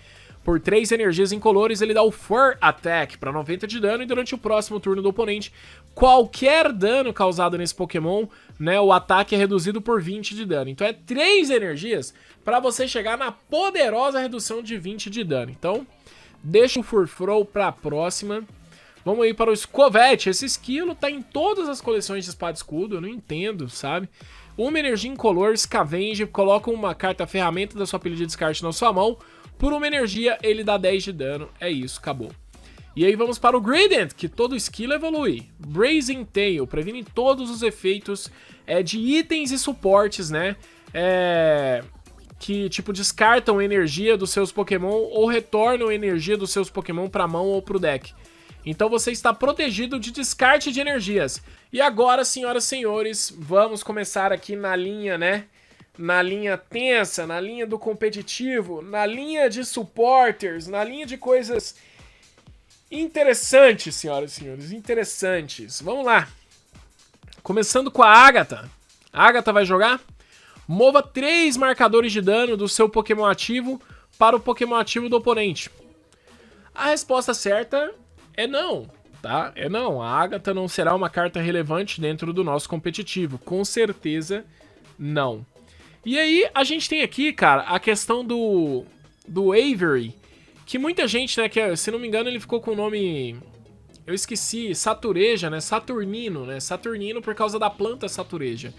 Por 3 energias incolores, ele dá o Fur Attack para 90 de dano e durante o próximo turno do oponente, qualquer dano causado nesse Pokémon, né, o ataque é reduzido por 20 de dano. Então é 3 energias para você chegar na poderosa redução de 20 de dano. Então, deixa o Furfrou para a próxima. Vamos aí para o Escovete. Esse esquilo tá em todas as coleções de espada e escudo, eu não entendo, sabe? Uma energia incolor, Scavenge, coloca uma carta ferramenta da sua pilha de descarte na sua mão. Por uma energia, ele dá 10 de dano. É isso, acabou. E aí vamos para o Gradient, que todo esquilo evolui. Brazen Tail, previne todos os efeitos de itens e suportes, né? Que, tipo, descartam energia dos seus Pokémon ou retornam energia dos seus Pokémon para a mão ou para o deck. Então você está protegido de descarte de energias. E agora, senhoras e senhores, vamos começar aqui na linha, né? Na linha tensa, na linha do competitivo, na linha de supporters, na linha de coisas interessantes, senhoras e senhores, interessantes. Vamos lá. Começando com a Agatha. A Agatha vai jogar? Mova 3 marcadores de dano do seu Pokémon ativo para o Pokémon ativo do oponente. A resposta certa é não, tá? É não. A Agatha não será uma carta relevante dentro do nosso competitivo. Com certeza, não. E aí, a gente tem aqui, cara, a questão do Avery, que muita gente, né, que se não me engano ele ficou com o nome Eu esqueci, Satureja, né? Saturnino, né? Saturnino por causa da planta Satureja.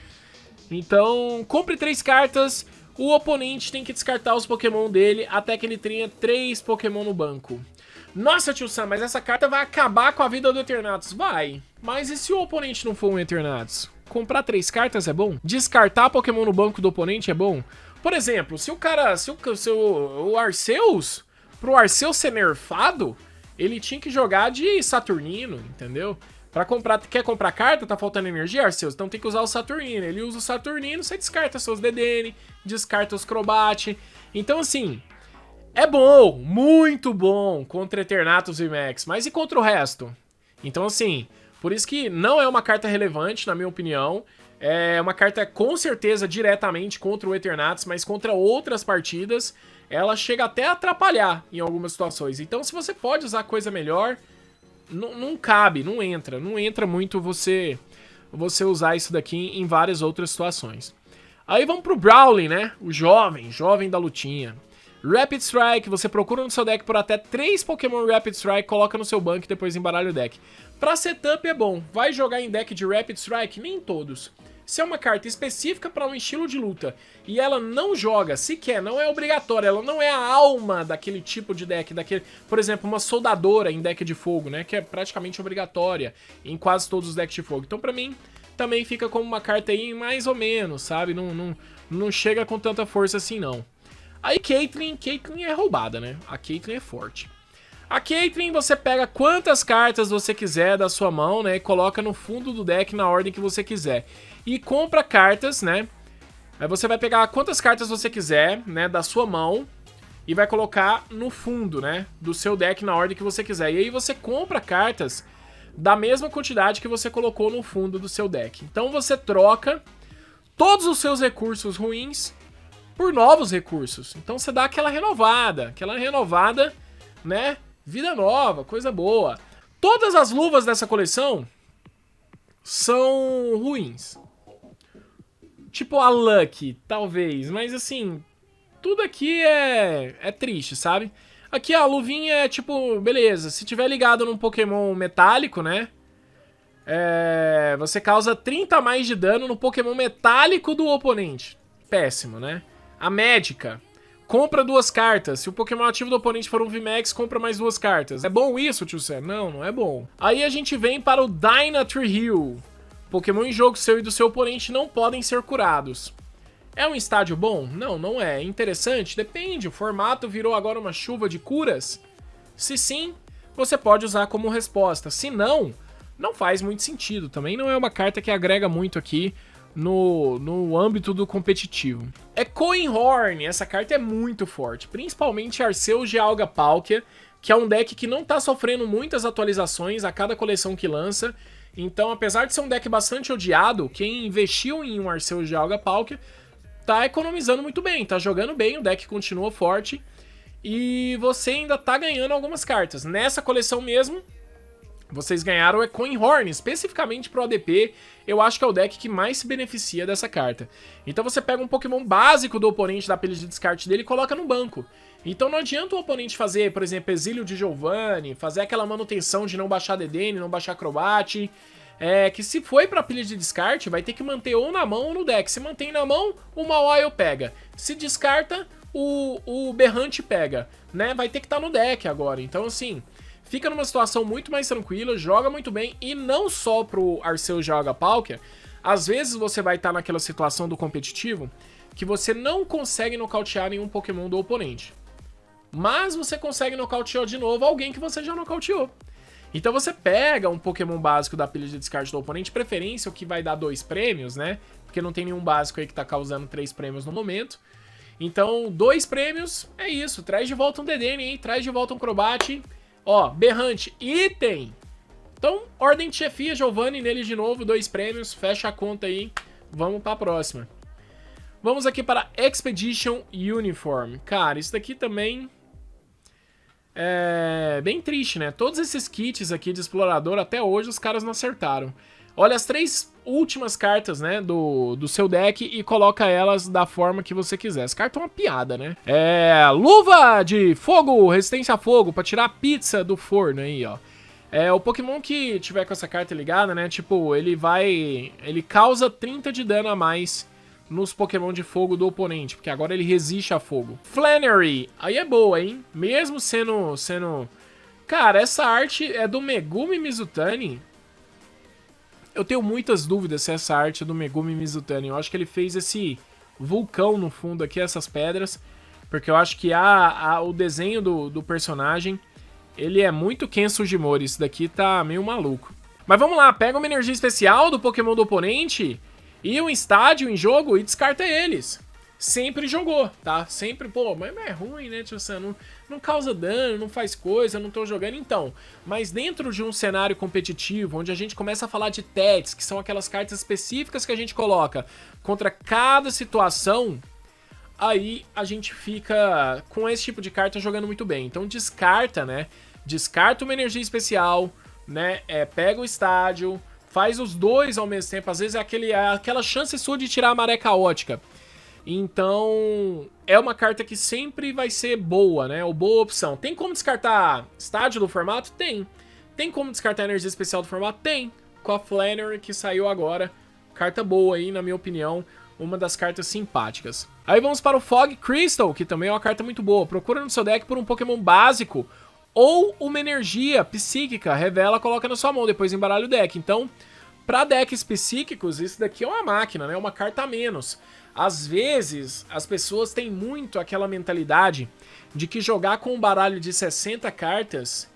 Então, compre 3 cartas, o oponente tem que descartar os Pokémon dele até que ele tenha 3 Pokémon no banco. Nossa, tio Sam, mas essa carta vai acabar com a vida do Eternatus. Vai, mas e se o oponente não for um Eternatus? Comprar 3 cartas é bom? Descartar Pokémon no banco do oponente é bom? Por exemplo, se o cara, o Arceus, pro Arceus ser nerfado, ele tinha que jogar de Saturnino, entendeu? Pra comprar, quer comprar carta, tá faltando energia, Arceus? Então tem que usar o Saturnino. Ele usa o Saturnino, você descarta seus DDN, descarta os Crobat. Então assim, é bom, muito bom contra Eternatus e Max, mas e contra o resto? Então assim, por isso que não é uma carta relevante, na minha opinião. É uma carta com certeza diretamente contra o Eternatus, mas contra outras partidas, ela chega até a atrapalhar em algumas situações. Então se você pode usar coisa melhor, não cabe, não entra muito você usar isso daqui em várias outras situações. Aí vamos pro Brawling, né? O jovem da lutinha. Rapid Strike, você procura no seu deck por até 3 Pokémon Rapid Strike, coloca no seu banco e depois embaralha o deck. Pra setup é bom, vai jogar em deck de Rapid Strike? Nem todos. Se é uma carta específica para um estilo de luta e ela não joga sequer, não é obrigatória, ela não é a alma daquele tipo de deck, por exemplo, uma soldadora em deck de fogo, né, que é praticamente obrigatória em quase todos os decks de fogo. Então pra mim também fica como uma carta aí mais ou menos, sabe, não chega com tanta força assim não. Aí Caitlyn é roubada, né, a Caitlyn é forte. A Caitlyn você pega quantas cartas você quiser da sua mão, né, e coloca no fundo do deck na ordem que você quiser. E compra cartas, né? Aí você vai pegar quantas cartas você quiser, né, da sua mão e vai colocar no fundo, né, do seu deck na ordem que você quiser. E aí você compra cartas da mesma quantidade que você colocou no fundo do seu deck. Então você troca todos os seus recursos ruins por novos recursos. Então você dá aquela renovada, né? Vida nova, coisa boa. Todas as luvas dessa coleção são ruins. Tipo a Lucky, talvez, mas assim, tudo aqui é triste, sabe? Aqui a luvinha é tipo, beleza, se tiver ligado num Pokémon metálico, né? Você causa 30 a mais de dano no Pokémon metálico do oponente. Péssimo, né? A médica, compra 2 cartas. Se o Pokémon ativo do oponente for um VMAX, compra mais 2 cartas. É bom isso, tio Sam? Não é bom. Aí a gente vem para o Dynatree Hill. Pokémon em jogo seu e do seu oponente não podem ser curados. É um estádio bom? Não é. Interessante? Depende. O formato virou agora uma chuva de curas? Se sim, você pode usar como resposta. Se não, não faz muito sentido. Também não é uma carta que agrega muito aqui no âmbito do competitivo. É Coinhorn. Essa carta é muito forte. Principalmente Arceus de Alga Palkia, que é um deck que não está sofrendo muitas atualizações a cada coleção que lança. Então, apesar de ser um deck bastante odiado, quem investiu em um Arceus de Alga Palkia tá economizando muito bem, tá jogando bem, o deck continua forte e você ainda tá ganhando algumas cartas. Nessa coleção mesmo, vocês ganharam o Coinhorn, especificamente pro ADP, eu acho que é o deck que mais se beneficia dessa carta. Então você pega um Pokémon básico do oponente da pilha de descarte dele e coloca no banco. Então não adianta o oponente fazer, por exemplo, Exílio de Giovanni, fazer aquela manutenção de não baixar DDN, não baixar Crobat, que se foi pra pilha de descarte, vai ter que manter ou na mão ou no deck. Se mantém na mão, o Mawile pega. Se descarta, o Berrante pega, né? Vai ter que estar no deck agora. Então assim, fica numa situação muito mais tranquila, joga muito bem, e não só pro Arceus de Alga Palkia, às vezes você vai estar naquela situação do competitivo que você não consegue nocautear nenhum Pokémon do oponente. Mas você consegue nocautear de novo alguém que você já nocauteou. Então você pega um Pokémon básico da pilha de descarte do oponente, preferência o que vai dar 2 prêmios, né? Porque não tem nenhum básico aí que tá causando 3 prêmios no momento. Então, 2 prêmios, é isso. Traz de volta um DDN, hein? Traz de volta um Crobat. Ó, Berrante, item. Então, ordem de chefia, Giovanni nele de novo, 2 prêmios. Fecha a conta aí. Vamos pra próxima. Vamos aqui para Expedition Uniform. Cara, isso daqui também é bem triste, né? Todos esses kits aqui de explorador, até hoje os caras não acertaram. Olha as 3 últimas cartas, né, do seu deck e coloca elas da forma que você quiser. Essa carta é uma piada, né? Luva de fogo, resistência a fogo, pra tirar a pizza do forno aí, ó. O Pokémon que tiver com essa carta ligada, né, tipo, ele causa 30 de dano a mais nos Pokémon de fogo do oponente, porque agora ele resiste a fogo. Flannery, aí é boa, hein? Mesmo sendo... Cara, essa arte é do Megumi Mizutani. Eu tenho muitas dúvidas se essa arte é do Megumi Mizutani. Eu acho que ele fez esse vulcão no fundo aqui, essas pedras, porque eu acho que o desenho do personagem, ele é muito Ken Sugimori. Isso daqui tá meio maluco. Mas vamos lá, pega uma energia especial do Pokémon do oponente e um estádio em jogo e descarta eles. Sempre jogou, tá? Sempre, pô, mas é ruim, né, tio Sam? Não causa dano, não faz coisa, não tô jogando, então. Mas dentro de um cenário competitivo, onde a gente começa a falar de TETs, que são aquelas cartas específicas que a gente coloca contra cada situação, aí a gente fica com esse tipo de carta jogando muito bem. Então descarta, né? Descarta uma energia especial, né? Pega o estádio, faz os dois ao mesmo tempo. Às vezes é aquela chance sua de tirar a maré caótica. Então, é uma carta que sempre vai ser boa, né? Ou boa opção. Tem como descartar estádio do formato? Tem. Tem como descartar energia especial do formato? Tem. Com a Flannery que saiu agora. Carta boa aí, na minha opinião. Uma das cartas simpáticas. Aí vamos para o Fog Crystal, que também é uma carta muito boa. Procura no seu deck por um Pokémon básico ou uma energia psíquica. Revela, coloca na sua mão, depois embaralha o deck. Então, para decks psíquicos, isso daqui é uma máquina, né? Uma carta a menos. Às vezes, as pessoas têm muito aquela mentalidade de que jogar com um baralho de 60 cartas,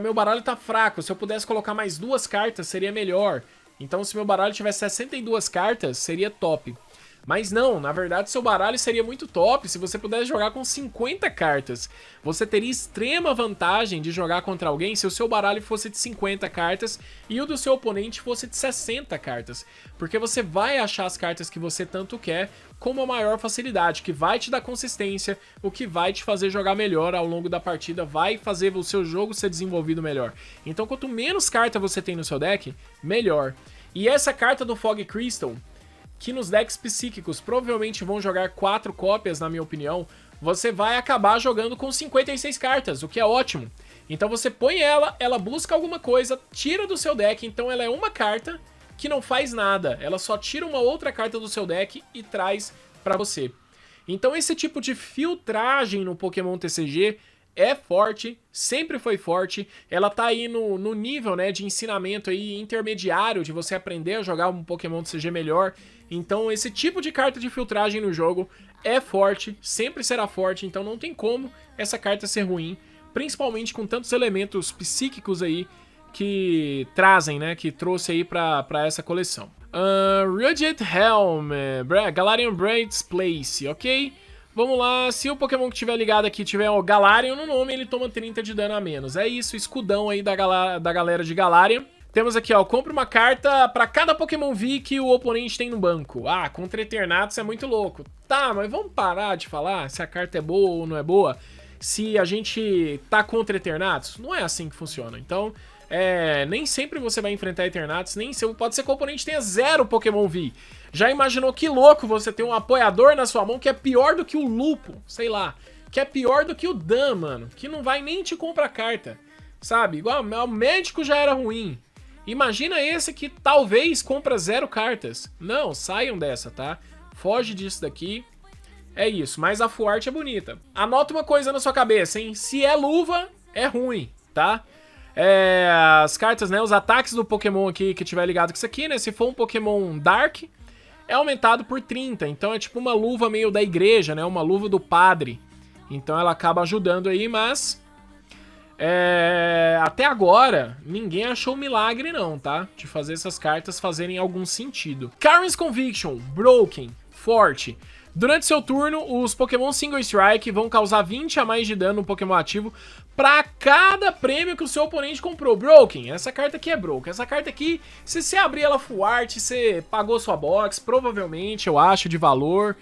meu baralho tá fraco, se eu pudesse colocar mais 2 cartas seria melhor. Então se meu baralho tivesse 62 cartas, seria top. Mas não, na verdade seu baralho seria muito top se você pudesse jogar com 50 cartas. Você teria extrema vantagem de jogar contra alguém se o seu baralho fosse de 50 cartas e o do seu oponente fosse de 60 cartas. Porque você vai achar as cartas que você tanto quer com uma maior facilidade, que vai te dar consistência, o que vai te fazer jogar melhor ao longo da partida, vai fazer o seu jogo ser desenvolvido melhor. Então quanto menos carta você tem no seu deck, melhor. E essa carta do Fog Crystal, que nos decks psíquicos provavelmente vão jogar 4 cópias, na minha opinião, você vai acabar jogando com 56 cartas, o que é ótimo. Então você põe ela busca alguma coisa, tira do seu deck, então ela é uma carta que não faz nada, ela só tira uma outra carta do seu deck e traz pra você. Então esse tipo de filtragem no Pokémon TCG é forte, sempre foi forte, ela tá aí no nível, né, de ensinamento aí intermediário, de você aprender a jogar um Pokémon TCG melhor. Então esse tipo de carta de filtragem no jogo é forte, sempre será forte, então não tem como essa carta ser ruim, principalmente com tantos elementos psíquicos aí que trazem, né, que trouxe aí pra essa coleção. Rugged Helm, Galarian Braids Place, ok? Vamos lá, se o Pokémon que tiver ligado aqui tiver o Galarian no nome, ele toma 30 de dano a menos. É isso, escudão aí da galera de Galarian. Temos aqui, ó, compra uma carta pra cada Pokémon V que o oponente tem no banco. Ah, contra Eternatus é muito louco. Tá, mas vamos parar de falar se a carta é boa ou não é boa, se a gente tá contra Eternatus. Não é assim que funciona. Então, nem sempre você vai enfrentar Eternatus, pode ser que o oponente tenha 0 Pokémon V. Já imaginou que louco você ter um apoiador na sua mão que é pior do que o Lupo, sei lá, que é pior do que o Dan, mano, que não vai nem te comprar carta, sabe? Igual o médico já era ruim. Imagina esse que talvez compra 0 cartas. Não, saiam dessa, tá? Foge disso daqui. É isso, mas a full art é bonita. Anota uma coisa na sua cabeça, hein? Se é luva, é ruim, tá? As cartas, né? Os ataques do Pokémon aqui que tiver ligado com isso aqui, né? Se for um Pokémon Dark, é aumentado por 30. Então é tipo uma luva meio da igreja, né? Uma luva do padre. Então ela acaba ajudando aí, mas... até agora, ninguém achou milagre não, tá? De fazer essas cartas fazerem algum sentido. Karen's Conviction, Broken, forte. Durante seu turno, os Pokémon Single Strike vão causar 20 a mais de dano no Pokémon ativo pra cada prêmio que o seu oponente comprou. Broken, essa carta aqui é Broken. Essa carta aqui, se você abrir ela full art, você pagou sua box, provavelmente, eu acho, de valor.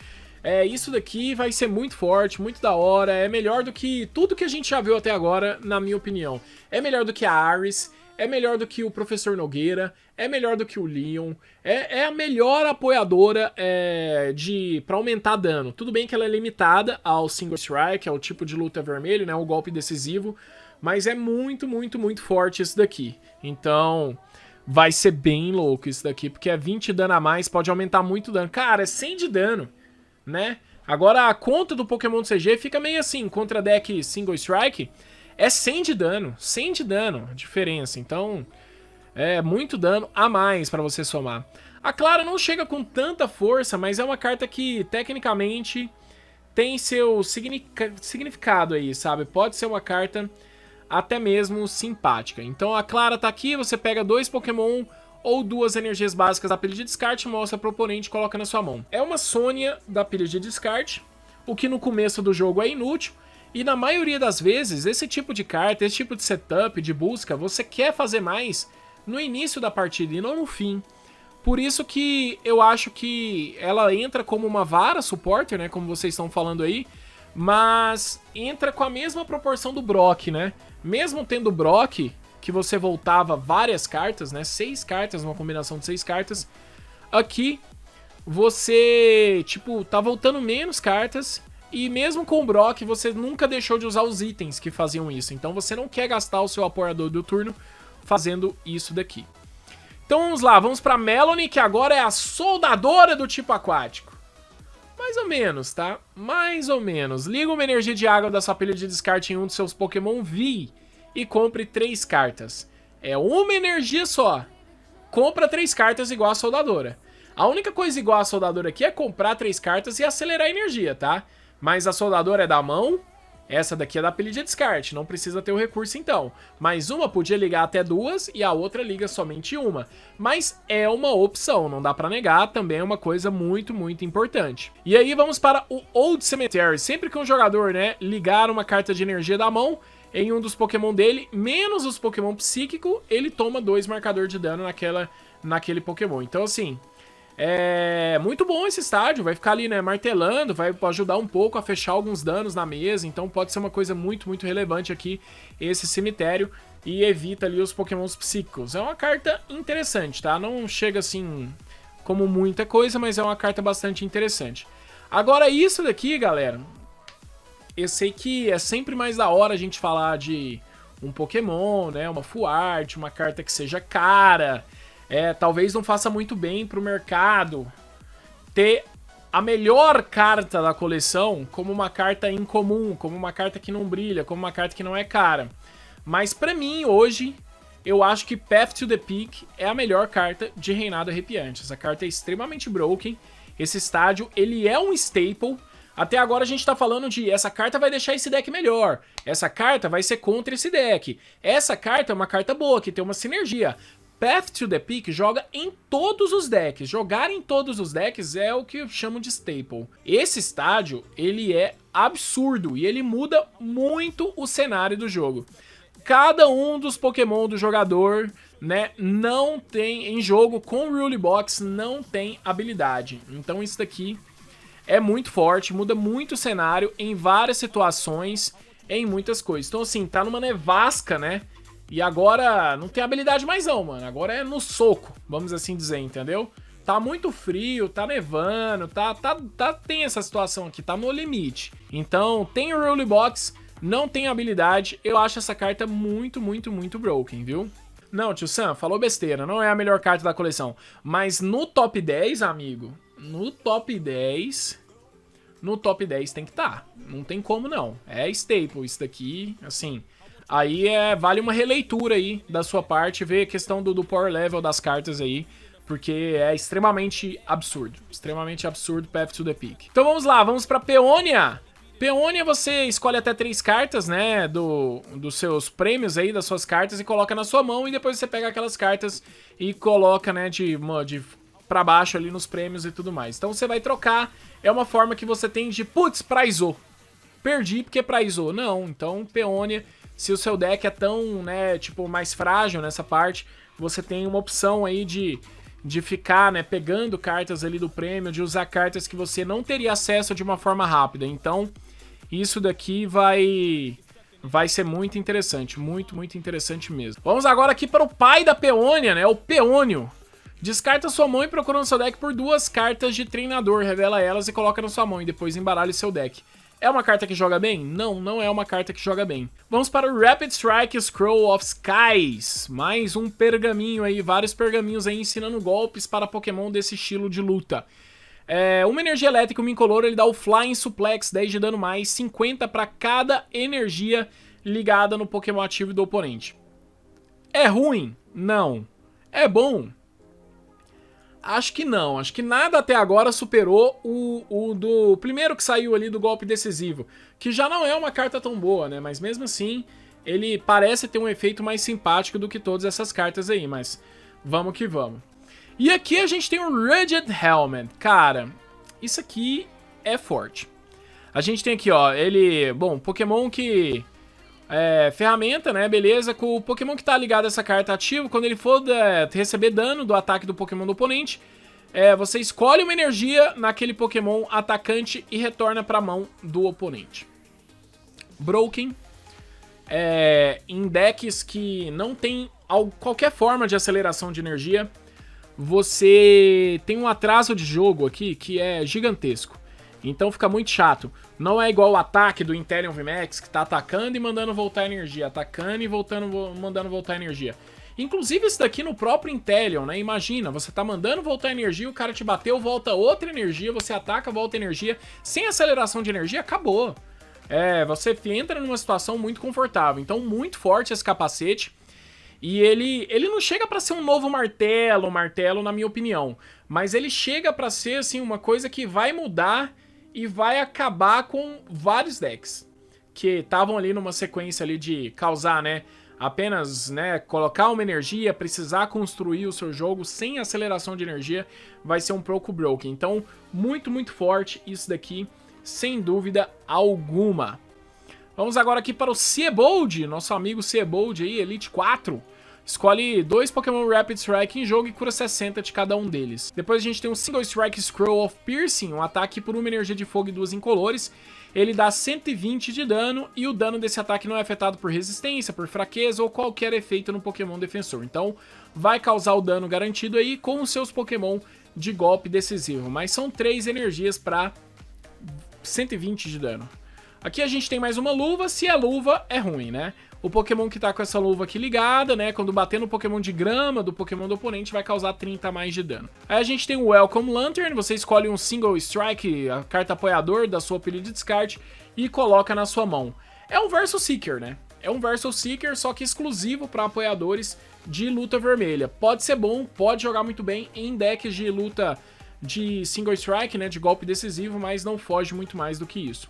Isso daqui vai ser muito forte, muito da hora, é melhor do que tudo que a gente já viu até agora, na minha opinião. É melhor do que a Aris, é melhor do que o Professor Nogueira, é melhor do que o Leon, é a melhor apoiadora pra aumentar dano. Tudo bem que ela é limitada ao Single Strike, ao tipo de luta vermelho, né, o golpe decisivo, Mas é muito, muito, muito forte isso daqui. Então, vai ser bem louco isso daqui, porque é 20 de dano a mais, pode aumentar muito o dano. Cara, é 100 de dano, né? Agora, a conta do Pokémon do CG fica meio assim, contra deck Single Strike, é 100 de dano, a diferença. Então, é muito dano a mais pra você somar. A Clara não chega com tanta força, mas é uma carta que, tecnicamente, tem seu significado aí, sabe? Pode ser uma carta até mesmo simpática. Então a Clara tá aqui, você pega 2 Pokémon ou 2 energias básicas da pilha de descarte, mostra pro oponente e coloca na sua mão. É uma Sônia da pilha de descarte, o que no começo do jogo é inútil, e na maioria das vezes esse tipo de carta, esse tipo de setup, de busca, você quer fazer mais no início da partida e não no fim. Por isso que eu acho que ela entra como uma vara supporter, né, como vocês estão falando aí, mas entra com a mesma proporção do Brock, né? Mesmo tendo Brock, que você voltava várias cartas, né? 6 cartas, uma combinação de 6 cartas. Aqui, você, tipo, tá voltando menos cartas. E mesmo com o Brock, você nunca deixou de usar os itens que faziam isso. Então você não quer gastar o seu apoiador do turno fazendo isso daqui. Então vamos lá, vamos pra Melony, que agora é a soldadora do tipo aquático. Mais ou menos, tá? Mais ou menos. Liga uma energia de água da sua pilha de descarte em um dos seus Pokémon V e compre 3 cartas. É uma energia só. Compra 3 cartas igual a soldadora. A única coisa igual a soldadora aqui é comprar 3 cartas e acelerar a energia, tá? Mas a soldadora é da mão, essa daqui é da pilha de descarte, não precisa ter o recurso então. Mas uma podia ligar até 2 e a outra liga somente uma. Mas é uma opção, não dá pra negar, também é uma coisa muito, muito importante. E aí vamos para o Old Cemetery. Sempre que um jogador, né, ligar uma carta de energia da mão em um dos Pokémon dele, menos os Pokémon psíquico, ele toma 2 marcadores de dano naquele Pokémon. Então assim, é muito bom esse estádio, vai ficar ali, né, martelando, vai ajudar um pouco a fechar alguns danos na mesa, então pode ser uma coisa muito, muito relevante aqui, esse cemitério, e evita ali os Pokémons psíquicos. É uma carta interessante, tá? Não chega assim como muita coisa, mas é uma carta bastante interessante. Agora isso daqui, galera, eu sei que é sempre mais da hora a gente falar de um Pokémon, né, uma full art, uma carta que seja cara. Talvez não faça muito bem pro mercado ter a melhor carta da coleção como uma carta incomum, como uma carta que não brilha, como uma carta que não é cara. Mas pra mim, hoje, eu acho que Path to the Peak é a melhor carta de Reinado Arrepiante. Essa carta é extremamente broken. Esse estádio, ele é um staple. Até agora a gente tá falando de essa carta vai deixar esse deck melhor. Essa carta vai ser contra esse deck. Essa carta é uma carta boa, que tem uma sinergia. Path to the Peak joga em todos os decks. Jogar em todos os decks é o que eu chamo de staple. Esse estádio, ele é absurdo e ele muda muito o cenário do jogo. Cada um dos Pokémon do jogador, né, não tem, em jogo com Rule Box, não tem habilidade. Então isso daqui é muito forte, muda muito o cenário em várias situações, em muitas coisas. Então assim, tá numa nevasca, né? E agora não tem habilidade mais não, mano. Agora é no soco, vamos assim dizer, entendeu? Tá muito frio, tá nevando, tem essa situação aqui, tá no limite. Então, tem o Rule Box, não tem habilidade. Eu acho essa carta muito, muito, muito broken, viu? Não, tio Sam, falou besteira, não é a melhor carta da coleção. Mas no top 10, amigo, no top 10 tem que estar. Não tem como não. É staple isso daqui, assim. Aí vale uma releitura aí da sua parte, ver a questão do power level das cartas aí, porque é extremamente absurdo Path to the Peak. Então vamos lá, vamos pra Peonia. Peonia você escolhe até 3 cartas, né, dos seus prêmios aí, das suas cartas, e coloca na sua mão, e depois você pega aquelas cartas e coloca, né, de pra baixo ali nos prêmios e tudo mais. Então você vai trocar, é uma forma que você tem de, putz, prizou. Perdi porque prizou. Não, então Peonia... Se o seu deck é tão, né, tipo, mais frágil nessa parte, você tem uma opção aí de ficar, né, pegando cartas ali do prêmio, de usar cartas que você não teria acesso de uma forma rápida. Então, isso daqui vai ser muito interessante, muito, muito interessante mesmo. Vamos agora aqui para o pai da Peonia, né, o Peônio. Descarta sua mão e procura no seu deck por 2 cartas de treinador, revela elas e coloca na sua mão, e depois embaralha seu deck. É uma carta que joga bem? Não, não é uma carta que joga bem. Vamos para o Rapid Strike Scroll of Skies. Mais um pergaminho aí, vários pergaminhos aí ensinando golpes para Pokémon desse estilo de luta. Uma energia elétrica, um incolor, ele dá o Flying Suplex, 10 de dano mais, 50 para cada energia ligada no Pokémon ativo do oponente. É ruim? Não. É bom? Acho que não. Acho que nada até agora superou o do primeiro que saiu ali do golpe decisivo. Que já não é uma carta tão boa, né? Mas mesmo assim, ele parece ter um efeito mais simpático do que todas essas cartas aí. Mas vamos que vamos. E aqui a gente tem o Rigid Helmet. Cara, isso aqui é forte. A gente tem aqui, ó, ele... Bom, Pokémon que... ferramenta, né, beleza, com o Pokémon que tá ligado a essa carta ativo, quando ele for receber dano do ataque do Pokémon do oponente, você escolhe uma energia naquele Pokémon atacante e retorna pra mão do oponente. Broken, em decks que não tem qualquer forma de aceleração de energia, você tem um atraso de jogo aqui que é gigantesco. Então fica muito chato. Não é igual o ataque do Inteleon VMAX, que tá atacando e mandando voltar energia, atacando e mandando voltar energia. Inclusive isso daqui no próprio Inteleon, né? Imagina, você tá mandando voltar energia, o cara te bateu, volta outra energia, você ataca, volta energia. Sem aceleração de energia, acabou. Você entra numa situação muito confortável. Então muito forte esse capacete. E ele não chega pra ser um novo martelo na minha opinião. Mas ele chega pra ser, assim, uma coisa que vai mudar e vai acabar com vários decks. Que estavam ali numa sequência ali de causar, né? Apenas, né, colocar uma energia, precisar construir o seu jogo sem aceleração de energia, vai ser um pouco broken. Então, muito, muito forte isso daqui, sem dúvida alguma. Vamos agora aqui para o Seabold, nosso amigo Seabold aí, Elite 4. Escolhe 2 Pokémon Rapid Strike em jogo e cura 60 de cada um deles. Depois a gente tem um Single Strike Scroll of Piercing, um ataque por uma energia de fogo e 2 incolores. Ele dá 120 de dano e o dano desse ataque não é afetado por resistência, por fraqueza ou qualquer efeito no Pokémon defensor. Então vai causar o dano garantido aí com os seus Pokémon de golpe decisivo. Mas são 3 energias para 120 de dano. Aqui a gente tem mais uma luva, se a luva é ruim, né? O Pokémon que tá com essa luva aqui ligada, né? Quando bater no Pokémon de grama do Pokémon do oponente, vai causar 30 a mais de dano. Aí a gente tem o Welcome Lantern, você escolhe um Single Strike, a carta apoiador da sua pilha de descarte, e coloca na sua mão. É um Versus Seeker, né? É um Versus Seeker, só que exclusivo para apoiadores de luta vermelha. Pode ser bom, pode jogar muito bem em decks de luta de Single Strike, né? De golpe decisivo, mas não foge muito mais do que isso.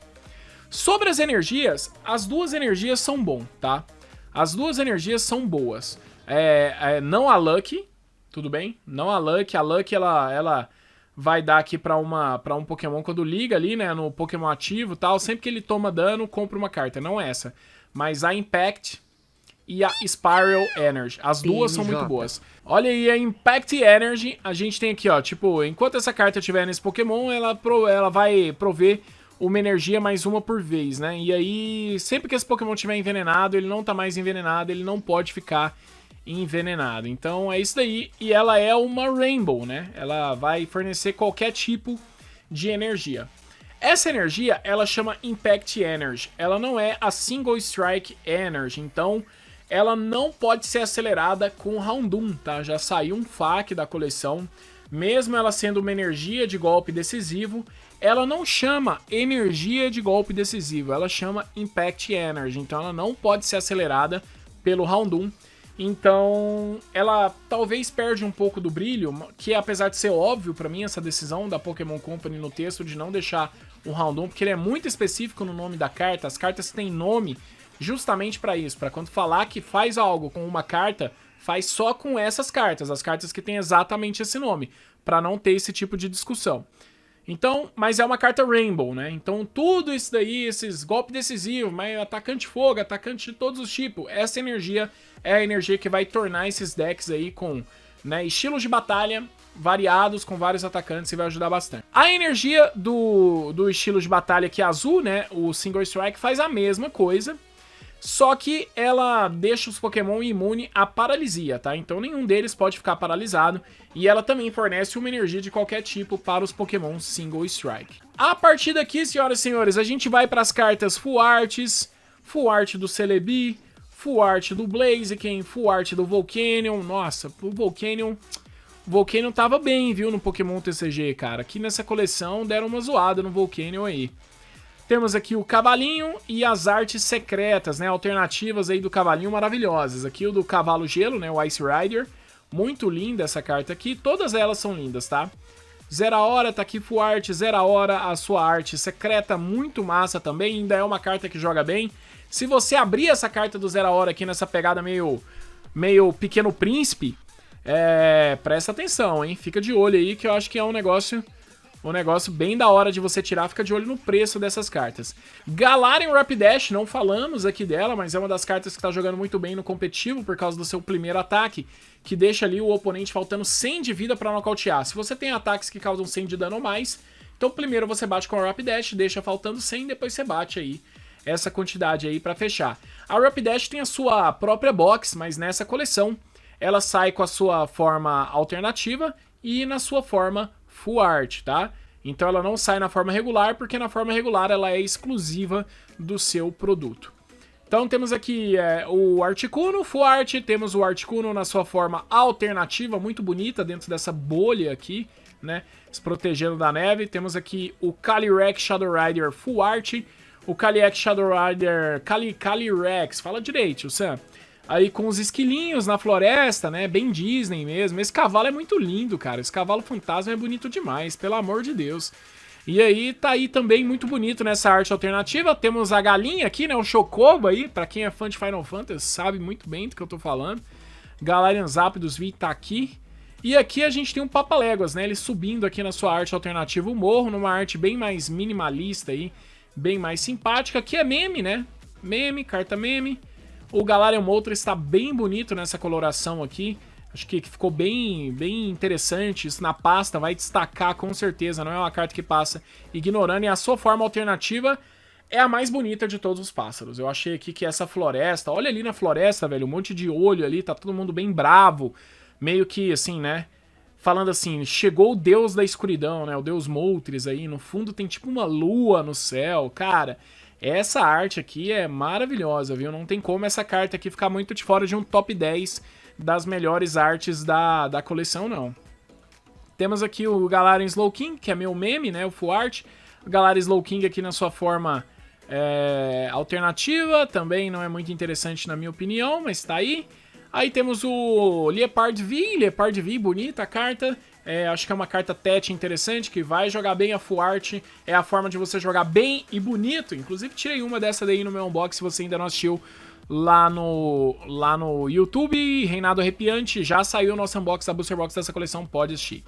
Sobre as energias, as duas energias são bom, tá? As duas energias são boas. Não a Lucky, tudo bem? Não a Lucky ela vai dar aqui pra um Pokémon quando liga ali, né, no Pokémon ativo e tal. Sempre que ele toma dano, compra uma carta. Não é essa. Mas a Impact e a Spiral Energy. As duas são muito boas. Olha aí a Impact Energy. A gente tem aqui, ó, tipo, enquanto essa carta estiver nesse Pokémon, ela vai prover uma energia mais uma por vez, né? E aí, sempre que esse Pokémon estiver envenenado, ele não tá mais envenenado, ele não pode ficar envenenado. Então é isso daí. E ela é uma Rainbow, né? Ela vai fornecer qualquer tipo de energia. Essa energia, ela chama Impact Energy. Ela não é a Single Strike Energy. Então, ela não pode ser acelerada com Houndoom, tá? Já saiu um FAQ da coleção. Mesmo ela sendo uma energia de golpe decisivo, ela não chama energia de golpe decisivo, ela chama Impact Energy, então ela não pode ser acelerada pelo Houndoom. Então ela talvez perde um pouco do brilho, que apesar de ser óbvio pra mim essa decisão da Pokémon Company no texto de não deixar o Houndoom, porque ele é muito específico no nome da carta, as cartas têm nome justamente pra isso, pra quando falar que faz algo com uma carta, faz só com essas cartas, as cartas que têm exatamente esse nome, pra não ter esse tipo de discussão. Então, mas é uma carta Rainbow, né? Então tudo isso daí, esses golpes decisivos, mas atacante fogo, atacante de todos os tipos, essa energia é a energia que vai tornar esses decks aí com, né, estilos de batalha variados, com vários atacantes, e vai ajudar bastante. A energia do estilo de batalha que é azul, né, o Single Strike, faz a mesma coisa, Só que ela deixa os Pokémon imune à paralisia, tá? Então nenhum deles pode ficar paralisado. E ela também fornece uma energia de qualquer tipo para os Pokémon Single Strike. A partir daqui, senhoras e senhores, a gente vai para as cartas Full Arts, Full Art do Celebi, Full Art do Blaziken, Full Art do Volcanion. Nossa, o Volcanion tava bem, viu, no Pokémon TCG, cara. Aqui nessa coleção deram uma zoada no Volcanion aí. Temos aqui o Cavalinho e as artes secretas, né, alternativas aí do Cavalinho maravilhosas. Aqui o do Cavalo Gelo, né, o Ice Rider. Muito linda essa carta aqui, todas elas são lindas, tá? Zera Hora, tá aqui Full Art, Zera Hora, a sua arte secreta, muito massa também, ainda é uma carta que joga bem. Se você abrir essa carta do Zera Hora aqui nessa pegada meio Pequeno Príncipe, presta atenção, hein? Fica de olho aí que eu acho que é um negócio bem da hora de você tirar. Fica de olho no preço dessas cartas. Galarian Rapidash, não falamos aqui dela, mas é uma das cartas que tá jogando muito bem no competitivo por causa do seu primeiro ataque, que deixa ali o oponente faltando 100 de vida pra nocautear. Se você tem ataques que causam 100 de dano ou mais, então primeiro você bate com a Rapidash, deixa faltando 100, depois você bate aí essa quantidade aí pra fechar. A Rapidash tem a sua própria box, mas nessa coleção ela sai com a sua forma alternativa e na sua forma Full Art, tá? Então ela não sai na forma regular, porque na forma regular ela é exclusiva do seu produto. Então temos aqui o Articuno Full Art, temos o Articuno na sua forma alternativa, muito bonita dentro dessa bolha aqui, né? Se protegendo da neve. Temos aqui o Calyrex Shadow Rider Full Art, o Calyrex Shadow Rider... Calyrex, fala direito, Sam. Aí com os esquilinhos na floresta, né? Bem Disney mesmo. Esse cavalo é muito lindo, cara. Esse cavalo fantasma é bonito demais, pelo amor de Deus. E aí tá aí também muito bonito nessa arte alternativa. Temos a galinha aqui, né? O Chocobo aí. Pra quem é fã de Final Fantasy sabe muito bem do que eu tô falando. Galarian Zapdos V tá aqui. E aqui a gente tem um Papaléguas, né? Ele subindo aqui na sua arte alternativa o morro, numa arte bem mais minimalista aí. Bem mais simpática. Aqui é meme, né? Meme, carta meme. O Galarian Moltres está bem bonito nessa coloração aqui. Acho que ficou bem interessante. Isso na pasta vai destacar com certeza. Não é uma carta que passa ignorando. E a sua forma alternativa é a mais bonita de todos os pássaros. Eu achei aqui que essa floresta... Olha ali na floresta, velho. Um monte de olho ali. Tá todo mundo bem bravo. Meio que assim, né? Falando assim, chegou o deus da escuridão, né? O deus Moltres aí. No fundo tem tipo uma lua no céu. Cara... Essa arte aqui é maravilhosa, viu? Não tem como essa carta aqui ficar muito de fora de um top 10 das melhores artes da coleção, não. Temos aqui o Galarian Slowking, que é meu meme, né? O Full Art. O Galarian Slowking aqui na sua forma alternativa. Também não é muito interessante na minha opinião, mas tá aí. Aí temos o Leopard V, bonita a carta. Acho que é uma carta tete interessante, que vai jogar bem a Full Art. É a forma de você jogar bem e bonito. Inclusive tirei uma dessa daí no meu unbox, se você ainda não assistiu lá no YouTube. Reinado Arrepiante, já saiu o nosso unbox da Booster Box dessa coleção, pode assistir.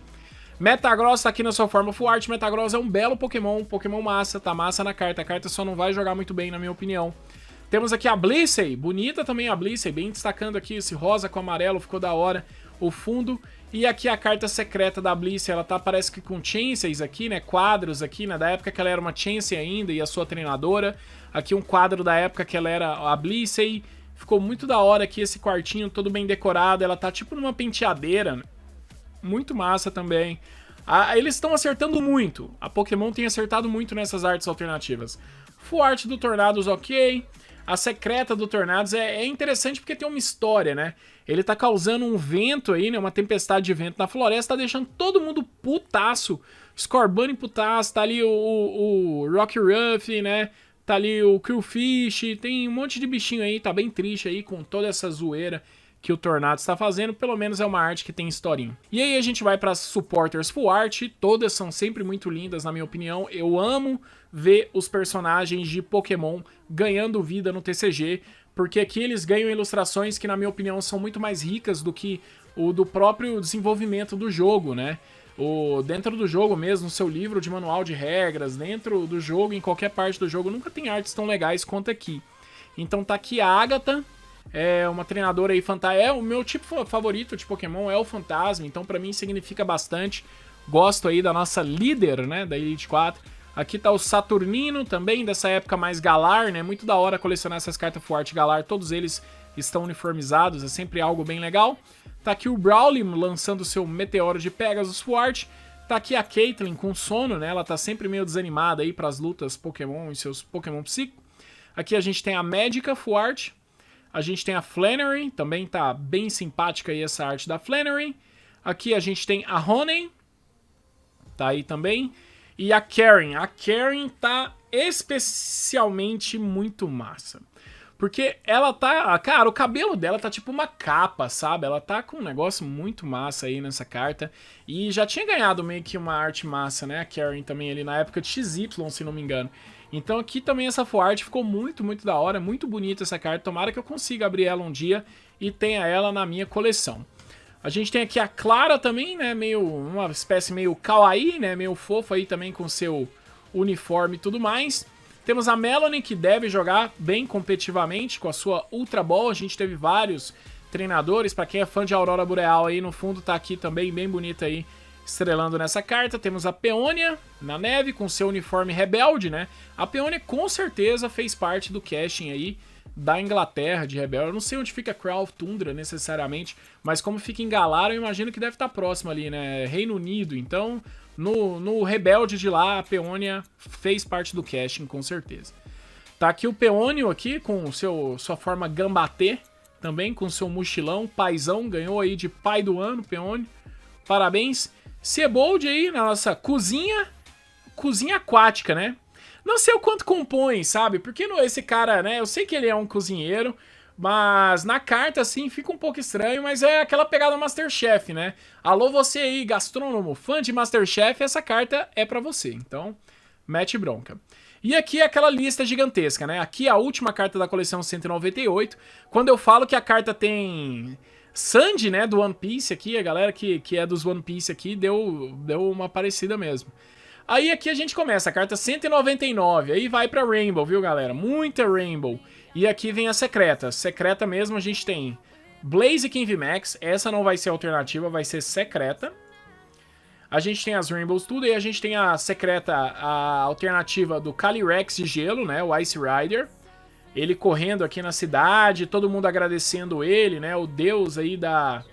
Metagross tá aqui na sua forma Full Art. Metagross é um belo Pokémon massa, tá massa na carta. A carta só não vai jogar muito bem, na minha opinião. Temos aqui a Blissey, bonita também a Blissey, bem destacando aqui esse rosa com amarelo, ficou da hora o fundo. E aqui a carta secreta da Blissey, ela tá parece que com Chanseys aqui, né, quadros aqui, né, da época que ela era uma Chansey ainda e a sua treinadora. Aqui um quadro da época que ela era a Blissey, ficou muito da hora aqui esse quartinho, todo bem decorado, ela tá tipo numa penteadeira, né? Muito massa também. Eles estão acertando muito, a Pokémon tem acertado muito nessas artes alternativas. Full Art do Tornados, ok. A secreta do Tornados é interessante porque tem uma história, né? Ele tá causando um vento aí, né? Uma tempestade de vento na floresta, tá deixando todo mundo putaço. Scorbunny putaço, tá ali o Rocky Ruff, né? Tá ali o Killfish, tem um monte de bichinho aí, tá bem triste aí com toda essa zoeira que o Tornados está fazendo, pelo menos é uma arte que tem historinha. E aí a gente vai para as Supporters Full Art, todas são sempre muito lindas na minha opinião, eu amo ver os personagens de Pokémon ganhando vida no TCG, porque aqui eles ganham ilustrações que na minha opinião são muito mais ricas do que o do próprio desenvolvimento do jogo, né? Dentro do jogo mesmo, no seu livro de manual de regras, dentro do jogo, em qualquer parte do jogo, nunca tem artes tão legais quanto aqui. Então tá aqui a Agatha, é uma treinadora aí fantástica. O meu tipo favorito de Pokémon é o Fantasma, então pra mim significa bastante. Gosto aí da nossa líder, né, da Elite 4. Aqui tá o Saturnino também, dessa época mais Galar, né? Muito da hora colecionar essas cartas Full Art Galar, todos eles estão uniformizados, é sempre algo bem legal. Tá aqui o Brawly lançando seu Meteoro de Pegasus Full Art. Tá aqui a Caitlyn com sono, né? Ela tá sempre meio desanimada aí pras lutas Pokémon e seus Pokémon Psíquico. Aqui a gente tem a Magica Full Art. A gente tem a Flannery, também tá bem simpática aí essa arte da Flannery. Aqui a gente tem a Honey, tá aí também. E a Karen. A Karen tá especialmente muito massa. Porque ela tá... Cara, o cabelo dela tá tipo uma capa, sabe? Ela tá com um negócio muito massa aí nessa carta. E já tinha ganhado meio que uma arte massa, né? A Karen também ali na época de XY, se não me engano. Então aqui também essa full art ficou muito, muito da hora. Muito bonita essa carta. Tomara que eu consiga abrir ela um dia e tenha ela na minha coleção. A gente tem aqui a Clara também, né? Meio, uma espécie meio kawaii, né? Meio fofo aí também com seu uniforme e tudo mais. Temos a Melanie, que deve jogar bem competitivamente com a sua Ultra Ball. A gente teve vários treinadores. Pra quem é fã de Aurora Boreal aí no fundo, tá aqui também bem bonita aí, estrelando nessa carta. Temos a Peônia na neve com seu uniforme rebelde, né? A Peônia com certeza fez parte do casting aí da Inglaterra, de Rebelde. Eu não sei onde fica Crown of Tundra necessariamente, mas como fica em Galar, eu imagino que deve estar próximo ali, né? Reino Unido. Então, no Rebelde de lá, a Peônia fez parte do casting, com certeza. Tá aqui o Peônio aqui, com sua forma Gambatê, também com seu mochilão, paizão, ganhou aí de pai do ano, Peônio. Parabéns. Sebold aí na nossa cozinha aquática, né? Não sei o quanto compõe, sabe? Porque esse cara, né? Eu sei que ele é um cozinheiro, mas na carta, assim, fica um pouco estranho, mas é aquela pegada Masterchef, né? Alô, você aí, gastrônomo, fã de Masterchef, essa carta é pra você. Então, mete bronca. E aqui é aquela lista gigantesca, né? Aqui é a última carta da coleção 198. Quando eu falo que a carta tem Sandy, né, do One Piece aqui, a galera que é dos One Piece aqui deu uma parecida mesmo. Aí aqui a gente começa, a carta 199, aí vai pra Rainbow, viu galera? Muita Rainbow. E aqui vem a secreta. Secreta mesmo a gente tem Blaziken VMAX, essa não vai ser alternativa, vai ser secreta. A gente tem as Rainbows tudo, e a gente tem a secreta, a alternativa do Calyrex de gelo, né, o Ice Rider. Ele correndo aqui na cidade, todo mundo agradecendo ele, né, o deus aí da...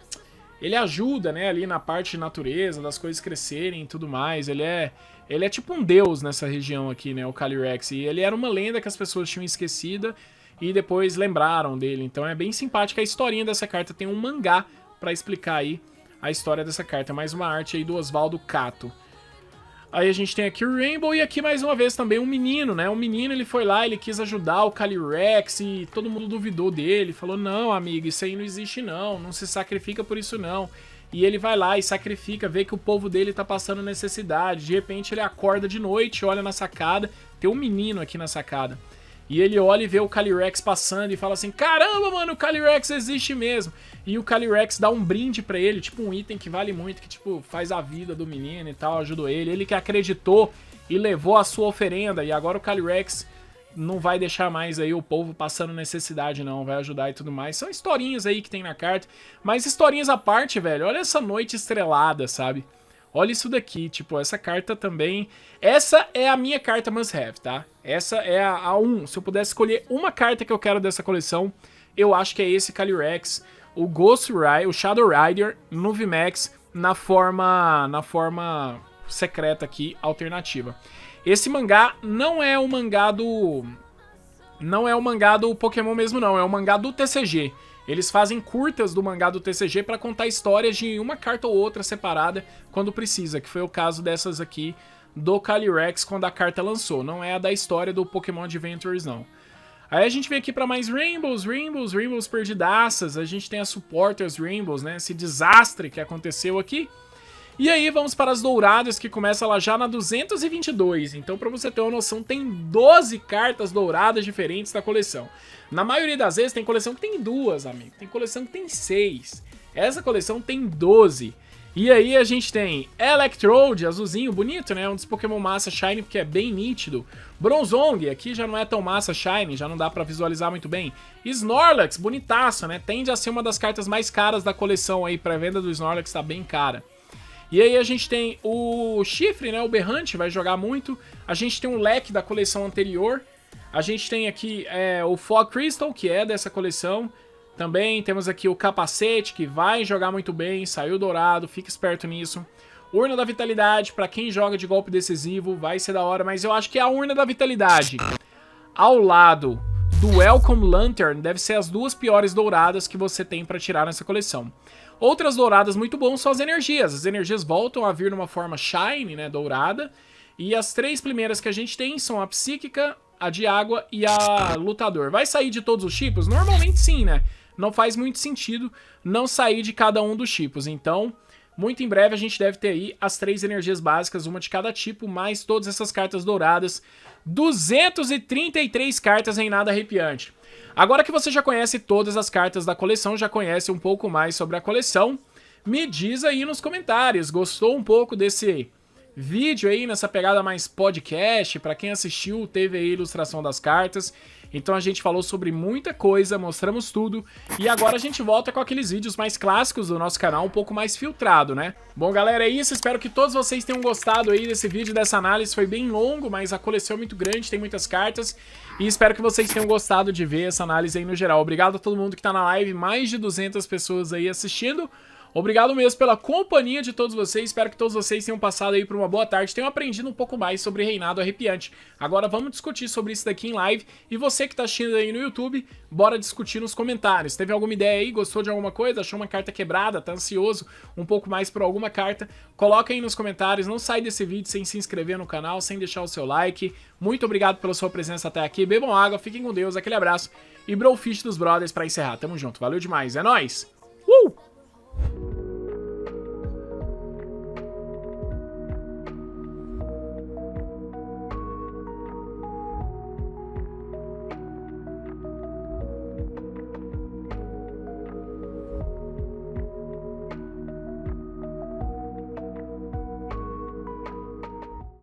Ele ajuda, né, ali na parte de natureza, das coisas crescerem e tudo mais. Ele é tipo um deus nessa região aqui, né, o Calyrex. E ele era uma lenda que as pessoas tinham esquecida e depois lembraram dele. Então é bem simpática a historinha dessa carta. Tem um mangá pra explicar aí a história dessa carta. Mais uma arte aí do Osvaldo Cato. Aí a gente tem aqui o Rainbow e aqui mais uma vez também um menino, né? Um menino, ele foi lá, ele quis ajudar o Calyrex e todo mundo duvidou dele. Falou, não, amigo, isso aí não existe não, não se sacrifica por isso não. E ele vai lá e sacrifica, vê que o povo dele tá passando necessidade. De repente ele acorda de noite, olha na sacada, tem um menino aqui na sacada. E ele olha e vê o Calyrex passando e fala assim, caramba, mano, o Calyrex existe mesmo. E o Calyrex dá um brinde pra ele, tipo um item que vale muito, que tipo faz a vida do menino e tal, ajudou ele. Ele que acreditou e levou a sua oferenda. E agora o Calyrex não vai deixar mais aí o povo passando necessidade não, vai ajudar e tudo mais. São historinhas aí que tem na carta, mas historinhas à parte, velho. Olha essa noite estrelada, sabe? Olha isso daqui, tipo, essa carta também... Essa é a minha carta must have, tá? Essa é a 1. Se eu pudesse escolher uma carta que eu quero dessa coleção, eu acho que é esse Calyrex, o Ghost Rider, o Shadow Rider no VMAX, na forma secreta aqui, alternativa. Esse mangá não é o mangá do... Não é o mangá do Pokémon mesmo, não. É o mangá do TCG. Eles fazem curtas do mangá do TCG pra contar histórias de uma carta ou outra separada quando precisa, que foi o caso dessas aqui do Calyrex quando a carta lançou. Não é a da história do Pokémon Adventures, não. Aí a gente vem aqui pra mais Rainbows perdidaças. A gente tem as Supporters Rainbows, né? Esse desastre que aconteceu aqui. E aí vamos para as douradas, que começa lá já na 222. Então, pra você ter uma noção, tem 12 cartas douradas diferentes da coleção. Na maioria das vezes tem coleção que tem 2, amigo. Tem coleção que tem 6. Essa coleção tem 12. E aí a gente tem Electrode, azulzinho, bonito, né? Um dos Pokémon massa Shine, porque é bem nítido. Bronzong, aqui já não é tão massa Shine, já não dá pra visualizar muito bem. Snorlax, bonitaço, né? Tende a ser uma das cartas mais caras da coleção aí. Pré-venda do Snorlax tá bem cara. E aí a gente tem o Chifre, né, o Berrante, vai jogar muito. A gente tem um Leque da coleção anterior. A gente tem aqui o Fog Crystal, que é dessa coleção. Também temos aqui o Capacete, que vai jogar muito bem, saiu dourado, fica esperto nisso. Urna da Vitalidade, pra quem joga de golpe decisivo, vai ser da hora, mas eu acho que a Urna da Vitalidade, ao lado do Welcome Lantern, deve ser as duas piores douradas que você tem pra tirar nessa coleção. Outras douradas muito bons são as energias voltam a vir numa forma Shine, né, dourada. E as três primeiras que a gente tem são a Psíquica, a de Água e a Lutador. Vai sair de todos os tipos? Normalmente sim, né? Não faz muito sentido não sair de cada um dos tipos. Então, muito em breve a gente deve ter aí as três energias básicas, uma de cada tipo, mais todas essas cartas douradas. 233 cartas em nada arrepiante. Agora que você já conhece todas as cartas da coleção, já conhece um pouco mais sobre a coleção, me diz aí nos comentários, gostou um pouco desse vídeo aí, nessa pegada mais podcast? Pra quem assistiu, teve aí a ilustração das cartas. Então a gente falou sobre muita coisa, mostramos tudo. E agora a gente volta com aqueles vídeos mais clássicos do nosso canal, um pouco mais filtrado, né? Bom, galera, é isso. Espero que todos vocês tenham gostado aí desse vídeo, dessa análise. Foi bem longo, mas a coleção é muito grande, tem muitas cartas. E espero que vocês tenham gostado de ver essa análise aí no geral. Obrigado a todo mundo que tá na live, mais de 200 pessoas aí assistindo. Obrigado mesmo pela companhia de todos vocês, espero que todos vocês tenham passado aí por uma boa tarde, tenham aprendido um pouco mais sobre Reinado Arrepiante. Agora vamos discutir sobre isso daqui em live, e você que tá assistindo aí no YouTube, bora discutir nos comentários. Teve alguma ideia aí, gostou de alguma coisa, achou uma carta quebrada, tá ansioso um pouco mais por alguma carta? Coloca aí nos comentários, não sai desse vídeo sem se inscrever no canal, sem deixar o seu like. Muito obrigado pela sua presença até aqui, bebam água, fiquem com Deus, aquele abraço, e Brofish dos Brothers pra encerrar. Tamo junto, valeu demais, é nóis!